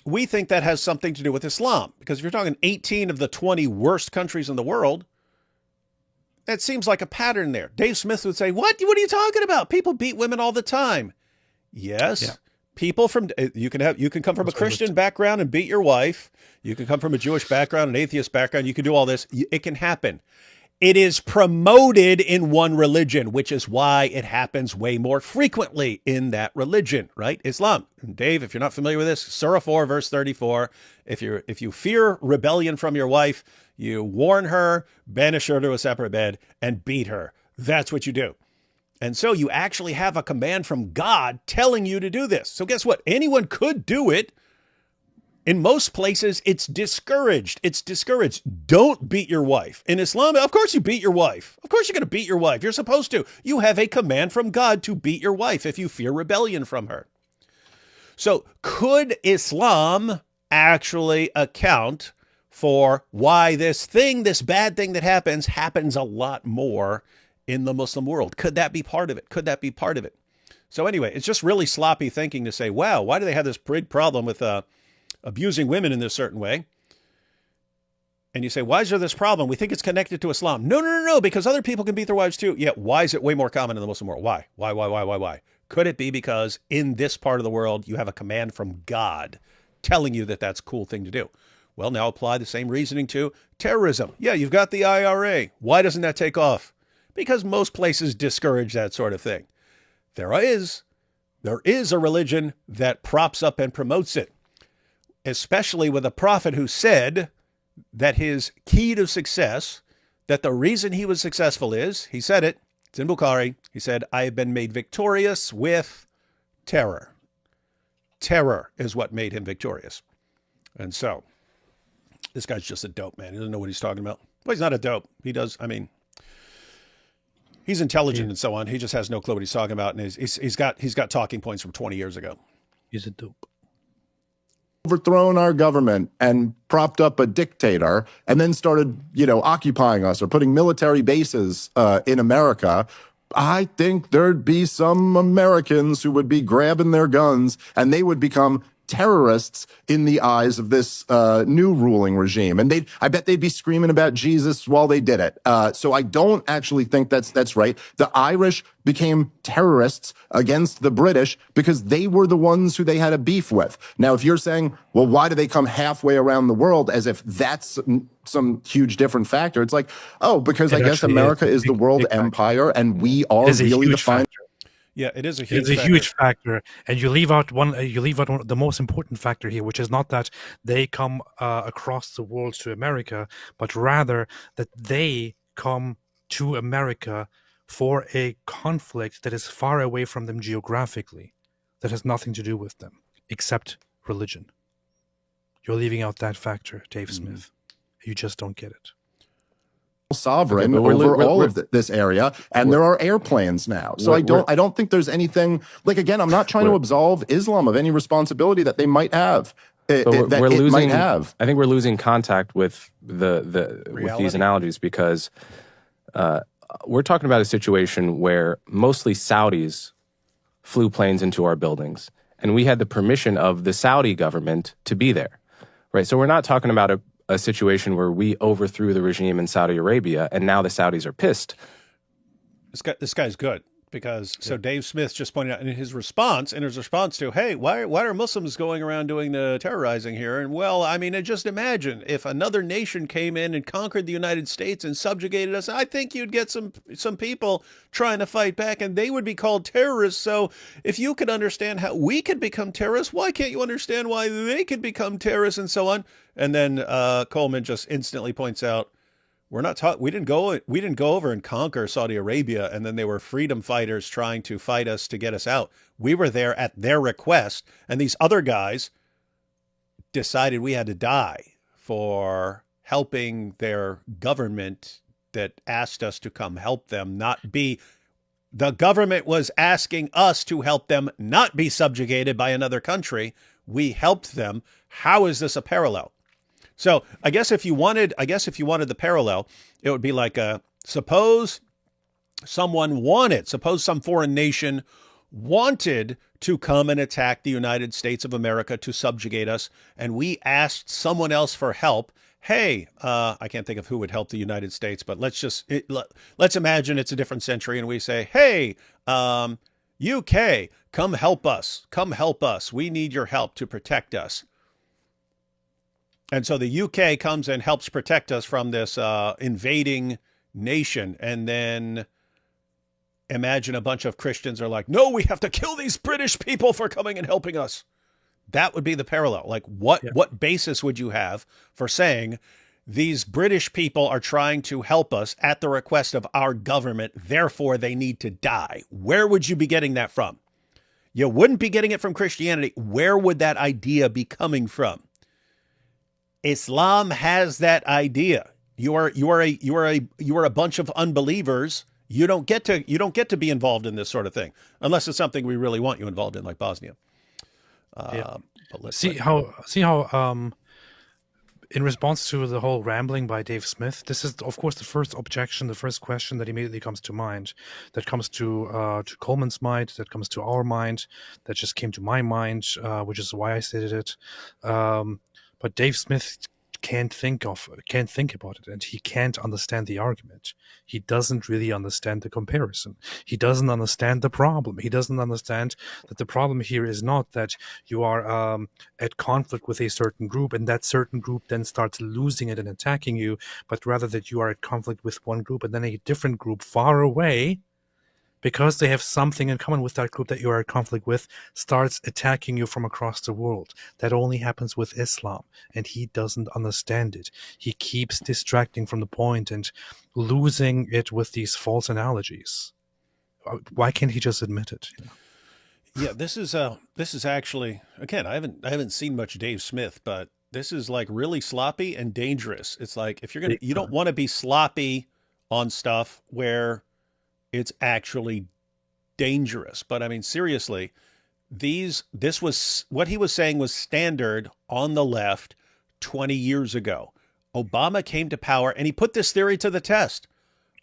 We think that has something to do with Islam, because if you're talking 18 of the 20 worst countries in the world, that seems like a pattern there. Dave Smith would say, what are you talking about? People beat women all the time. Yes. Yeah. People you can come from a Christian background and beat your wife. You can come from a Jewish background, an atheist background. You can do all this. It can happen. It is promoted in one religion, which is why it happens way more frequently in that religion, right? Islam. And Dave, if you're not familiar with this, Surah 4, verse 34, if you fear rebellion from your wife, you warn her, banish her to a separate bed, and beat her. That's what you do. And so you actually have a command from God telling you to do this. So guess what? Anyone could do it. In most places, it's discouraged. It's discouraged. Don't beat your wife. In Islam, of course you beat your wife. Of course you're going to beat your wife. You're supposed to. You have a command from God to beat your wife if you fear rebellion from her. So could Islam actually account for why this bad thing that happens a lot more in the Muslim world? Could that be part of it? Could that be part of it? So anyway, it's just really sloppy thinking to say, wow, why do they have this big problem with abusing women in this certain way? And you say, why is there this problem? We think it's connected to Islam. No, because other people can beat their wives too. Yeah, why is it way more common in the Muslim world? Why? Why? Could it be because in this part of the world, you have a command from God telling you that that's a cool thing to do? Well, now apply the same reasoning to terrorism. Yeah, you've got the IRA. Why doesn't that take off? Because most places discourage that sort of thing. There is a religion that props up and promotes it, especially with a prophet who said that his key to success, that the reason he was successful is, he said it, it's in Bukhari, he said, I have been made victorious with terror. Terror is what made him victorious. And so, this guy's just a dope, man. He doesn't know what he's talking about. Well, he's not a dope. He does, he's intelligent and so on. He just has no clue what he's talking about. And he's got talking points from 20 years ago.
He's a dope.
Overthrown our government and propped up a dictator and then started, occupying us or putting military bases in America, I think there'd be some Americans who would be grabbing their guns and they would become terrorists in the eyes of this new ruling regime. And I bet they'd be screaming about Jesus while they did it. So I don't actually think that's right. The Irish became terrorists against the British because they were the ones who they had a beef with. Now, if you're saying, well, why do they come halfway around the world as if that's some huge different factor? It's like, because I guess America is the world empire and we are really the final.
Yeah, it is a huge.
It's a huge factor, and you leave out one. The most important factor here, which is not that they come across the world to America, but rather that they come to America for a conflict that is far away from them geographically, that has nothing to do with them except religion. You're leaving out that factor, Dave Smith. You just don't get it.
Sovereign over all of this area, and there are airplanes now. So I don't think there's anything like, again, I'm not trying to absolve Islam of any responsibility that they might have. I think we're losing
contact with with these analogies because we're talking about a situation where mostly Saudis flew planes into our buildings, and we had the permission of the Saudi government to be there, right? So we're not talking about a situation where we overthrew the regime in Saudi Arabia and now the Saudis are pissed.
This guy's good because so Dave Smith just pointed out in his response to, hey, why are Muslims going around doing the terrorizing here? And well, just imagine if another nation came in and conquered the United States and subjugated us, I think you'd get some people trying to fight back and they would be called terrorists. So if you could understand how we could become terrorists, why can't you understand why they could become terrorists and so on? And then Coleman just instantly points out, we didn't go over and conquer Saudi Arabia, and then they were freedom fighters trying to fight us to get us out. We were there at their request, and these other guys decided we had to die for helping their government that asked us to come help them the government was asking us to help them not be subjugated by another country. We helped them. How is this a parallel? So I guess if you wanted the parallel, it would be like suppose some foreign nation wanted to come and attack the United States of America to subjugate us, and we asked someone else for help. Hey, I can't think of who would help the United States, but let's imagine it's a different century, and we say, hey, UK, come help us. We need your help to protect us. And so the UK comes and helps protect us from this invading nation. And then imagine a bunch of Christians are like, no, we have to kill these British people for coming and helping us. That would be the parallel. Like what basis would you have for saying these British people are trying to help us at the request of our government, therefore they need to die? Where would you be getting that from? You wouldn't be getting it from Christianity. Where would that idea be coming from? Islam has that idea. You are a bunch of unbelievers. You don't get to be involved in this sort of thing unless it's something we really want you involved in, like Bosnia. But let's
see how in response to the whole rambling by Dave Smith, this is of course the first objection, the first question that immediately comes to mind, that comes to Coleman's mind, that comes to our mind, that just came to my mind, which is why I stated it. But Dave Smith can't think about it, and he can't understand the argument. He doesn't really understand the comparison. He doesn't understand the problem. He doesn't understand that the problem here is not that you are at conflict with a certain group and that certain group then starts losing it and attacking you, but rather that you are at conflict with one group and then a different group far away, because they have something in common with that group that you are in conflict with, starts attacking you from across the world. That only happens with Islam, and he doesn't understand it. He keeps distracting from the point and losing it with these false analogies. Why can't he just admit it?
Yeah, this is actually, again, I haven't seen much Dave Smith, but this is like really sloppy and dangerous. It's like, if you don't want to be sloppy on stuff where it's actually dangerous. But I mean, seriously, this was what he was saying was standard on the left 20 years ago. Obama came to power and he put this theory to the test.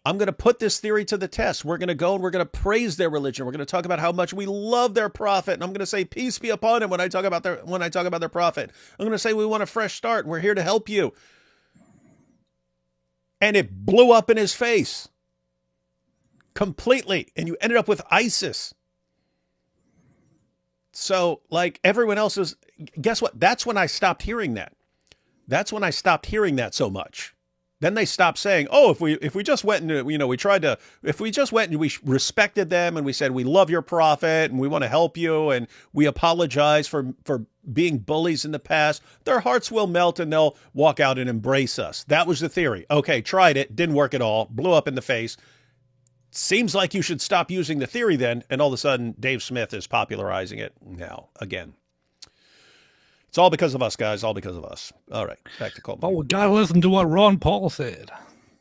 I'm going to put this theory to the test. We're going to go and we're going to praise their religion. We're going to talk about how much we love their prophet. And I'm going to say, peace be upon him when I talk about their prophet. I'm going to say, we want a fresh start and we're here to help you. And it blew up in his face. Completely. And you ended up with ISIS. So like everyone else is, guess what? That's when I stopped hearing that. That's when I stopped hearing that so much. Then they stopped saying, oh, if we just went and, if we just went and we respected them and we said, we love your prophet and we want to help you and we apologize for being bullies in the past, their hearts will melt and they'll walk out and embrace us. That was the theory. Okay, tried it. Didn't work at all. Blew up in the face. Seems like you should stop using the theory then. And all of a sudden, Dave Smith is popularizing it now again. It's all because of us, guys. All because of us. All right, back to Coleman.
Oh, we gotta listen to what Ron Paul said.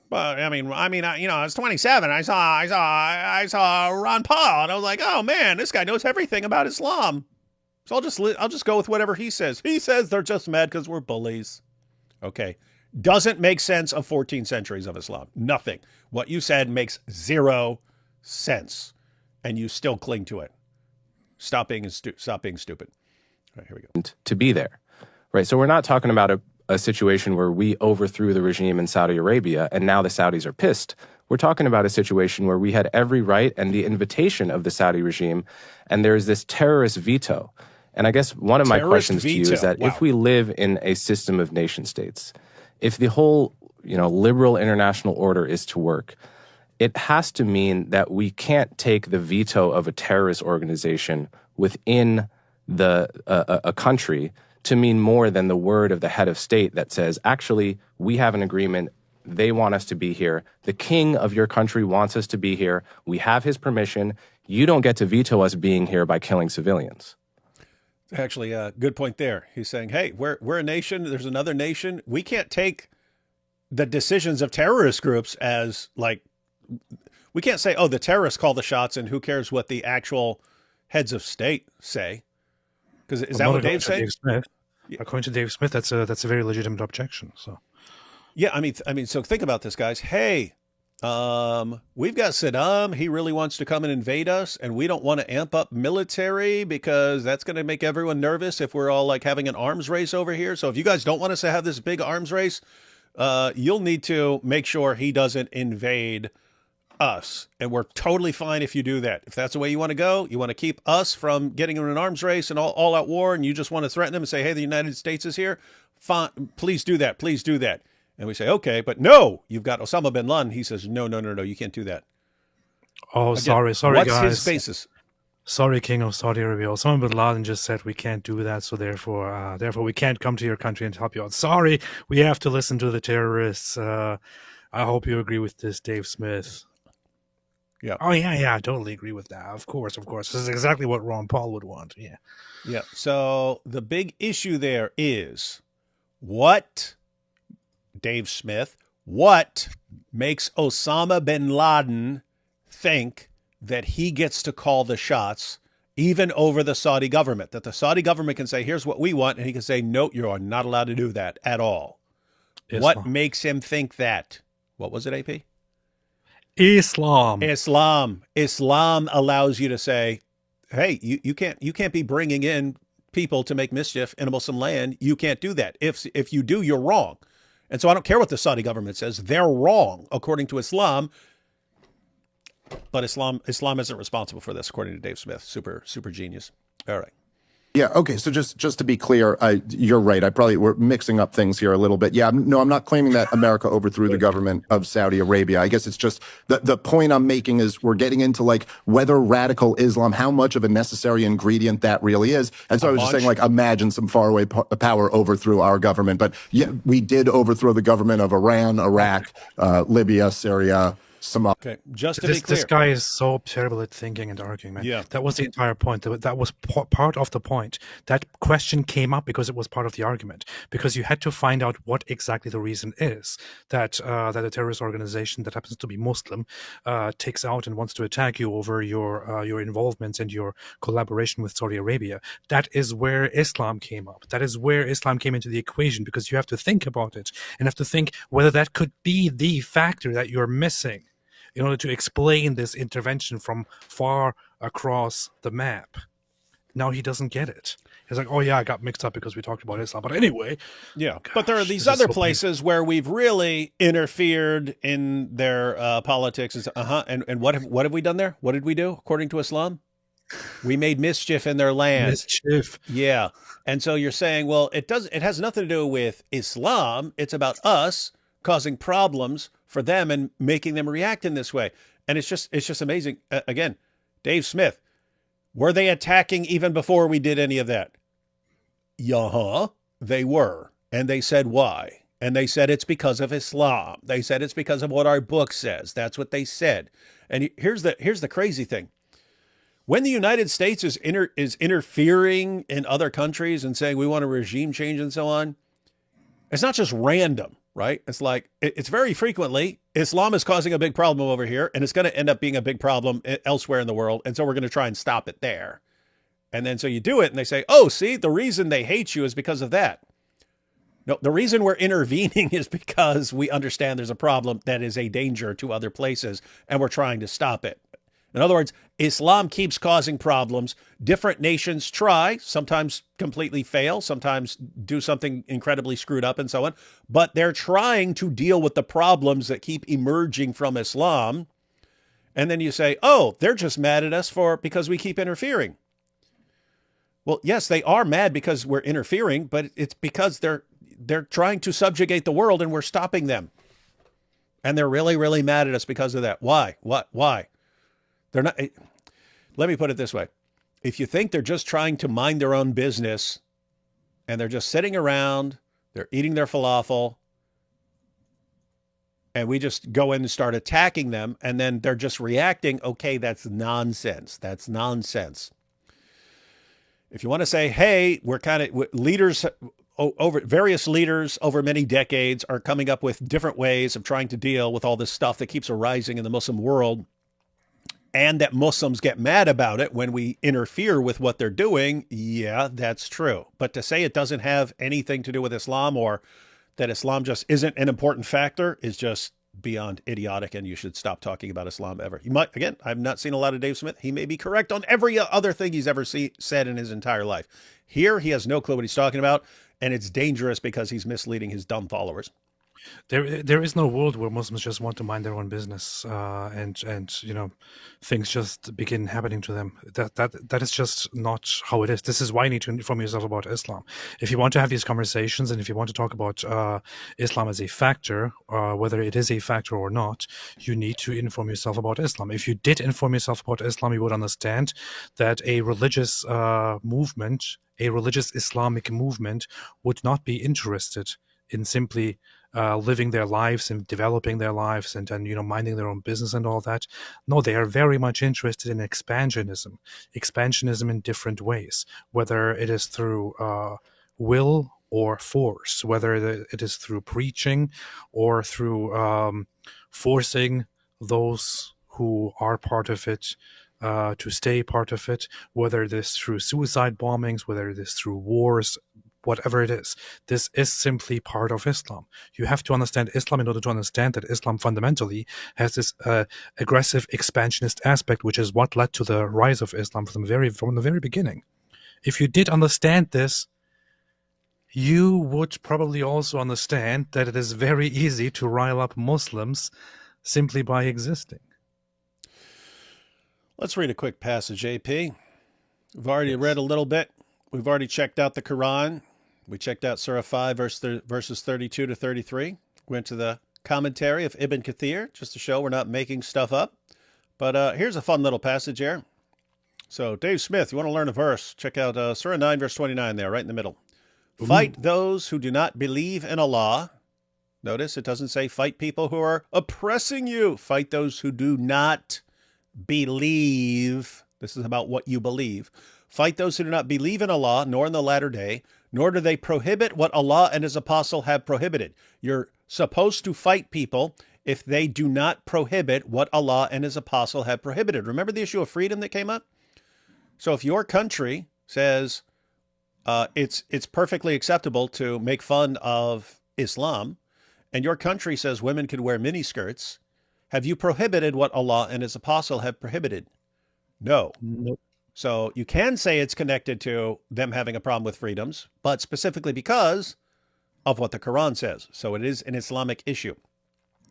Well, I was 27. I saw Ron Paul, and I was like, oh man, this guy knows everything about Islam. So I'll just go with whatever he says. He says they're just mad because we're bullies. Okay. Doesn't make sense of 14 centuries of Islam. Nothing. What you said makes zero sense, and you still cling to it. Stop being stupid. All right, here we go.
To be there, right? So we're not talking about a situation where we overthrew the regime in Saudi Arabia and now the Saudis are pissed. We're talking about a situation where we had every right and the invitation of the Saudi regime, and there is this terrorist veto. And I guess one of my questions to you is that if we live in a system of nation states, if the whole, liberal international order is to work, it has to mean that we can't take the veto of a terrorist organization within a country to mean more than the word of the head of state that says, actually, we have an agreement. They want us to be here. The king of your country wants us to be here. We have his permission. You don't get to veto us being here by killing civilians.
Actually, good point there. He's saying, hey, we're a nation. There's another nation. We can't take the decisions of terrorist groups as like, we can't say, oh, the terrorists call the shots and who cares what the actual heads of state say. Because is that what Dave's saying?
According to Dave Smith, that's a very legitimate objection. So,
yeah, I mean, so think about this, guys. Hey, we've got Saddam. He really wants to come and invade us, and we don't want to amp up military because that's going to make everyone nervous if we're all like having an arms race over here. So if you guys don't want us to have this big arms race, you'll need to make sure he doesn't invade us. And we're totally fine if you do that. If that's the way you want to go, you want to keep us from getting in an arms race and all out war, and you just want to threaten them and say, hey, the United States is here. Fine, please do that. Please do that. And we say, okay, but no, you've got Osama bin Laden. He says, no, you can't do that.
Oh, again, sorry,
what's
guys.
What's his basis?
Sorry, King of Saudi Arabia. Osama bin Laden just said we can't do that, so therefore we can't come to your country and help you out. Sorry, we have to listen to the terrorists. I hope you agree with this, Dave Smith.
Yeah.
Oh, yeah, I totally agree with that. Of course. This is exactly what Ron Paul would want. Yeah.
Yeah. So the big issue there is what, Dave Smith, what makes Osama bin Laden think that he gets to call the shots even over the Saudi government, that the Saudi government can say, here's what we want, and he can say, no, you are not allowed to do that at all. Islam. What makes him think that? What was it, AP?
Islam
allows you to say, hey, you can't be bringing in people to make mischief in a Muslim land. You can't do that. If you do, you're wrong. And so I don't care what the Saudi government says. They're wrong according to Islam. But Islam isn't responsible for this, according to Dave Smith. Super genius. All right.
Yeah. Okay. So just to be clear, you're right. We're mixing up things here a little bit. Yeah. No, I'm not claiming that America overthrew the government of Saudi Arabia. I guess it's just the point I'm making is we're getting into like whether radical Islam, how much of a necessary ingredient that really is. And so I was just saying, like, imagine some faraway power overthrew our government. But yeah, we did overthrow the government of Iran, Iraq, Libya, Syria.
Okay, just to be clear.
This guy is so terrible at thinking and arguing, man.
Yeah.
That was the entire point. That was part of the point. That question came up because it was part of the argument. Because you had to find out what exactly the reason is that a terrorist organization that happens to be Muslim takes out and wants to attack you over your involvement and your collaboration with Saudi Arabia. That is where Islam came up. That is where Islam came into the equation, because you have to think about it and have to think whether that could be the factor that you're missing in order to explain this intervention from far across the map. Now he doesn't get it. He's like, oh yeah, I got mixed up because we talked about Islam. But anyway.
Yeah, but there are these other places where we've really interfered in their politics. And what have we done there? What did we do according to Islam? We made mischief in their land.
Mischief.
Yeah. And so you're saying, well, it has nothing to do with Islam. It's about us causing problems for them and making them react in this way. And it's just amazing. Again, Dave Smith, were they attacking even before we did any of that? Yeah, they were. And they said why? And they said it's because of Islam. They said it's because of what our book says. That's what they said. And here's the crazy thing. When the United States is interfering in other countries and saying we want a regime change and so on, it's not just random. Right? It's like, it's very frequently, Islam is causing a big problem over here, and it's going to end up being a big problem elsewhere in the world. And so we're going to try and stop it there. And then so you do it, and they say, oh, see, the reason they hate you is because of that. No, the reason we're intervening is because we understand there's a problem that is a danger to other places, and we're trying to stop it. In other words, Islam keeps causing problems. Different nations try, sometimes completely fail, sometimes do something incredibly screwed up and so on. But they're trying to deal with the problems that keep emerging from Islam. And then you say, oh, they're just mad at us because we keep interfering. Well, yes, they are mad because we're interfering, but it's because they're trying to subjugate the world and we're stopping them. And they're really, really mad at us because of that. Why? Why? They're not. Let me put it this way. If you think they're just trying to mind their own business and they're just sitting around, they're eating their falafel, and we just go in and start attacking them, and then they're just reacting, okay, that's nonsense. That's nonsense. If you want to say, hey, we're kind of leaders various leaders over many decades are coming up with different ways of trying to deal with all this stuff that keeps arising in the Muslim world, and that Muslims get mad about it when we interfere with what they're doing, yeah, that's true. But to say it doesn't have anything to do with Islam, or that Islam just isn't an important factor, is just beyond idiotic, and you should stop talking about Islam ever. You might, again, I've not seen a lot of Dave Smith. He may be correct on every other thing he's ever said in his entire life. Here, he has no clue what he's talking about, and it's dangerous because he's misleading his dumb followers.
There is no world where Muslims just want to mind their own business, and things just begin happening to them. That is just not how it is. This is why you need to inform yourself about Islam. If you want to have these conversations, and if you want to talk about Islam as a factor, whether it is a factor or not, you need to inform yourself about Islam. If you did inform yourself about Islam, you would understand that a religious movement, a religious Islamic movement, would not be interested in simply living their lives and developing their lives and minding their own business and all that. No, they are very much interested in expansionism in different ways, whether it is through will or force, whether it is through preaching or through forcing those who are part of it to stay part of it, whether it is through suicide bombings, whether it is through wars, whatever it is. This is simply part of Islam. You have to understand Islam in order to understand that Islam fundamentally has this aggressive expansionist aspect, which is what led to the rise of Islam from the very beginning. if you did understand this, you would probably also understand that it is very easy to rile up Muslims simply by existing.
Let's read a quick passage, AP. We've already read a little bit. We've already checked out the Quran. We checked out Surah 5, verses 32 to 33. Went to the commentary of Ibn Kathir, just to show we're not making stuff up. But here's a fun little passage here. So, Dave Smith, you want to learn a verse? Check out Surah 9, verse 29 there, right in the middle. Ooh. Fight those who do not believe in Allah. Notice it doesn't say fight people who are oppressing you. Fight those who do not believe. This is about what you believe. Fight those who do not believe in Allah, nor in the latter day, nor do they prohibit what Allah and His apostle have prohibited. You're supposed to fight people if they do not prohibit what Allah and His apostle have prohibited. Remember the issue of freedom that came up? So if your country says it's perfectly acceptable to make fun of Islam, and your country says women can wear miniskirts, have you prohibited what Allah and His apostle have prohibited? No.
Nope.
So you can say it's connected to them having a problem with freedoms, but specifically because of what the Quran says. So it is an Islamic issue.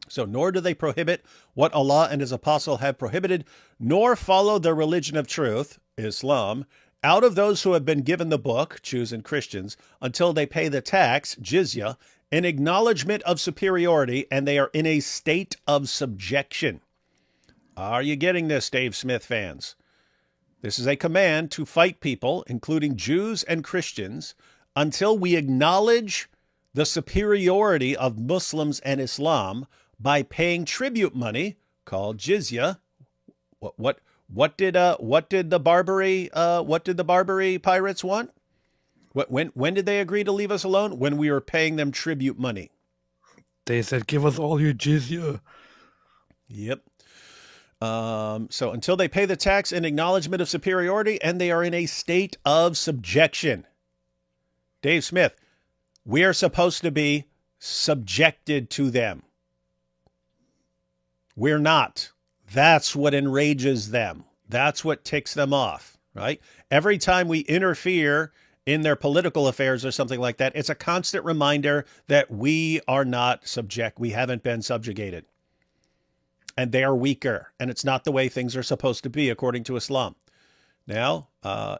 So nor do they prohibit what Allah and His apostle have prohibited, nor follow the religion of truth, Islam, out of those who have been given the book, Jews and Christians, until they pay the tax, jizya, in acknowledgement of superiority, and they are in a state of subjection. Are you getting this, Dave Smith fans? This is a command to fight people, including Jews and Christians, until we acknowledge the superiority of Muslims and Islam by paying tribute money called jizya. What did the Barbary pirates want? When did they agree to leave us alone? When we were paying them tribute money.
They said, "Give us all your jizya."
Yep. So until they pay the tax in acknowledgement of superiority, and they are in a state of subjection. Dave Smith, we are supposed to be subjected to them. We're not. That's what enrages them. That's what ticks them off, right? Every time we interfere in their political affairs or something like that, it's a constant reminder that we are not subject. We haven't been subjugated. And they are weaker, and it's not the way things are supposed to be according to Islam. Now,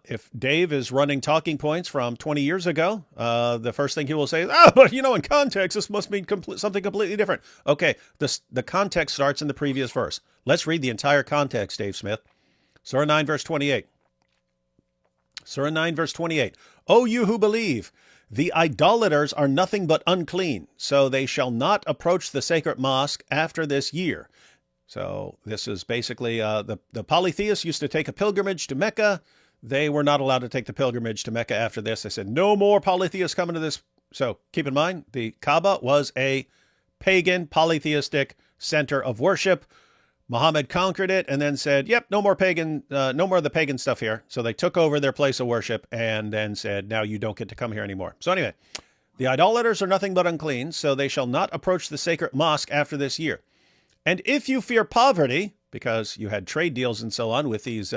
if Dave is running talking points from 20 years ago, the first thing he will say is, but in context, this must mean something completely different. Okay, the context starts in the previous verse. Let's read the entire context, Dave Smith. Surah 9, verse 28. Surah 9, verse 28. O you who believe, the idolaters are nothing but unclean, so they shall not approach the sacred mosque after this year. So this is basically the polytheists used to take a pilgrimage to Mecca. They were not allowed to take the pilgrimage to Mecca after this. They said, no more polytheists coming to this. So keep in mind, the Kaaba was a pagan, polytheistic center of worship. Muhammad conquered it and then said, yep, no more of the pagan stuff here. So they took over their place of worship and then said, now you don't get to come here anymore. So anyway, the idolaters are nothing but unclean, so they shall not approach the sacred mosque after this year. And if you fear poverty, because you had trade deals and so on with these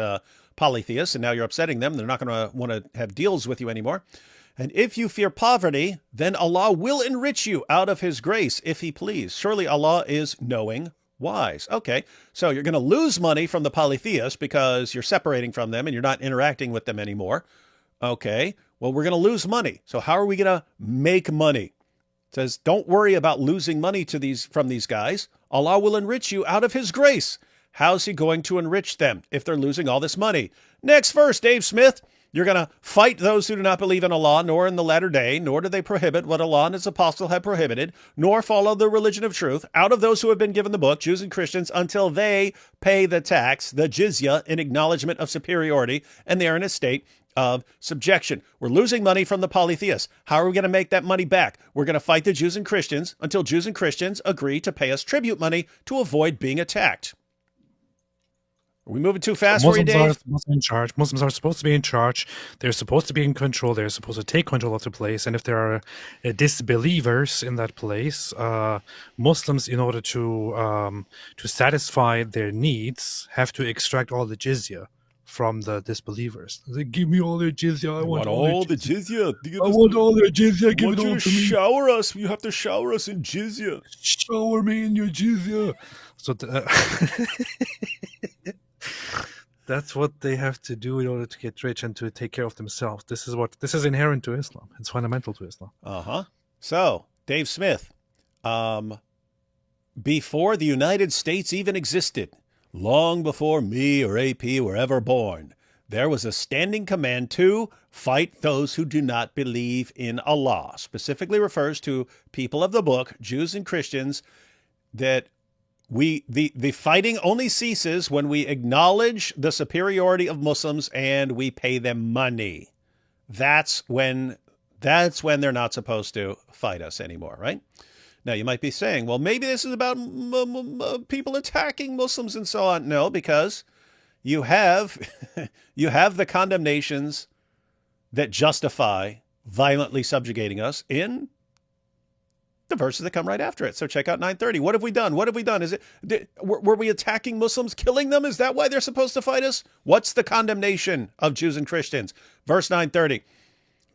polytheists, and now you're upsetting them, they're not going to want to have deals with you anymore. And if you fear poverty, then Allah will enrich you out of His grace, if He please. Surely Allah is knowing, wise. Okay, so you're going to lose money from the polytheists because you're separating from them and you're not interacting with them anymore. Okay, well, we're going to lose money. So how are we going to make money? It says, don't worry about losing money from these guys. Allah will enrich you out of His grace. How's He going to enrich them if they're losing all this money? Next verse, Dave Smith. You're going to fight those who do not believe in Allah, nor in the latter day, nor do they prohibit what Allah and His apostle have prohibited, nor follow the religion of truth, out of those who have been given the book, Jews and Christians, until they pay the tax, the jizya, in acknowledgement of superiority, and they are in a state of subjection. We're losing money from the polytheists. How are we going to make that money back? We're going to fight the Jews and Christians until Jews and Christians agree to pay us tribute money to avoid being attacked. Are we moving too fast for you, Dave?
Muslims are supposed to be in charge. They're supposed to be in control. They're supposed to take control of the place. And if there are disbelievers in that place, Muslims, in order to satisfy their needs, have to extract all the jizya from the disbelievers. They give me all their jizya. I want
all the jizya.
I want all their jizya. Give it all to me.
Shower us. You have to shower us in jizya.
Shower me in your jizya. So that's what they have to do in order to get rich and to take care of themselves. This is inherent to Islam. It's fundamental to Islam.
So, Dave Smith, before the United States even existed, long before me or AP were ever born, there was a standing command to fight those who do not believe in Allah. Specifically refers to people of the book, Jews and Christians, that the fighting only ceases when we acknowledge the superiority of Muslims and we pay them money. That's when they're not supposed to fight us anymore, right? Now, you might be saying, well, maybe this is about people attacking Muslims and so on. No, because you have the condemnations that justify violently subjugating us in the verses that come right after it. So check out 930. What have we done? What have we done? Were we attacking Muslims, killing them? Is that why they're supposed to fight us? What's the condemnation of Jews and Christians? Verse 930.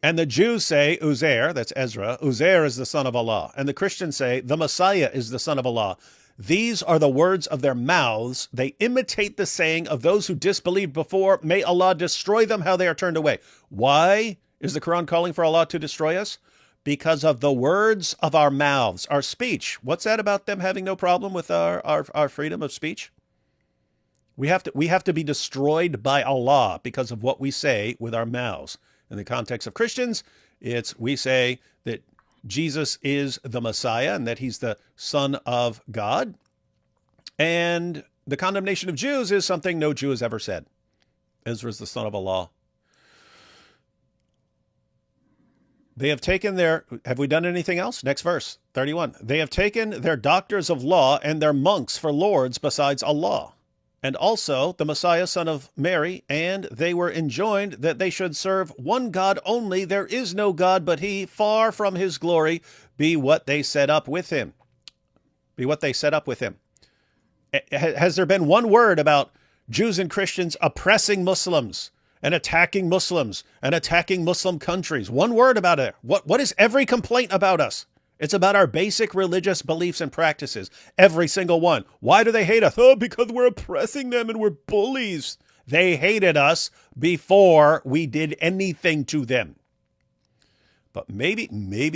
And the Jews say, Uzair, that's Ezra, Uzair is the son of Allah. And the Christians say, the Messiah is the son of Allah. These are the words of their mouths. They imitate the saying of those who disbelieved before. May Allah destroy them how they are turned away. Why is the Quran calling for Allah to destroy us? Because of the words of our mouths, our speech. What's that about them having no problem with our freedom of speech? We have to be destroyed by Allah because of what we say with our mouths. In the context of Christians, we say that Jesus is the Messiah and that he's the Son of God. And the condemnation of Jews is something no Jew has ever said. Ezra is the son of Allah. They have taken have we done anything else? Next verse, 31. They have taken their doctors of law and their monks for lords besides Allah, and also the Messiah, son of Mary, and they were enjoined that they should serve one God only. There is no God but he, far from his glory, be what they set up with him. Be what they set up with him. Has there been one word about Jews and Christians oppressing Muslims and attacking Muslims and attacking Muslim countries? One word about it. What is every complaint about us? It's about our basic religious beliefs and practices. Every single one. Why do they hate us? Oh, because we're oppressing them and we're bullies. They hated us before we did anything to them. But maybe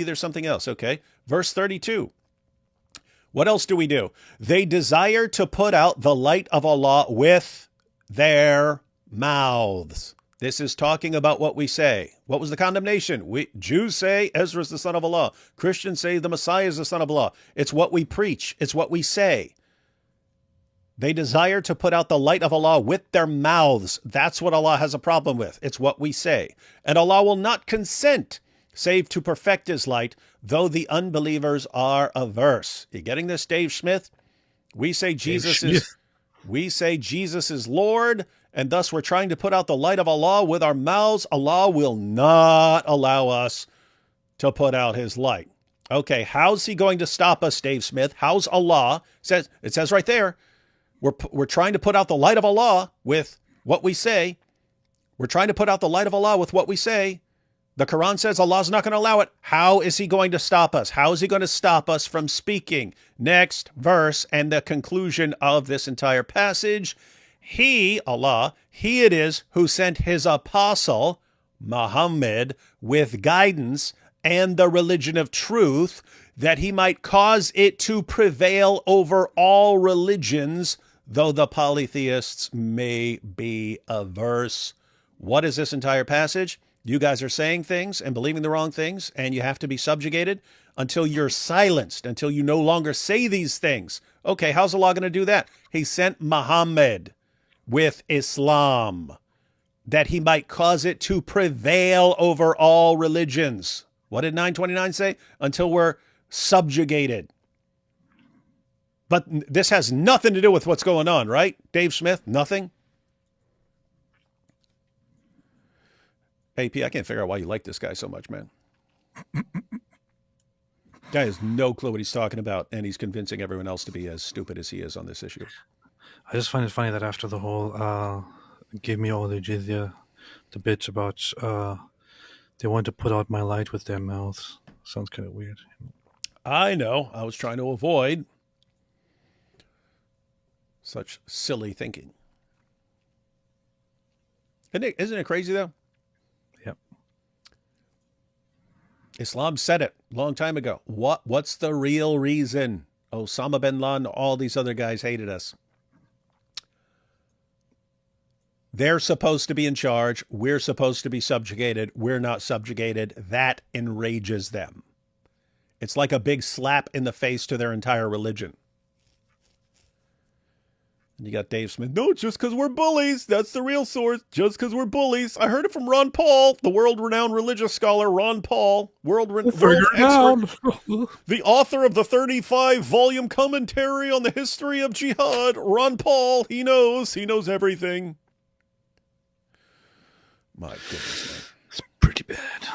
there's something else. Okay. Verse 32. What else do we do? They desire to put out the light of Allah with their mouths. This is talking about what we say. What was the condemnation? Jews say Ezra is the son of Allah. Christians say the Messiah is the son of Allah. It's what we preach. It's what we say. They desire to put out the light of Allah with their mouths. That's what Allah has a problem with. It's what we say. And Allah will not consent save to perfect his light, though the unbelievers are averse. You getting this, Dave Smith? We say Jesus is Lord, and thus we're trying to put out the light of Allah with our mouths. Allah will not allow us to put out his light. Okay, how's he going to stop us, Dave Smith? How's Allah? It says right there, we're trying to put out the light of Allah with what we say. We're trying to put out the light of Allah with what we say. The Quran says Allah's not going to allow it. How is he going to stop us? How is he going to stop us from speaking? Next verse and the conclusion of this entire passage. He, Allah, he it is who sent his apostle, Muhammad, with guidance and the religion of truth, that he might cause it to prevail over all religions, though the polytheists may be averse. What is this entire passage? You guys are saying things and believing the wrong things, and you have to be subjugated until you're silenced, until you no longer say these things. Okay, how's Allah going to do that? He sent Muhammad with Islam, that he might cause it to prevail over all religions. What did 929 say? Until we're subjugated. But this has nothing to do with what's going on, right? Dave Smith, nothing? AP, I can't figure out why you like this guy so much, man. Guy has no clue what he's talking about, and he's convincing everyone else to be as stupid as he is on this issue.
I just find it funny that after the whole gave me all the jizya, the bitch about they want to put out my light with their mouths. Sounds kind of weird.
I know. I was trying to avoid such silly thinking. Isn't it crazy, though?
Yep.
Islam said it a long time ago. What's the real reason Osama bin Laden, all these other guys hated us? They're supposed to be in charge. We're supposed to be subjugated. We're not subjugated. That enrages them. It's like a big slap in the face to their entire religion. And you got Dave Smith. No, just because we're bullies. That's the real source. Just because we're bullies. I heard it from Ron Paul, the world-renowned religious scholar, Ron Paul, world expert, the author of the 35-volume commentary on the history of Jihad. Ron Paul, he knows everything. My goodness, man.
It's pretty bad.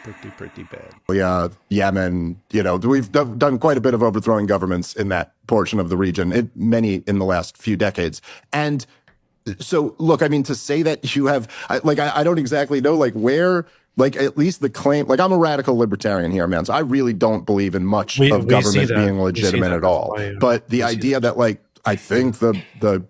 It's pretty bad.
Yeah, Yemen, we've done quite a bit of overthrowing governments in that portion of the region, many in the last few decades. And so, look, I mean, to say that you have, I don't exactly know, where, at least the claim, I'm a radical libertarian here, man. So I really don't believe in much of government being legitimate at all. But the idea that, I think the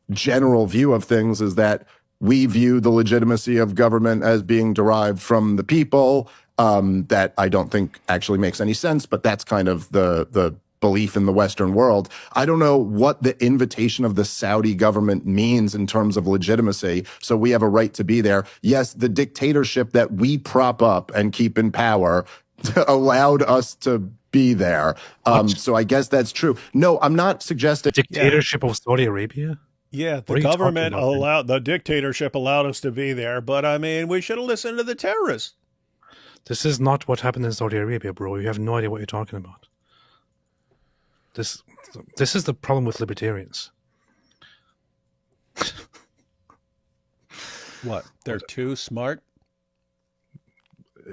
general view of things is that we view the legitimacy of government as being derived from the people. That I don't think actually makes any sense, but that's kind of the belief in the Western world. I don't know what the invitation of the Saudi government means in terms of legitimacy. So we have a right to be there. Yes, the dictatorship that we prop up and keep in power allowed us to be there. So I guess that's true. No, I'm not suggesting
dictatorship of Saudi Arabia.
Yeah, the government the dictatorship allowed us to be there, but I mean, we should have listened to the terrorists.
This is not what happened in Saudi Arabia, bro. You have no idea what you're talking about. This is the problem with libertarians.
What? They're too smart?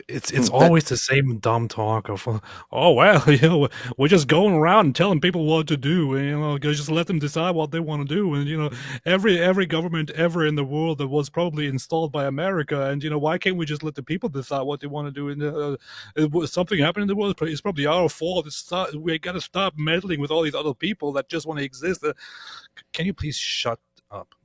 It's always the same dumb talk of, oh, well, we're just going around and telling people what to do, and, just let them decide what they want to do. And, every government ever in the world that was probably installed by America, and, why can't we just let the people decide what they want to do? And something happened in the world, it's probably our fault. We got to stop meddling with all these other people that just want to exist. Can you please shut up?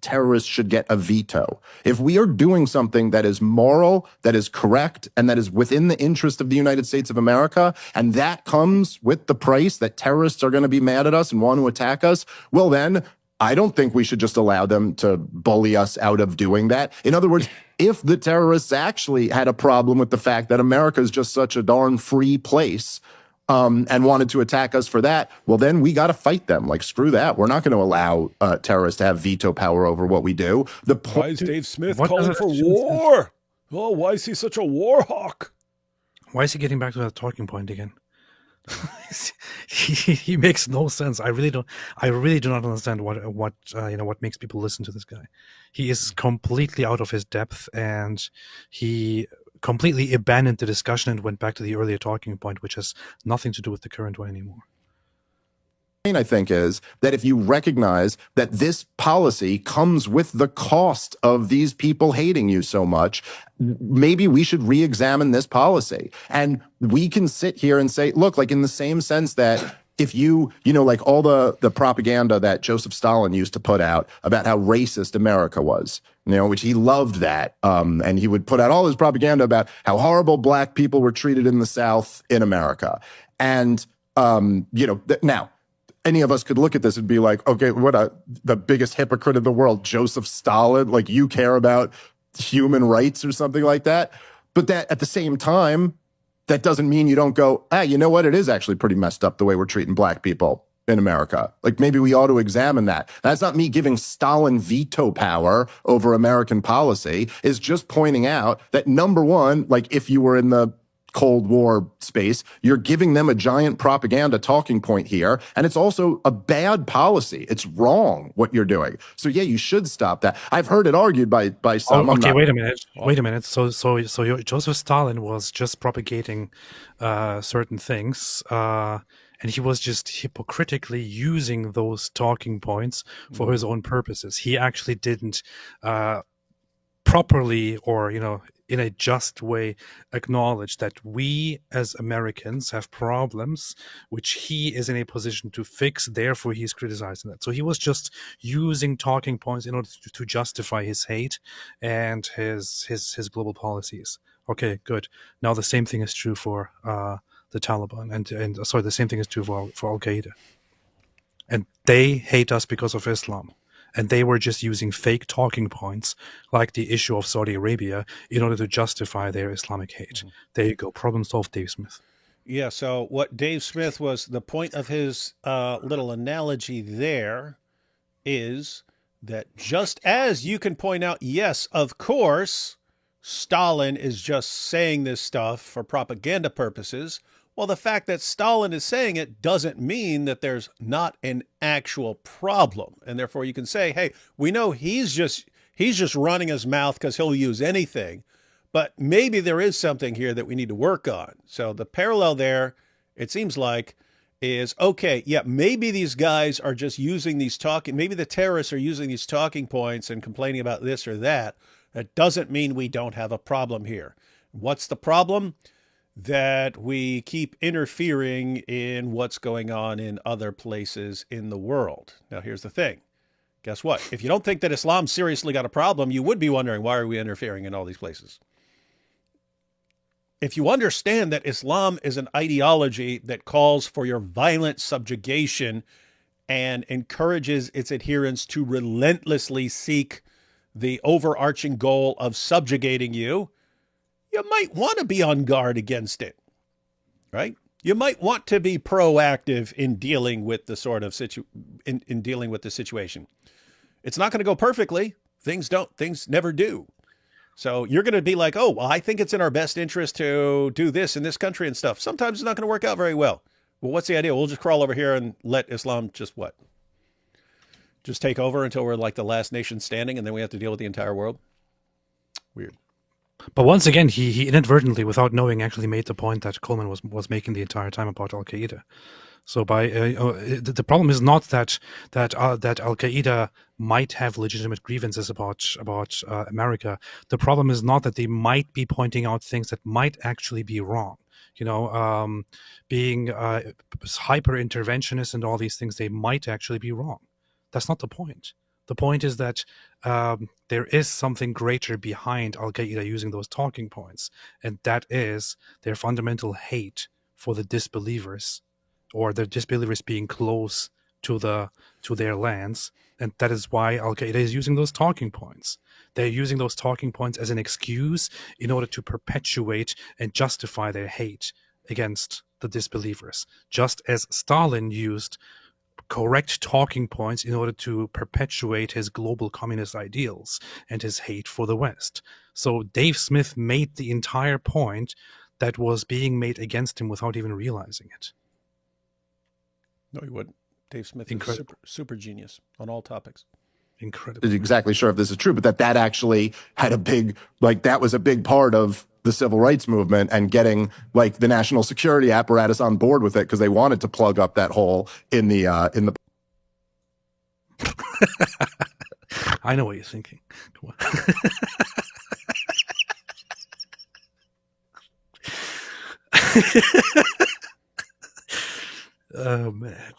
Terrorists should get a veto. If we are doing something that is moral, that is correct, and that is within the interest of the United States of America, and that comes with the price that terrorists are going to be mad at us and want to attack us, well then, I don't think we should just allow them to bully us out of doing that. In other words, if the terrorists actually had a problem with the fact that America is just such a darn free place, and wanted to attack us for that, well, then we got to fight them. Screw that. We're not going to allow terrorists to have veto power over what we do.
Why is Dave Smith calling for war? Oh, why is he such a war hawk?
Why is he getting back to that talking point again? he makes no sense. I really do not understand what makes people listen to this guy. He is completely out of his depth, and he completely abandoned the discussion and went back to the earlier talking point, which has nothing to do with the current one anymore.
I think is that if you recognize that this policy comes with the cost of these people hating you so much, maybe we should re-examine this policy. And we can sit here and say, look, in the same sense that if all the propaganda that Joseph Stalin used to put out about how racist America was, which he loved that. And he would put out all his propaganda about how horrible black people were treated in the South in America. And, now any of us could look at this and be like, okay, the biggest hypocrite in the world, Joseph Stalin, you care about human rights or something like that. But that at the same time, that doesn't mean you don't go, you know what? It is actually pretty messed up the way we're treating black people in America. Maybe we ought to examine that. That's not me giving Stalin veto power over American policy. It's just pointing out that, number one, if you were in the Cold War space, you're giving them a giant propaganda talking point here. And it's also a bad policy. It's wrong what you're doing. So yeah, you should stop that. I've heard it argued by some.
Okay, wait a minute. So Joseph Stalin was just propagating certain things. and he was just hypocritically using those talking points for his own purposes. He actually didn't properly, or in a just way, acknowledge that we as Americans have problems which he is in a position to fix. Therefore, he's criticizing that. So he was just using talking points in order to justify his hate and his global policies. Okay, good. Now the same thing is true for the Taliban, and sorry, the same thing is true for Al Qaeda, and they hate us because of Islam. And they were just using fake talking points, like the issue of Saudi Arabia, in order to justify their Islamic hate. There you go. Problem solved, Dave Smith.
Yeah, so what Dave Smith was, the point of his little analogy there is that just as you can point out, yes, of course, Stalin is just saying this stuff for propaganda purposes. Well, the fact that Stalin is saying it doesn't mean that there's not an actual problem. And therefore you can say, hey, we know he's just running his mouth because he'll use anything. But maybe there is something here that we need to work on. So the parallel there, it seems like, is, okay, yeah, maybe these guys are just using these maybe the terrorists are using these talking points and complaining about this or that. That doesn't mean we don't have a problem here. What's the problem? That we keep interfering in what's going on in other places in the world. Now, here's the thing. Guess what? If you don't think that Islam seriously got a problem, you would be wondering, why are we interfering in all these places? If you understand that Islam is an ideology that calls for your violent subjugation and encourages its adherents to relentlessly seek the overarching goal of subjugating you, you might want to be on guard against it, right? You might want to be proactive in dealing with the sort of in dealing with the situation. It's not going to go perfectly. Things never do. So you're going to be like, oh, well, I think it's in our best interest to do this in this country and stuff. Sometimes it's not going to work out very well. Well, what's the idea? We'll just crawl over here and let Islam just what? Just take over until we're like the last nation standing, and then we have to deal with the entire world? Weird.
But once again, he inadvertently, without knowing, actually made the point that Coleman was making the entire time about Al Qaeda. So by the problem is not that Al Qaeda might have legitimate grievances about America. The problem is not that they might be pointing out things that might actually be wrong. Being hyper interventionist and all these things, they might actually be wrong. That's not the point. The point is that there is something greater behind Al Qaeda using those talking points, and that is their fundamental hate for the disbelievers, or the disbelievers being close to their lands, and that is why Al Qaeda is using those talking points. They're using those talking points as an excuse in order to perpetuate and justify their hate against the disbelievers, just as Stalin used correct talking points in order to perpetuate his global communist ideals and his hate for the West. So Dave Smith made the entire point that was being made against him without even realizing it.
No, he wouldn't. Dave Smith is super genius on all topics.
Incredible. Exactly sure if this is true, but that actually had that was a big part of the civil rights movement and getting the national security apparatus on board with it, because they wanted to plug up that hole in the
I know what you're thinking. Come on. Oh man.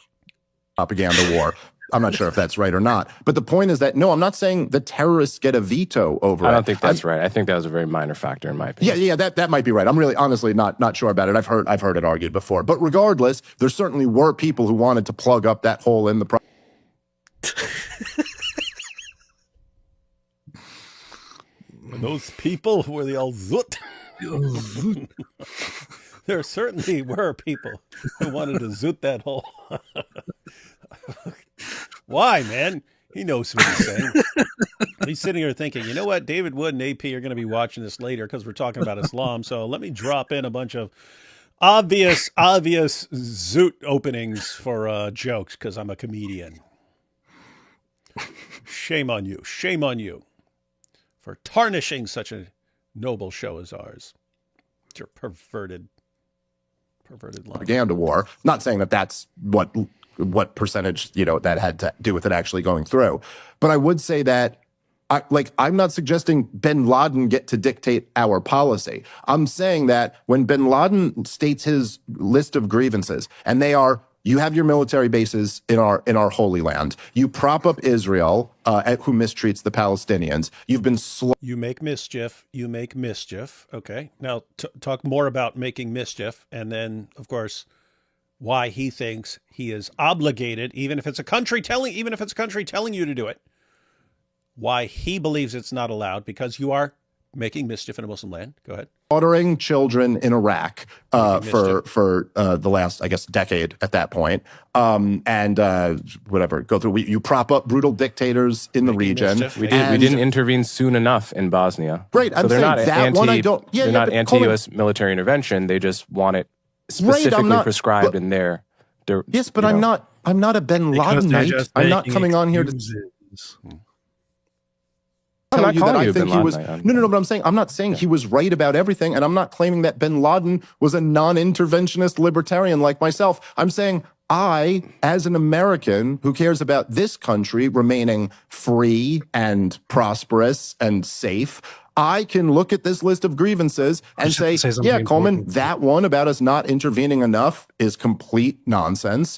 Propaganda war. I'm not sure if that's right or not. But the point is that, no, I'm not saying the terrorists get a veto over it.
I don't think that's right. I think that was a very minor factor in my opinion.
Yeah, that might be right. I'm really, honestly, not sure about it. I've heard it argued before. But regardless, there certainly were people who wanted to plug up that hole in the
Those people were the all zoot. There certainly were people who wanted to zoot that hole. Why, man? He knows what he's saying. He's sitting here thinking, you know what? David Wood and AP are going to be watching this later because we're talking about Islam. So let me drop in a bunch of obvious zoot openings for jokes because I'm a comedian. Shame on you. Shame on you for tarnishing such a noble show as ours. You're perverted. Perverted line.
Propaganda war. Not saying that that's what percentage, that had to do with it actually going through. But I would say that I'm not suggesting bin Laden get to dictate our policy. I'm saying that when bin Laden states his list of grievances, and they are, you have your military bases in our Holy Land. You prop up Israel, who mistreats the Palestinians. You've been
You make mischief. You make mischief. Okay. Now talk more about making mischief, and then, of course, why he thinks he is obligated, even if it's a country telling you to do it. Why he believes it's not allowed, because you are making mischief in a Muslim land. Go ahead.
Slaughtering children in Iraq for the last, I guess, decade at that point. Whatever, go through. You prop up brutal dictators in the region.
We didn't intervene soon enough in Bosnia.
Right, I'm saying that one I don't. Yeah,
they're not anti-U.S. military intervention. They just want it specifically prescribed in their.
Yes, but I'm not a bin Ladenite. I'm not coming on here to.
I'm not calling you
I think he was no, but I'm saying I'm not saying he was right about everything, and I'm not claiming that bin Laden was a non-interventionist libertarian like myself. I'm saying I, as an American who cares about this country remaining free and prosperous and safe, I can look at this list of grievances and say yeah, Coleman, that one about us not intervening enough is complete nonsense.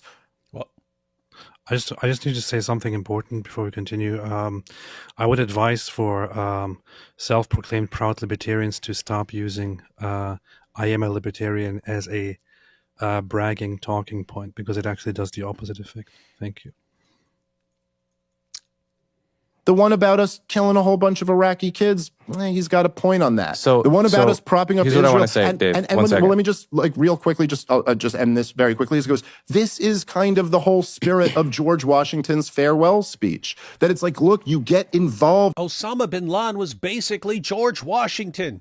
I just need to say something important before we continue. I would advise for self-proclaimed proud libertarians to stop using "I am a libertarian" as a bragging talking point, because it actually does the opposite effect. Thank you.
The one about us killing a whole bunch of Iraqi kids, he's got a point on that. So the one about us propping up Israel.
What I want to say, Dave.
Let me just real quickly, I'll just end this very quickly. It goes, this is kind of the whole spirit of George Washington's farewell speech. That it's like, look, you get involved.
Osama bin Laden was basically George Washington.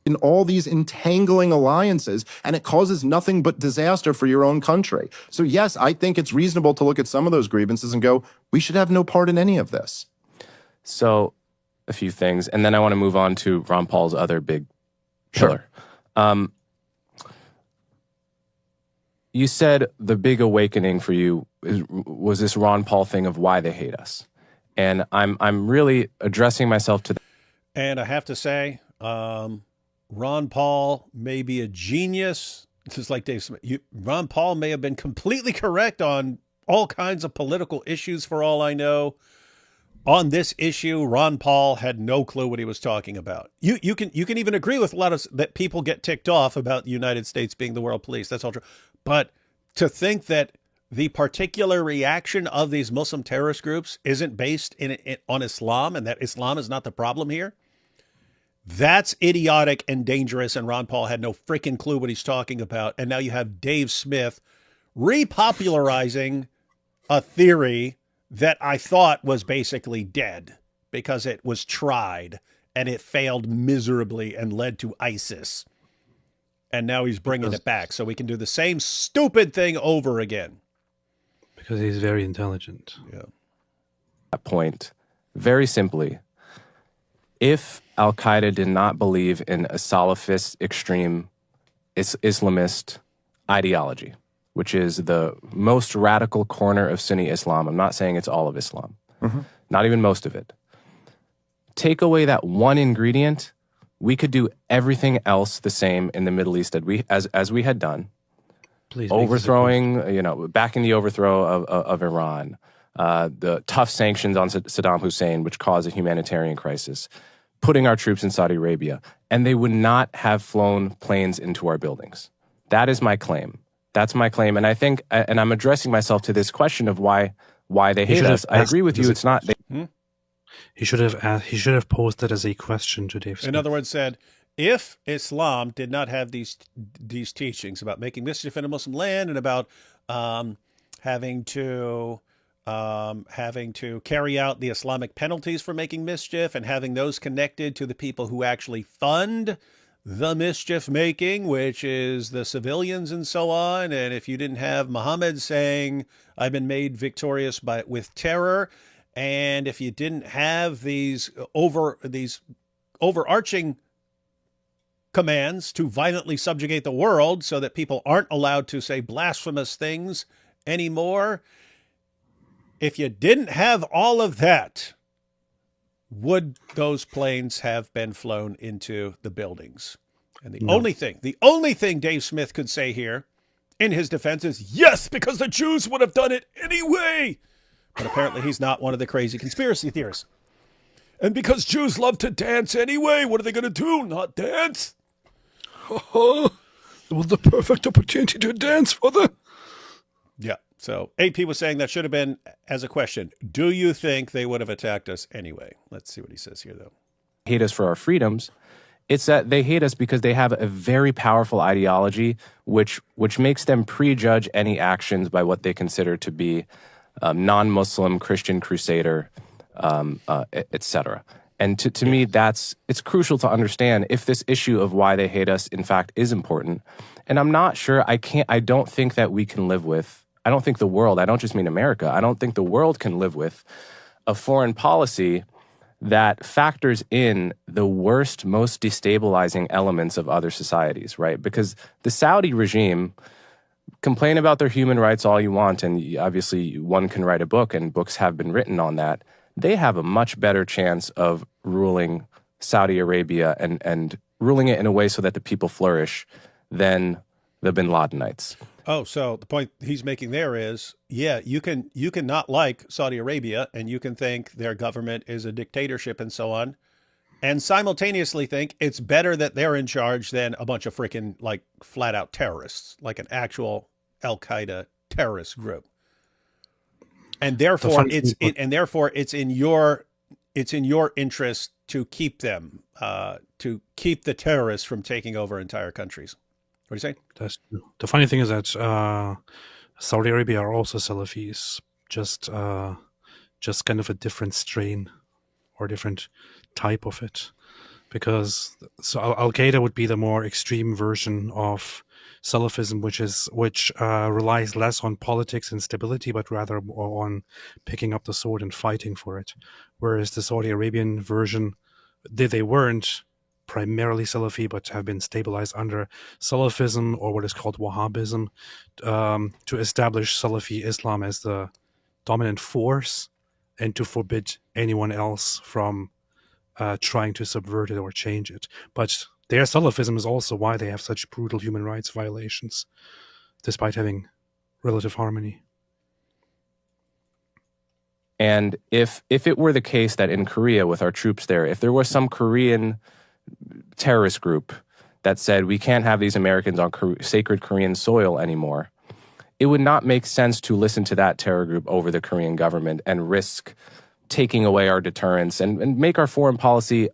In all these entangling alliances, and it causes nothing but disaster for your own country. So yes, I think it's reasonable to look at some of those grievances and go, we should have no part in any of this.
So a few things, and then I want to move on to Ron Paul's other big pillar. Sure. You said the big awakening for you was this Ron Paul thing of why they hate us. And I'm really addressing myself to that.
And I have to say, Ron Paul may be a genius, just like Dave Smith. Ron Paul may have been completely correct on all kinds of political issues, for all I know. On this issue, Ron Paul had no clue what he was talking about. You can even agree with a lot of that people get ticked off about the United States being the world police. That's all true. But to think that the particular reaction of these Muslim terrorist groups isn't based on Islam, and that Islam is not the problem here, that's idiotic and dangerous, and Ron Paul had no freaking clue what he's talking about. And now you have Dave Smith repopularizing a theory that I thought was basically dead because it was tried and it failed miserably and led to ISIS. And now he's bringing it back so we can do the same stupid thing over again.
Because he's very intelligent.
Yeah.
That point, very simply, if Al-Qaeda did not believe in a Salafist extreme Islamist ideology, which is the most radical corner of Sunni Islam, I'm not saying it's all of Islam, not even most of it. Take away that one ingredient, we could do everything else the same in the Middle East as we had done.
Please,
overthrowing, backing the overthrow of Iran, the tough sanctions on Saddam Hussein, which caused a humanitarian crisis, putting our troops in Saudi Arabia, and they would not have flown planes into our buildings. That is my claim. That's my claim. And I think, and I'm addressing myself to this question of why they hate us. I agree with you. It's not.
He should have posed that as a question to Dave Smith.
In other words, said, if Islam did not have these teachings about making mischief in a Muslim land and about having to carry out the Islamic penalties for making mischief and having those connected to the people who actually fund the mischief making, which is the civilians and so on. And if you didn't have Muhammad saying, I've been made victorious with terror, and if you didn't have these overarching commands to violently subjugate the world so that people aren't allowed to say blasphemous things anymore. If you didn't have all of that, would those planes have been flown into the buildings? And the only thing Dave Smith could say here in his defense is yes, because the Jews would have done it anyway. But apparently he's not one of the crazy conspiracy theorists. And because Jews love to dance anyway, what are they going to do? Not dance?
It was the perfect opportunity to dance for them.
Yeah. So AP was saying that should have been as a question. Do you think they would have attacked us anyway? Let's see what he says here, though.
Hate us for our freedoms. It's that they hate us because they have a very powerful ideology, which makes them prejudge any actions by what they consider to be non-Muslim, Christian crusader, etc. And to me, it's crucial to understand if this issue of why they hate us, in fact, is important. And I'm not sure, I don't think that we can live with, I don't think the world, I don't just mean America, I don't think the world can live with a foreign policy that factors in the worst, most destabilizing elements of other societies, right? Because the Saudi regime, complain about their human rights all you want, and obviously one can write a book, and books have been written on that. They have a much better chance of ruling Saudi Arabia and ruling it in a way so that the people flourish than the Bin Ladenites.
Oh, so the point he's making there is, yeah, you can not like Saudi Arabia and you can think their government is a dictatorship and so on, and simultaneously think it's better that they're in charge than a bunch of freaking like flat out terrorists, like an actual Al-Qaeda terrorist group. And therefore it's in your interest to keep them, to keep the terrorists from taking over entire countries. What do you say?
That's true. The funny thing is that Saudi Arabia are also Salafis, just kind of a different strain or different type of it. Because Al-Qaeda would be the more extreme version of Salafism, which relies less on politics and stability, but rather on picking up the sword and fighting for it. Whereas the Saudi Arabian version, they weren't primarily Salafi, but have been stabilized under Salafism, or what is called Wahhabism, to establish Salafi Islam as the dominant force and to forbid anyone else from trying to subvert it or change it. But their Salafism is also why they have such brutal human rights violations, despite having relative harmony.
And if it were the case that in Korea, with our troops there, if there was some Korean terrorist group that said we can't have these Americans on sacred Korean soil anymore, it would not make sense to listen to that terror group over the Korean government and risk taking away our deterrence and make our foreign policy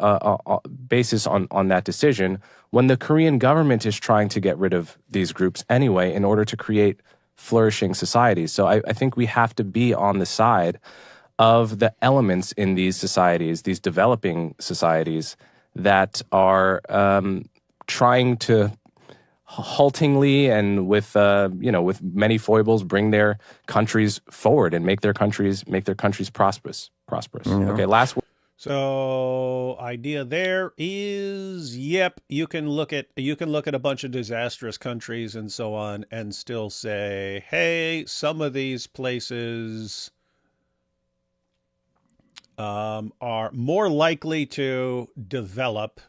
basis on that decision when the Korean government is trying to get rid of these groups anyway in order to create flourishing societies. So I think we have to be on the side of the elements in these societies, these developing societies, that are trying to haltingly and with many foibles bring their countries forward and make their countries prosperous.
Yeah.
Okay, last word.
So idea there is, yep, you can look at a bunch of disastrous countries and so on and still say, hey, some of these places are more likely to develop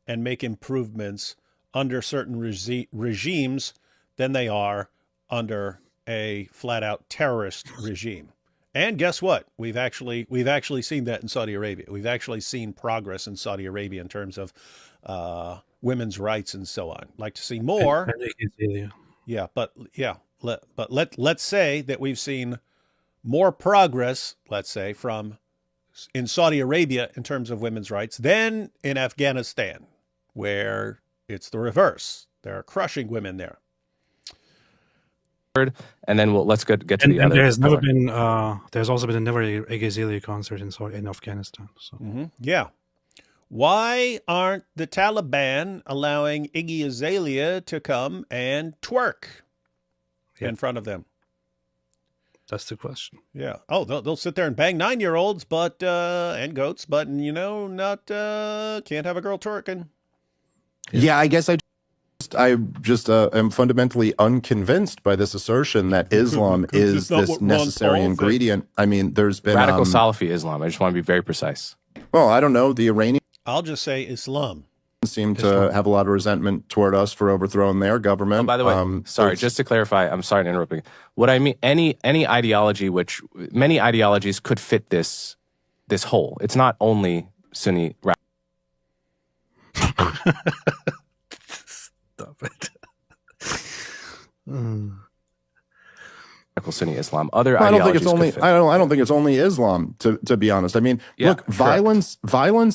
and make improvements under certain regimes than they are under a flat-out terrorist regime. And guess what? We've actually seen that in Saudi Arabia. We've actually seen progress in Saudi Arabia in terms of women's rights and so on. Like to see more. Yeah, but let's say that we've seen more progress, let's say, in Saudi Arabia in terms of women's rights than in Afghanistan, where it's the reverse. They're crushing women there.
And then let's get to the other.
There's also been never a Ghazali concert in Afghanistan. So.
Mm-hmm. Yeah. Why aren't the Taliban allowing Iggy Azalea to come and twerk in front of them?
That's the question.
Yeah. Oh, they'll sit there and bang 9-year-olds, but and goats, but not can't have a girl twerking.
Yeah, I guess I just am fundamentally unconvinced by this assertion that Islam is this necessary ingredient. I mean, there's been
Radical Salafi Islam. I just want to be very precise.
well, I don't know. The Iranians
I'll just say Islam.
seem to have a lot of resentment toward us for overthrowing their government.
Oh, by the way, sorry, just to clarify, I'm sorry to interrupt you. What I mean, any ideology, which many ideologies could fit this hole. It's not only Sunni.
Stop it.
Sunni Islam. Other
I don't think
ideologies
it's only.
could fit.
I don't think it's only Islam. To be honest, I mean,
Yeah,
look, violence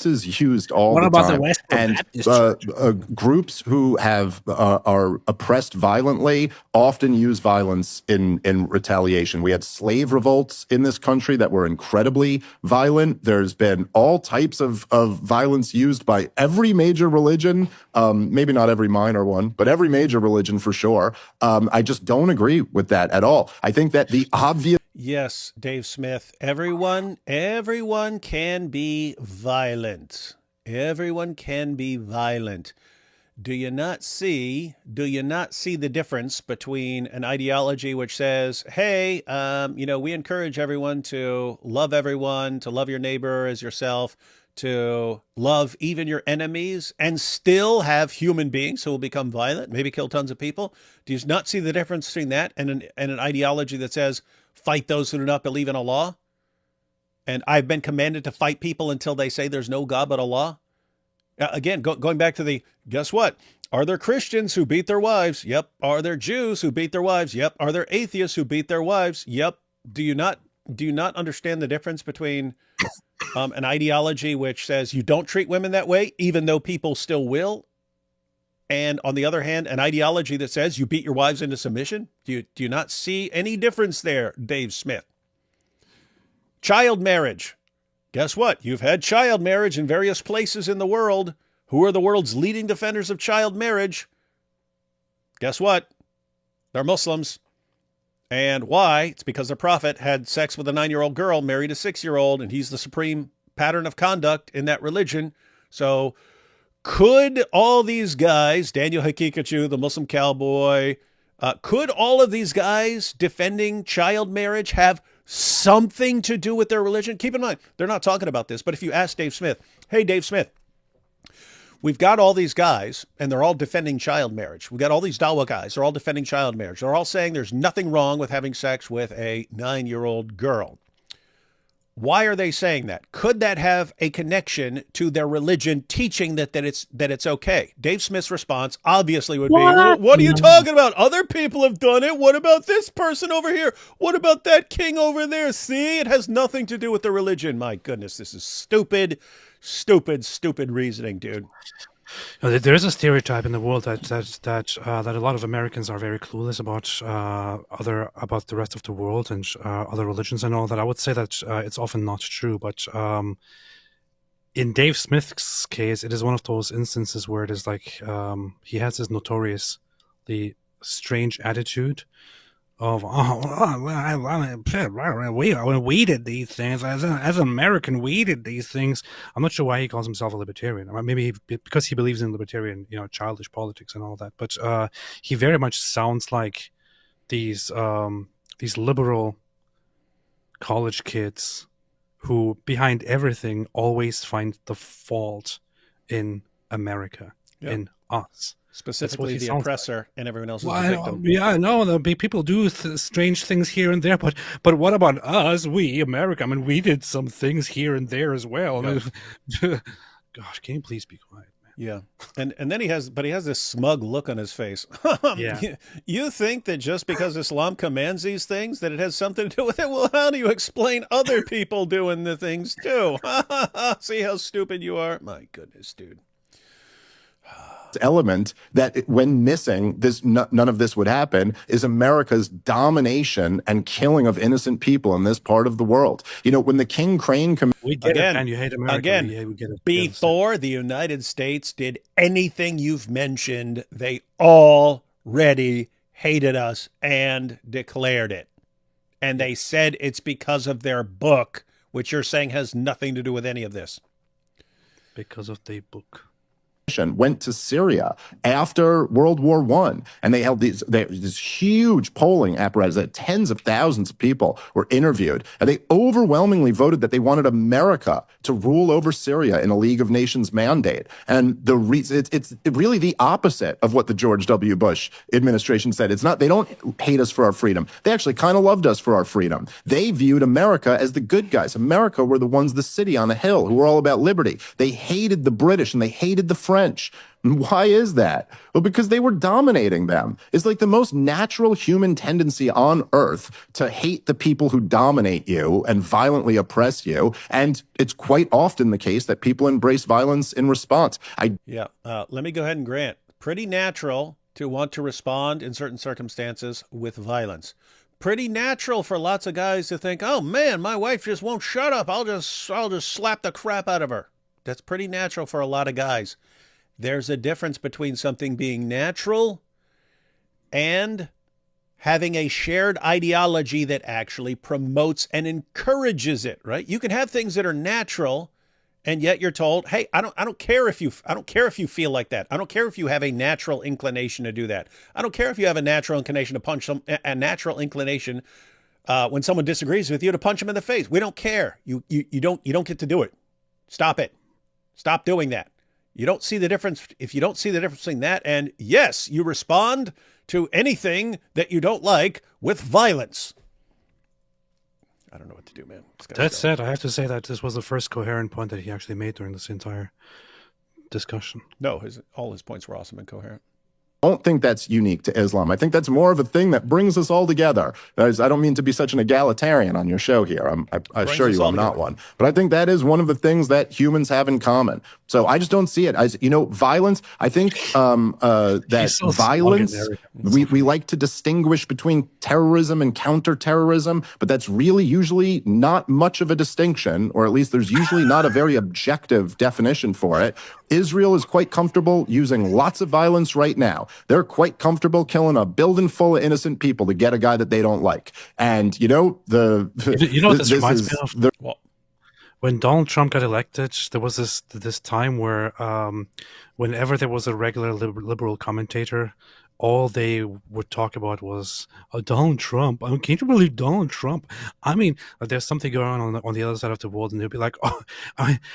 is used all
What
the
about
time,
the West
and
Baptist Church?
groups who have are oppressed violently often use violence in retaliation. We had slave revolts in this country that were incredibly violent. There's been all types of violence used by every major religion. Maybe not every minor one, but every major religion for sure. I just don't agree with that at all. I think that the obvious.
Yes, Dave Smith. Everyone can be violent. Everyone can be violent. Do you not see the difference between an ideology which says, hey, we encourage everyone, to love your neighbor as yourself, to love even your enemies, and still have human beings who will become violent, maybe kill tons of people? Do you not see the difference between that and an ideology that says, fight those who do not believe in Allah? And I've been commanded to fight people until they say there's no God but Allah. Again, going back to guess what? Are there Christians who beat their wives? Yep. Are there Jews who beat their wives? Yep. Are there atheists who beat their wives? Yep. Do you not understand the difference between an ideology which says you don't treat women that way, even though people still will, and on the other hand, an ideology that says you beat your wives into submission? Do you not see any difference there, Dave Smith? Child marriage. Guess what? You've had child marriage in various places in the world. Who are the world's leading defenders of child marriage? Guess what? They're Muslims. And why? It's because the prophet had sex with a 9-year-old girl, married a 6-year-old, and he's the supreme pattern of conduct in that religion. So could all these guys, Daniel Hakikachu, the Muslim cowboy, could all of these guys defending child marriage have something to do with their religion? Keep in mind, they're not talking about this, but if you ask Dave Smith, hey, Dave Smith, we've got all these guys, and they're all defending child marriage. We've got all these Dawa guys. They're all defending child marriage. They're all saying there's nothing wrong with having sex with a 9-year-old girl. Why are they saying that? Could that have a connection to their religion teaching that it's okay? Dave Smith's response obviously would be, what are you talking about? Other people have done it. What about this person over here? What about that king over there? See, it has nothing to do with the religion. My goodness, this is stupid reasoning, dude.
There is a stereotype in the world that a lot of Americans are very clueless about the rest of the world and other religions and all that. I would say that it's often not true, but in Dave Smith's case, it is one of those instances where it is like he has this notoriously strange attitude of we did these things as an American. We did these things. I'm not sure why he calls himself a libertarian. Maybe because he believes in libertarian, childish politics and all that. But he very much sounds like these liberal college kids who, behind everything, always find the fault in America, in us.
Specifically the oppressor, like. And everyone else is the victim.
Yeah, I know. People do strange things here and there, but what about us, we, America? I mean, we did some things here and there as well. Yeah. I mean, gosh, can you please be quiet, man?
Yeah. And then he has this smug look on his face.
Yeah.
You think that just because Islam commands these things, that it has something to do with it? Well, how do you explain other people doing the things too? See how stupid you are? My goodness, dude.
Element that when missing this, none of this would happen, is America's domination and killing of innocent people in this part of the world. When the King Crane
we get again, it, and you hate America
again.
We get it.
Before the United States did anything you've mentioned, they already hated us and declared it. And they said it's because of their book, which you're saying has nothing to do with any of this.
Because of the book.
went to Syria after World War I, and they held this huge polling apparatus that tens of thousands of people were interviewed, and they overwhelmingly voted that they wanted America to rule over Syria in a League of Nations mandate. And the reason it's really the opposite of what the George W. Bush administration said. It's not, they don't hate us for our freedom. They actually kind of loved us for our freedom. They viewed America as the good guys. America were the ones, the city on a hill, who were all about liberty. They hated the British and they hated the French. Why is that? Well, because they were dominating them. It's like the most natural human tendency on earth to hate the people who dominate you and violently oppress you. And it's quite often the case that people embrace violence in response.
Let me go ahead and grant. Pretty natural to want to respond in certain circumstances with violence. Pretty natural for lots of guys to think, oh man, my wife just won't shut up. I'll just slap the crap out of her. That's pretty natural for a lot of guys. There's a difference between something being natural and having a shared ideology that actually promotes and encourages it, right? You can have things that are natural, and yet you're told, hey, I don't care if you feel like that. I don't care if you have a natural inclination to do that. I don't care if you have a natural inclination to punch a natural inclination when someone disagrees with you to punch them in the face. We don't care. You don't get to do it. Stop it. Stop doing that. You don't see the difference. If you don't see the difference between that and, yes, you respond to anything that you don't like with violence. I don't know what to do, man.
That said, I have to say that this was the first coherent point that he actually made during this entire discussion.
No, all his points were awesome and coherent.
I don't think that's unique to Islam. I think that's more of a thing that brings us all together. I don't mean to be such an egalitarian on your show here. I assure you I'm not one. But I think that is one of the things that humans have in common. So I just don't see it as, violence. I think that violence, we like to distinguish between terrorism and counterterrorism, but that's really usually not much of a distinction, or at least there's usually not a very objective definition for it. Israel is quite comfortable using lots of violence right now. They're quite comfortable killing a building full of innocent people to get a guy that they don't like. And, what this reminds me of?
When Donald Trump got elected, there was this time where whenever there was a regular liberal commentator, all they would talk about was Donald Trump. I mean, can't you believe Donald Trump? I mean, there's something going on the other side of the world, and they'll be like,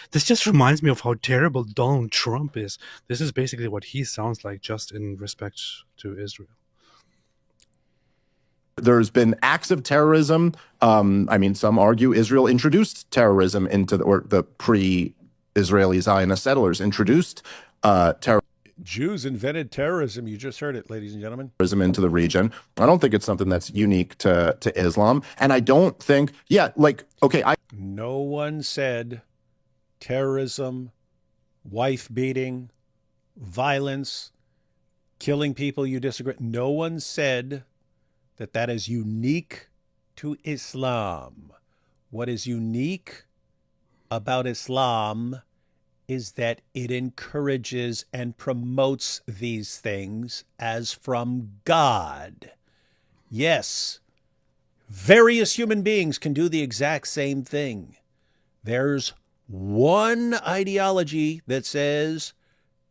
this just reminds me of how terrible Donald Trump is. This is basically what he sounds like, just in respect to Israel.
There's been acts of terrorism. Some argue Israel introduced terrorism into the pre-Israeli Zionist settlers introduced terrorism.
Jews invented terrorism. You just heard it, ladies and gentlemen.
Terrorism into the region. I don't think it's something that's unique to Islam. And I don't think,
no one said terrorism, wife beating, violence, killing people you disagree. No one said that is unique to Islam. What is unique about Islam is that it encourages and promotes these things as from God. Yes, various human beings can do the exact same thing. There's one ideology that says,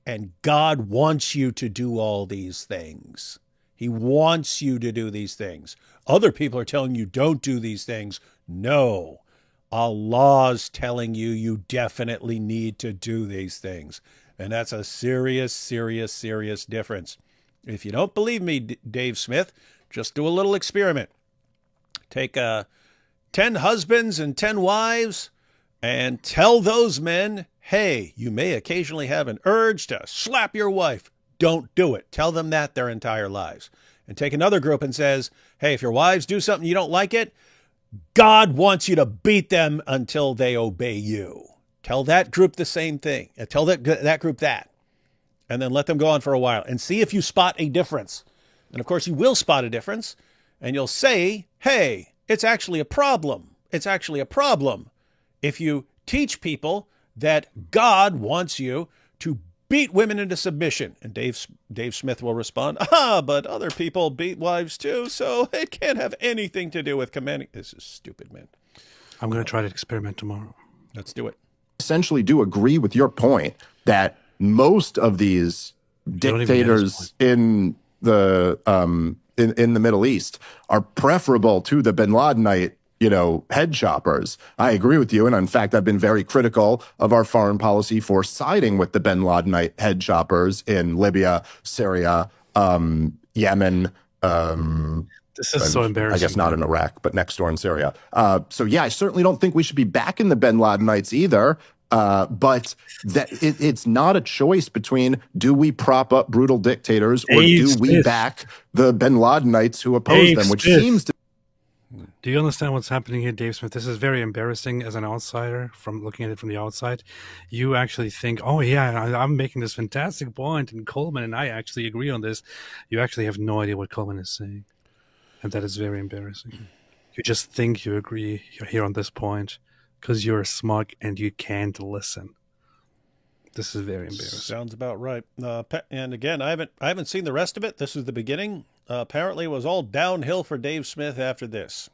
and God wants you to do all these things. He wants you to do these things. Other people are telling you don't do these things. No. Allah's telling you definitely need to do these things. And that's a serious, serious, serious difference. If you don't believe me, Dave Smith, just do a little experiment. Take 10 husbands and 10 wives and tell those men, hey, you may occasionally have an urge to slap your wife. Don't do it. Tell them that their entire lives. And take another group and says, hey, if your wives do something you don't like it, God wants you to beat them until they obey you. Tell that group the same thing. Tell that group that. And then let them go on for a while and see if you spot a difference. And of course, you will spot a difference. And you'll say, hey, it's actually a problem. It's actually a problem if you teach people that God wants you to beat women into submission. And Dave Smith will respond, but other people beat wives too, so it can't have anything to do with commanding. This is stupid, man.
I'm going to try to experiment tomorrow.
Let's do it.
Essentially do agree with your point that most of these dictators in the Middle East are preferable to the bin Ladenite, head choppers. I agree with you. And in fact, I've been very critical of our foreign policy for siding with the bin Ladenite head choppers in Libya, Syria, Yemen.
This is so embarrassing.
I guess not in Iraq, but next door in Syria. So yeah, I certainly don't think we should be backing the bin Ladenites either. But that it's not a choice between do we prop up brutal dictators or do we back the bin Ladenites who oppose them, which seems to.
Do you understand what's happening here, Dave Smith? This is very embarrassing as an outsider from looking at it from the outside. You actually think, oh, yeah, I'm making this fantastic point, and Coleman and I actually agree on this. You actually have no idea what Coleman is saying. And that is very embarrassing. You just think you agree here on this point because you're smug and you can't listen. This is very embarrassing.
Sounds about right. And again, I haven't seen the rest of it. This is the beginning. Apparently, it was all downhill for Dave Smith after this.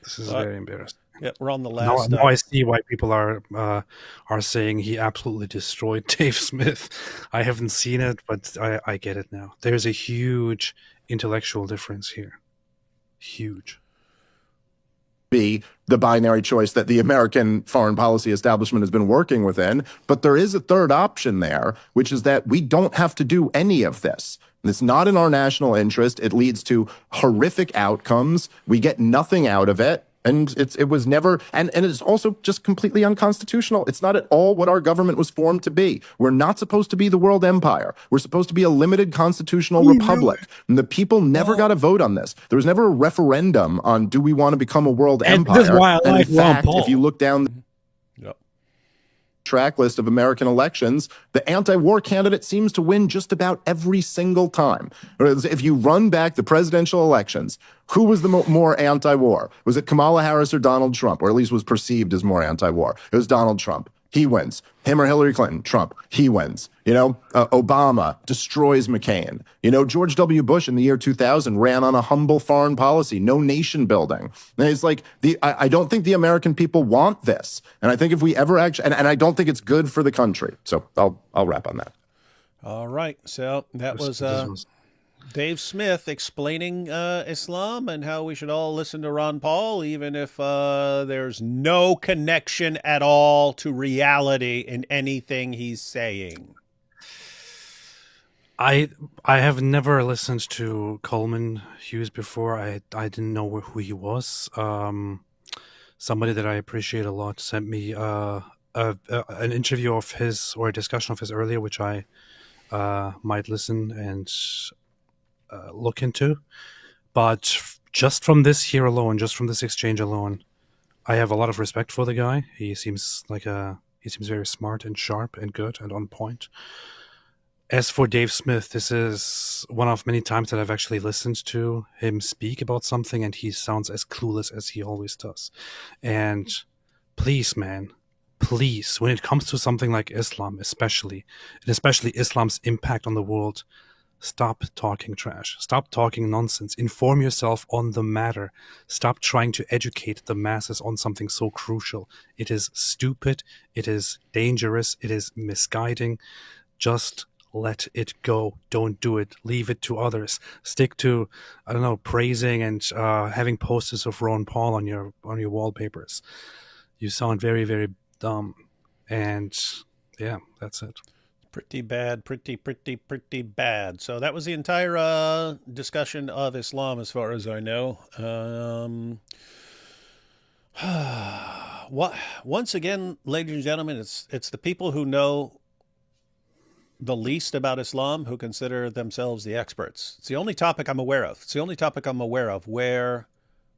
This is very embarrassing.
Yeah, we're on the last.
Now I see why people are saying he absolutely destroyed Dave Smith. I haven't seen it, but I get it now. There's a huge intellectual difference here. Huge.
Be the binary choice that the American foreign policy establishment has been working within. But there is a third option there, which is that we don't have to do any of this. It's not in our national interest. It leads to horrific outcomes. We get nothing out of it. And it was never, and it's also just completely unconstitutional. It's not at all what our government was formed to be. We're not supposed to be the world empire. We're supposed to be a limited constitutional republic. And the people never got a vote on this. There was never a referendum on do we want to become a world empire.
This is why I like
in fact, if you look down the track list of American elections, the anti-war candidate seems to win just about every single time. Whereas if you run back the presidential elections, who was the more anti-war? Was it Kamala Harris or Donald Trump? Or at least was perceived as more anti-war. It was Donald Trump. He wins. Him or Hillary Clinton, Trump, he wins. Obama destroys McCain. George W. Bush in the year 2000 ran on a humble foreign policy, no nation building. And it's like, I don't think the American people want this. And I think if we ever actually, and I don't think it's good for the country. So I'll wrap on that.
All right. So that was Dave Smith explaining Islam and how we should all listen to Ron Paul, even if there's no connection at all to reality in anything he's saying.
I have never listened to Coleman Hughes before. I didn't know who he was. Somebody that I appreciate a lot sent me an interview of his or a discussion of his earlier, which I might listen and look into. But just from this here alone, just from this exchange alone, I have a lot of respect for the guy. He seems very smart and sharp and good and on point. As for Dave Smith, this is one of many times that I've actually listened to him speak about something, and he sounds as clueless as he always does. And please, man, please, when it comes to something like Islam, especially Islam's impact on the world, stop talking trash. Stop talking nonsense. Inform yourself on the matter. Stop trying to educate the masses on something so crucial. It is stupid. It is dangerous. It is misguiding. Just let it go. Don't do it. Leave it to others. Stick to, praising and having posters of Ron Paul on your wallpapers. You sound very, very dumb. And yeah, that's it.
Pretty bad, pretty bad. So that was the entire discussion of Islam, as far as I know. Once again, ladies and gentlemen, it's the people who know the least about Islam who consider themselves the experts. It's the only topic I'm aware of. It's the only topic I'm aware of where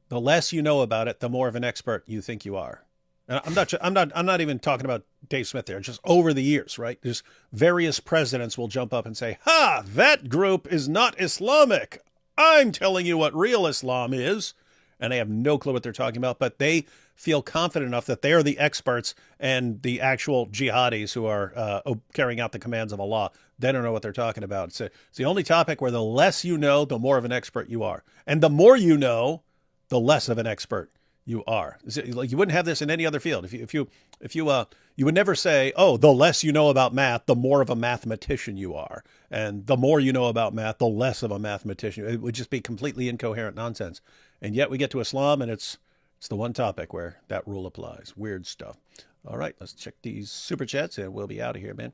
the less you know about it, the more of an expert you think you are. And I'm not even talking about Dave Smith there. Just over the years, right? There's various presidents will jump up and say, "Ha, that group is not Islamic. I'm telling you what real Islam is." And they have no clue what they're talking about, but they feel confident enough that they are the experts, and the actual jihadis who are carrying out the commands of Allah, they don't know what they're talking about. It's the only topic where the less you know, the more of an expert you are. And the more you know, the less of an expert you are. Like you wouldn't have this in any other field. If you you would never say, oh, the less you know about math, the more of a mathematician you are, and the more you know about math, the less of a mathematician. It would just be completely incoherent nonsense. And yet we get to Islam, and it's the one topic where that rule applies. Weird stuff. All right, let's check these super chats, and we'll be out of here, man.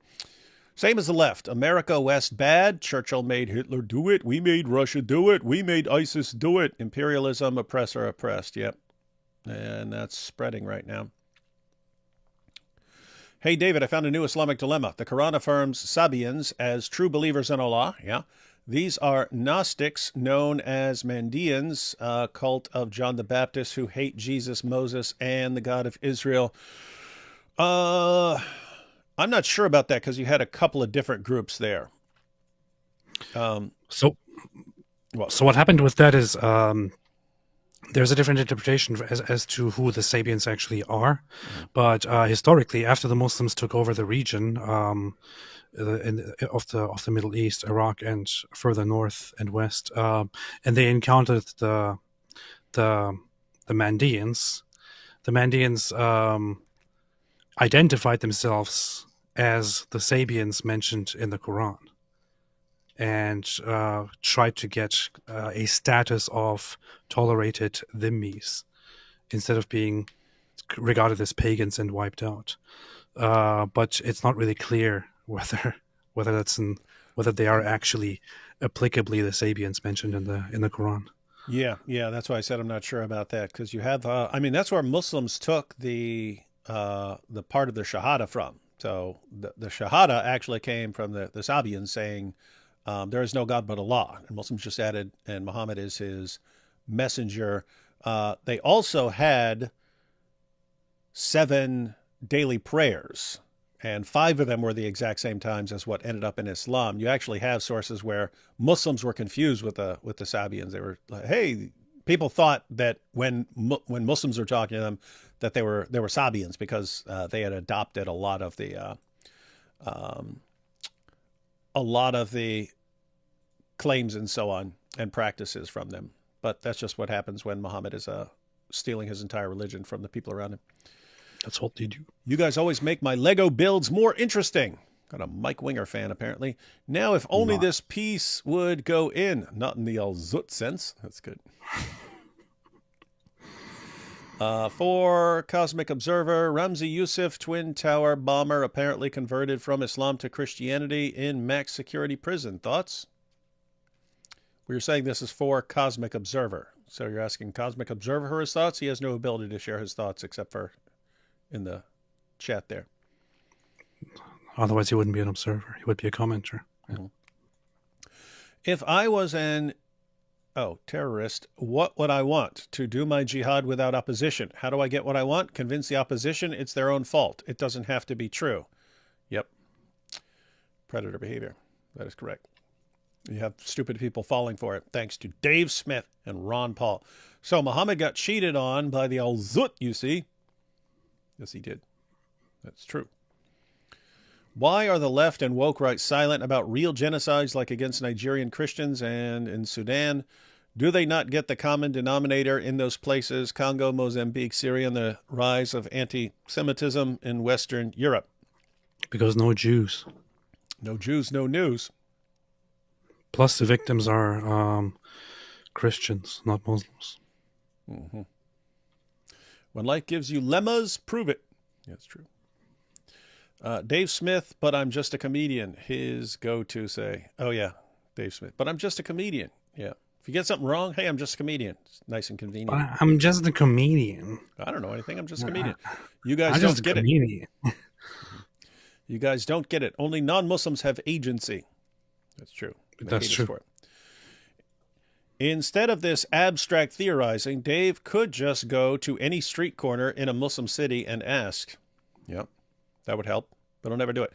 Same as the left. America West bad. Churchill made Hitler do it. We made Russia do it. We made ISIS do it. Imperialism, oppressor, oppressed. Yep. And that's spreading right now. Hey, David, I found a new Islamic dilemma. The Quran affirms Sabians as true believers in Allah. Yeah. These are Gnostics known as Mandeans, a cult of John the Baptist who hate Jesus, Moses, and the God of Israel. I'm not sure about that because you had a couple of different groups there.
So what happened with that is there's a different interpretation as to who the Sabians actually are. But historically, after the Muslims took over the region of the Middle East, Iraq, and further north and west, and they encountered the Mandeans. The Mandeans identified themselves as the Sabians mentioned in the Quran, and tried to get a status of tolerated dhimmis instead of being regarded as pagans and wiped out. But it's not really clear whether they are actually applicably the Sabians mentioned in the Quran.
Yeah, that's why I said I'm not sure about that, because you have, that's where Muslims took the part of the Shahada from. So the Shahada actually came from the Sabians saying, there is no God but Allah. And Muslims just added, and Muhammad is his messenger. They also had 7 daily prayers, and 5 of them were the exact same times as what ended up in Islam. You actually have sources where Muslims were confused with the Sabians. They were like, hey, people thought that when Muslims were talking to them that they were Sabians because they had adopted a lot of the claims and so on and practices from them. But that's just what happens when Muhammad is stealing his entire religion from the people around him.
That's what they do.
You guys always make my Lego builds more interesting. Got a Mike Winger fan, apparently. Now, if only this piece would go in. Not in the al-Zut sense. That's good. For Cosmic Observer, Ramzi Youssef, Twin Tower bomber, apparently converted from Islam to Christianity in max security prison. Thoughts? We're saying this is for Cosmic Observer. So you're asking Cosmic Observer for his thoughts? He has no ability to share his thoughts except for in the chat there.
Otherwise, he wouldn't be an observer. He would be a commenter. Yeah.
If I was an terrorist, what would I want? To do my jihad without opposition. How do I get what I want? Convince the opposition it's their own fault. It doesn't have to be true. Yep. Predator behavior. That is correct. You have stupid people falling for it, thanks to Dave Smith and Ron Paul. So Muhammad got cheated on by the al-Zut, you see. Yes, he did. That's true. Why are the left and woke right silent about real genocides like against Nigerian Christians and in Sudan? Do they not get the common denominator in those places, Congo, Mozambique, Syria, and the rise of anti-Semitism in Western Europe?
Because no Jews.
No Jews, no news.
Plus, the victims are Christians, not Muslims.
Mm-hmm. When life gives you lemmas, prove it. That's true. Dave Smith, but I'm just a comedian. His go-to say, oh yeah, Dave Smith, but I'm just a comedian. Yeah. If you get something wrong, hey, I'm just a comedian. It's nice and convenient.
I'm just a comedian.
I don't know anything. I'm just a comedian. You guys don't get it. You guys don't get it. Only non-Muslims have agency. That's true.
That's true.
Instead of this abstract theorizing, Dave could just go to any street corner in a Muslim city and ask. Yep, that would help, but I'll never do it.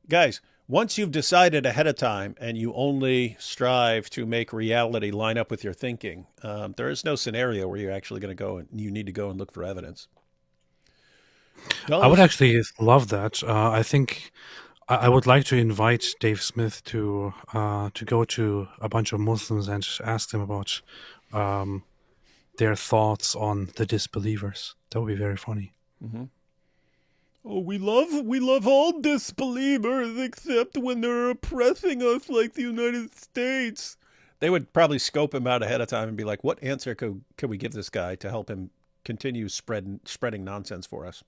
Guys, once you've decided ahead of time and you only strive to make reality line up with your thinking, there is no scenario where you're actually going to go and you need to go and look for evidence.
I would actually love that. I think I would like to invite Dave Smith to go to a bunch of Muslims and ask them about their thoughts on the disbelievers. That would be very funny.
Mm-hmm. Oh, we love all disbelievers except when they're oppressing us like the United States. They would probably scope him out ahead of time and be like, what answer could we give this guy to help him continue spreading nonsense for us?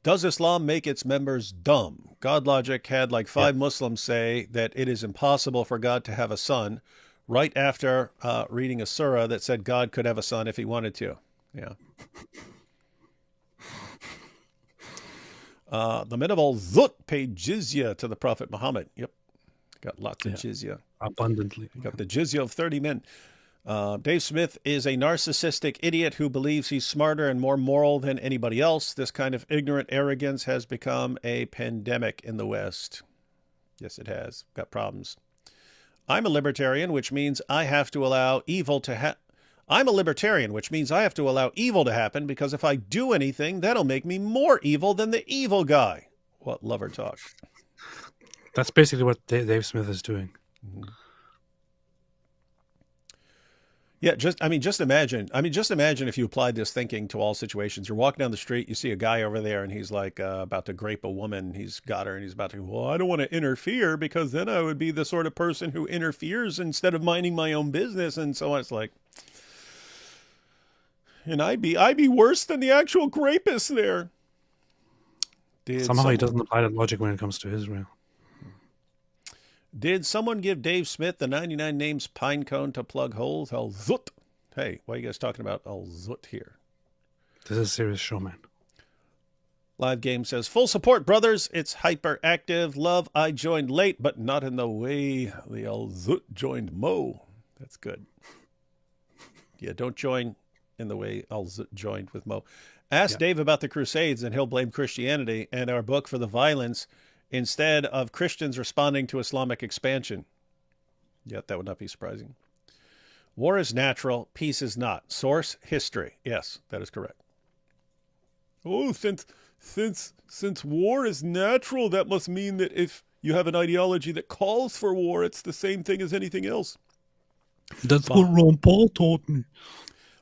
Does Islam make its members dumb? God Logic had like 5 Muslims say that it is impossible for God to have a son right after reading a surah that said God could have a son if he wanted to. Yeah. The men of Al-Zut paid jizya to the Prophet Muhammad. Yep. Got lots of jizya.
Abundantly.
You got the jizya of 30 men. Dave Smith is a narcissistic idiot who believes he's smarter and more moral than anybody else. This kind of ignorant arrogance has become a pandemic in the West. Yes, it has. Got problems. I'm a libertarian, which means I have to allow evil to happen. I'm a libertarian, which means I have to allow evil to happen because if I do anything, that'll make me more evil than the evil guy. What lover talk.
That's basically what Dave Smith is doing.
Mm-hmm. Yeah, just imagine if you applied this thinking to all situations. You're walking down the street, you see a guy over there, and he's like about to grape a woman. He's got her, and he's about to, well, I don't want to interfere because then I would be the sort of person who interferes instead of minding my own business, and so on. It's like, and I'd be worse than the actual rapist there.
Somehow he doesn't apply that logic when it comes to Israel.
Did someone give Dave Smith the 99 names pine cone to plug holes? Al-Zut. Hey, why are you guys talking about Al-Zut here?
This is a serious show, man.
Live Game says, full support, brothers. It's hyperactive. Love, I joined late, but not in the way the Al-Zut joined Mo. That's good. Yeah, don't join in the way Al-Zut joined with Mo. Ask Dave about the Crusades, and he'll blame Christianity and our book for the violence instead of Christians responding to Islamic expansion. Yet that would not be surprising. War is natural, peace is not. Source, history. Yes, that is correct. Oh, since war is natural, that must mean that if you have an ideology that calls for war, it's the same thing as anything else.
That's what Ron Paul taught me.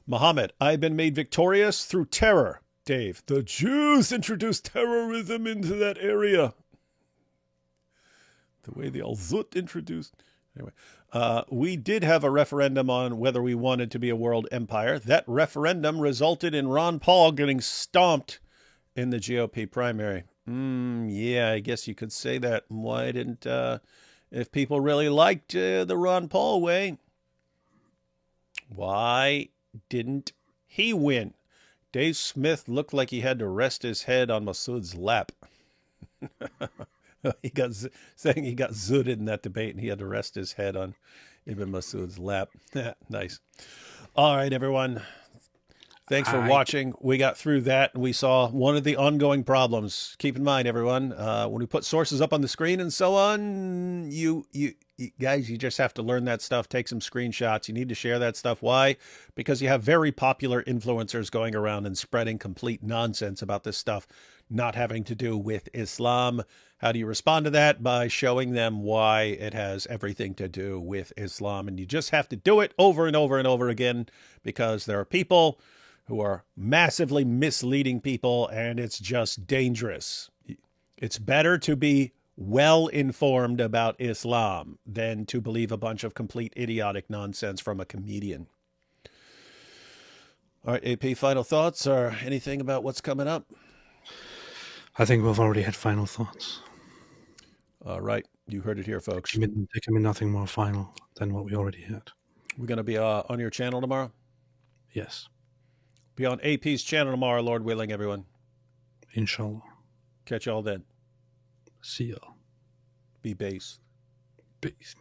Muhammad, I've been made victorious through terror. Dave, the Jews introduced terrorism into that area. The way the Al-Zut introduced. Anyway, we did have a referendum on whether we wanted to be a world empire. That referendum resulted in Ron Paul getting stomped in the GOP primary. Yeah, I guess you could say that. Why didn't, if people really liked the Ron Paul way, why didn't he win? Dave Smith looked like he had to rest his head on Masood's lap. He got zooted in that debate, and he had to rest his head on Ibn Masood's lap. Nice. All right, everyone. Thanks for watching. We got through that, and we saw one of the ongoing problems. Keep in mind, everyone, when we put sources up on the screen and so on, you guys, you just have to learn that stuff. Take some screenshots. You need to share that stuff. Why? Because you have very popular influencers going around and spreading complete nonsense about this stuff not having to do with Islam. How do you respond to that? By showing them why it has everything to do with Islam. And you just have to do it over and over and over again because there are people who are massively misleading people, and it's just dangerous. It's better to be well informed about Islam than to believe a bunch of complete idiotic nonsense from a comedian. All right, AP, final thoughts or anything about what's coming up?
I think we've already had final thoughts.
All right, you heard it here, folks.
There can be nothing more final than what we already had.
We're going to be on your channel tomorrow?
Yes.
Be on AP's channel tomorrow, Lord willing, everyone.
Inshallah.
Catch y'all then.
See y'all.
Be base.
Peace.